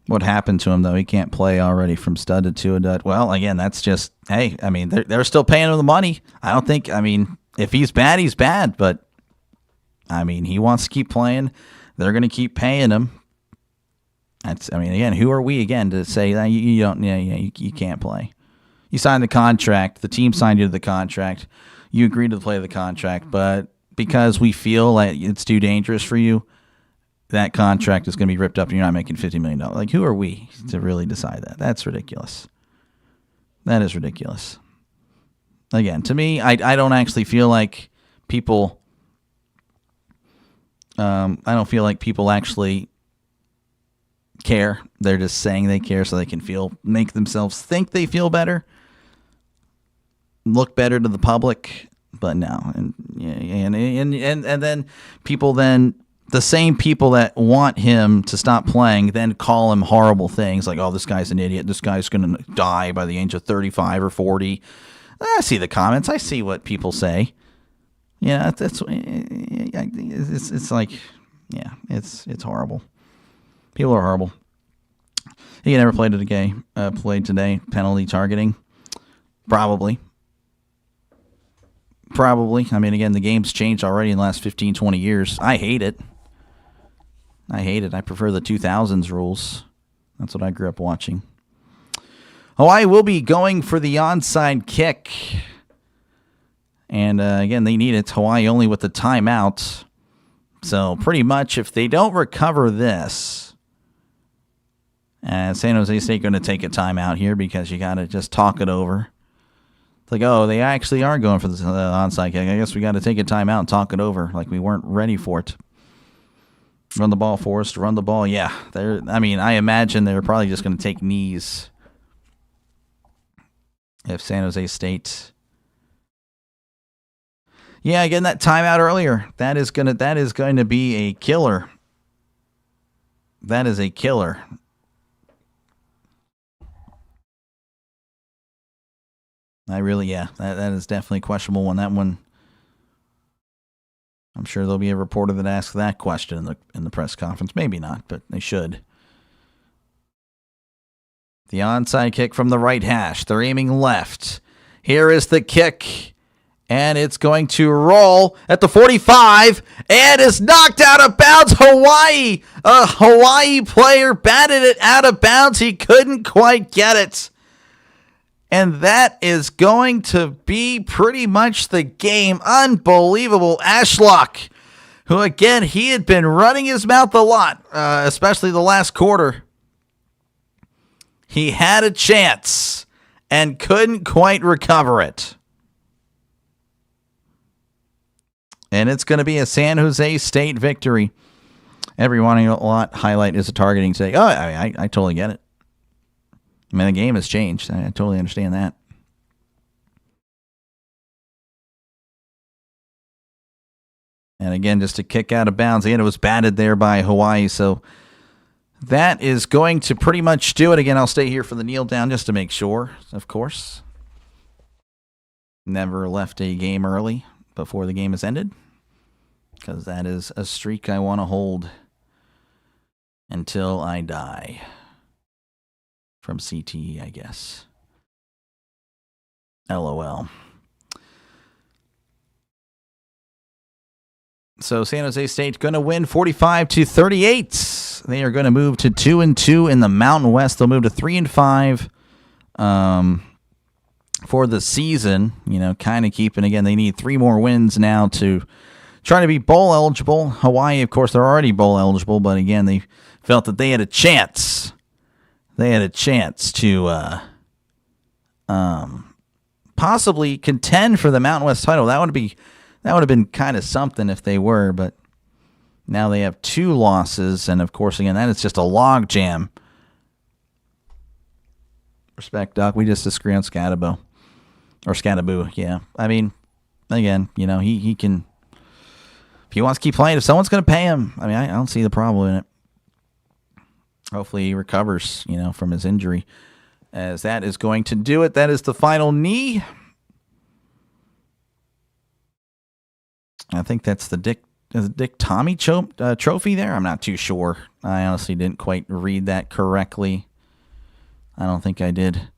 What happened to him, though? He can't play already from stud to two-a-dud. Well, again, that's just, hey, I mean, they're still paying him the money. I don't think, if he's bad, he's bad. But, he wants to keep playing. They're going to keep paying him. Again, who are we, again, to say that you can't play? You signed the contract. The team signed you to the contract. You agreed to play the contract. But because we feel like it's too dangerous for you, that contract is going to be ripped up and you're not making $50 million. Like, who are we to really decide that? That's ridiculous. That is ridiculous. Again, to me, I don't actually feel like people, I don't feel like people actually care. They're just saying they care so they can make themselves think they feel better, look better to the public. But no. And then people the same people that want him to stop playing then call him horrible things like, oh, this guy's an idiot. This guy's going to die by the age of 35 or 40. I see the comments. I see what people say. Yeah, it's like, yeah, it's horrible. People are horrible. He never played today. Penalty targeting. Probably. Again, the game's changed already in the last 15, 20 years. I hate it. I prefer the 2000s rules. That's what I grew up watching. Hawaii will be going for the onside kick. And again, they need it. Hawaii only with the timeout. So pretty much if they don't recover this, San Jose State going to take a timeout here because you got to just talk it over. It's like, oh, they actually are going for the onside kick. I guess we got to take a timeout and talk it over like we weren't ready for it. Run the ball, Forrest. Run the ball. Yeah. I imagine they're probably just going to take knees if San Jose State. Yeah, getting that timeout earlier. That is going to be a killer. That is a killer. That is definitely a questionable one. That one I'm sure there'll be a reporter that asks that question in the press conference. Maybe not, but they should. The onside kick from the right hash. They're aiming left. Here is the kick. And it's going to roll at the 45 and is knocked out of bounds. Hawaii. A Hawaii player batted it out of bounds. He couldn't quite get it. And that is going to be pretty much the game. Unbelievable. Ashlock, who again, he had been running his mouth a lot, especially the last quarter. He had a chance and couldn't quite recover it. And it's going to be a San Jose State victory. Everyone a lot highlight is a targeting today. Oh, I totally get it. I mean, the game has changed. I totally understand that. And again, just a kick out of bounds. Again, it was batted there by Hawaii, so that is going to pretty much do it. Again, I'll stay here for the kneel down just to make sure, of course. Never left a game early before the game has ended, because that is a streak I want to hold until I die. From CTE, I guess. LOL. So San Jose State going to win 45-38. They are going to move to 2-2 in the Mountain West. They'll move to 3-5 for the season. You know, kind of keeping, again, they need 3 more wins now to try to be bowl eligible. Hawaii, of course, they're already bowl eligible, but again, they felt that they had a chance. They had a chance to possibly contend for the Mountain West title. That would have been kind of something if they were, but now they have 2 losses, and of course, again, that is just a log jam. Respect, Doc. We just disagree on Scatabo. Or Scataboo, yeah. I mean, again, you know, he can, if he wants to keep playing, if someone's going to pay him, I mean, I don't see the problem in it. Hopefully he recovers, you know, from his injury, as that is going to do it. That is the final knee. I think that's the Dick Tommy trophy there. I'm not too sure. I honestly didn't quite read that correctly. I don't think I did.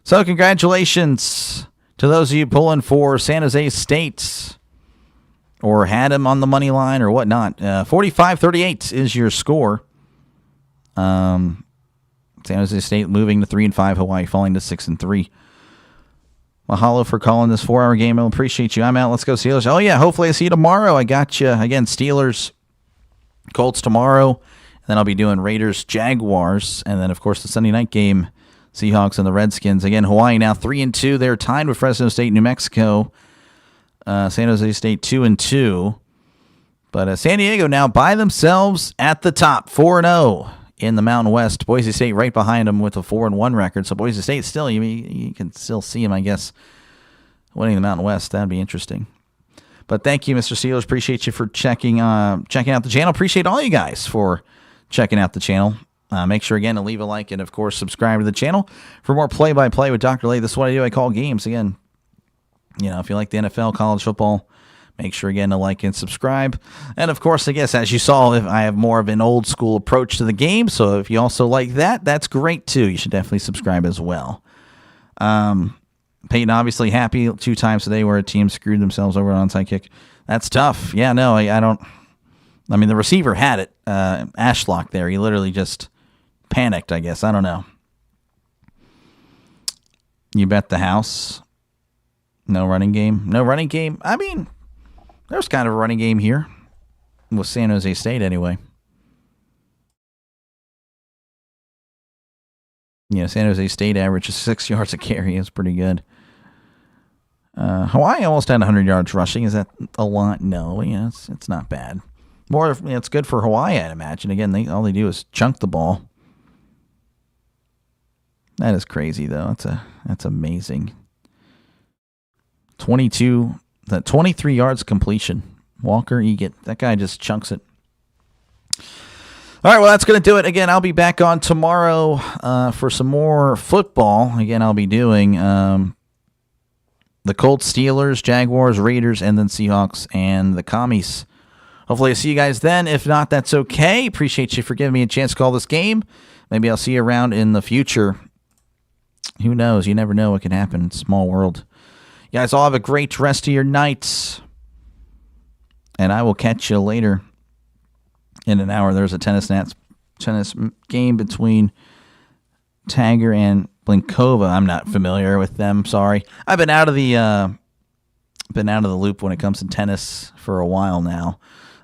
So congratulations to those of you pulling for San Jose State or had him on the money line or whatnot. 45-38 is your score. San Jose State moving to 3-5. Hawaii falling to 6-3. Mahalo for calling this 4-hour game. I appreciate you. I'm out. Let's go Steelers. Oh, yeah. Hopefully I see you tomorrow. I got you. Again, Steelers, Colts tomorrow. And then I'll be doing Raiders, Jaguars. And then, of course, the Sunday night game, Seahawks and the Redskins. Again, Hawaii now 3-2. They're tied with Fresno State, New Mexico. San Jose State 2-2. But San Diego now by themselves at the top, 4-0 in the Mountain West. Boise State right behind them with a 4-1 record. So Boise State still, you can still see them, I guess, winning the Mountain West. That'd be interesting. But thank you, Mr. Steelers. Appreciate you for checking out the channel. Appreciate all you guys for checking out the channel. Make sure, again, to leave a like and, of course, subscribe to the channel for more play-by-play with DrDelay. This is what I do. I call games. Again, you know, if you like the NFL, college football, make sure, again, to like and subscribe. And, of course, I guess, as you saw, I have more of an old-school approach to the game. So if you also like that, that's great, too. You should definitely subscribe as well. Peyton, obviously happy 2 times today where a team screwed themselves over an onside kick. That's tough. Yeah, no, I don't. I mean, the receiver had it. Ashlock there. He literally just panicked, I guess. I don't know. You bet the house. No running game. No running game. I mean, there's kind of a running game here with San Jose State anyway. You know, San Jose State averages 6 yards a carry. Is pretty good. Hawaii almost had 100 yards rushing. Is that a lot? No. Yeah, it's not bad. More, it's good for Hawaii, I'd imagine. Again, all they do is chunk the ball. That is crazy, though. That's amazing. 23 yards completion. Walker Egan. That guy just chunks it. All right, well, that's going to do it. Again, I'll be back on tomorrow for some more football. Again, I'll be doing the the Colts, Steelers, Jaguars, Raiders, and then Seahawks and the Commies. Hopefully I see you guys then. If not, that's okay. Appreciate you for giving me a chance to call this game. Maybe I'll see you around in the future. Who knows? You never know what can happen. Small world. You guys all have a great rest of your nights. And I will catch you later in an hour. There's a tennis game between Tiger and Blinkova. I'm not familiar with them. Sorry. I've been out of the loop when it comes to tennis for a while now.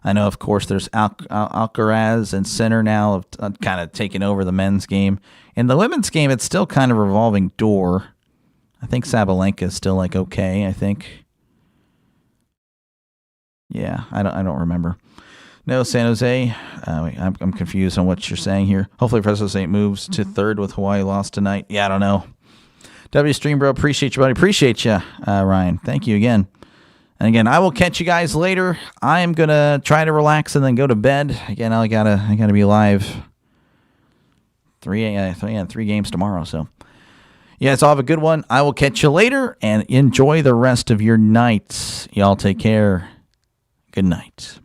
I know, of course, there's Alcaraz and Sinner now have kind of taken over the men's game. In the women's game, it's still kind of a revolving door. I think Sabalenka is still okay, I think. Yeah, I don't remember. No, San Jose. I'm confused on what you're saying here. Hopefully Fresno State moves to third with Hawaii lost tonight. Yeah, I don't know. Stream bro, appreciate you, buddy. Appreciate you, Ryan. Thank you again. And again, I will catch you guys later. I am gonna try to relax and then go to bed. Again, I gotta be live. 3 games tomorrow. So, yeah, all have a good one. I will catch you later and enjoy the rest of your nights. Y'all take care. Good night.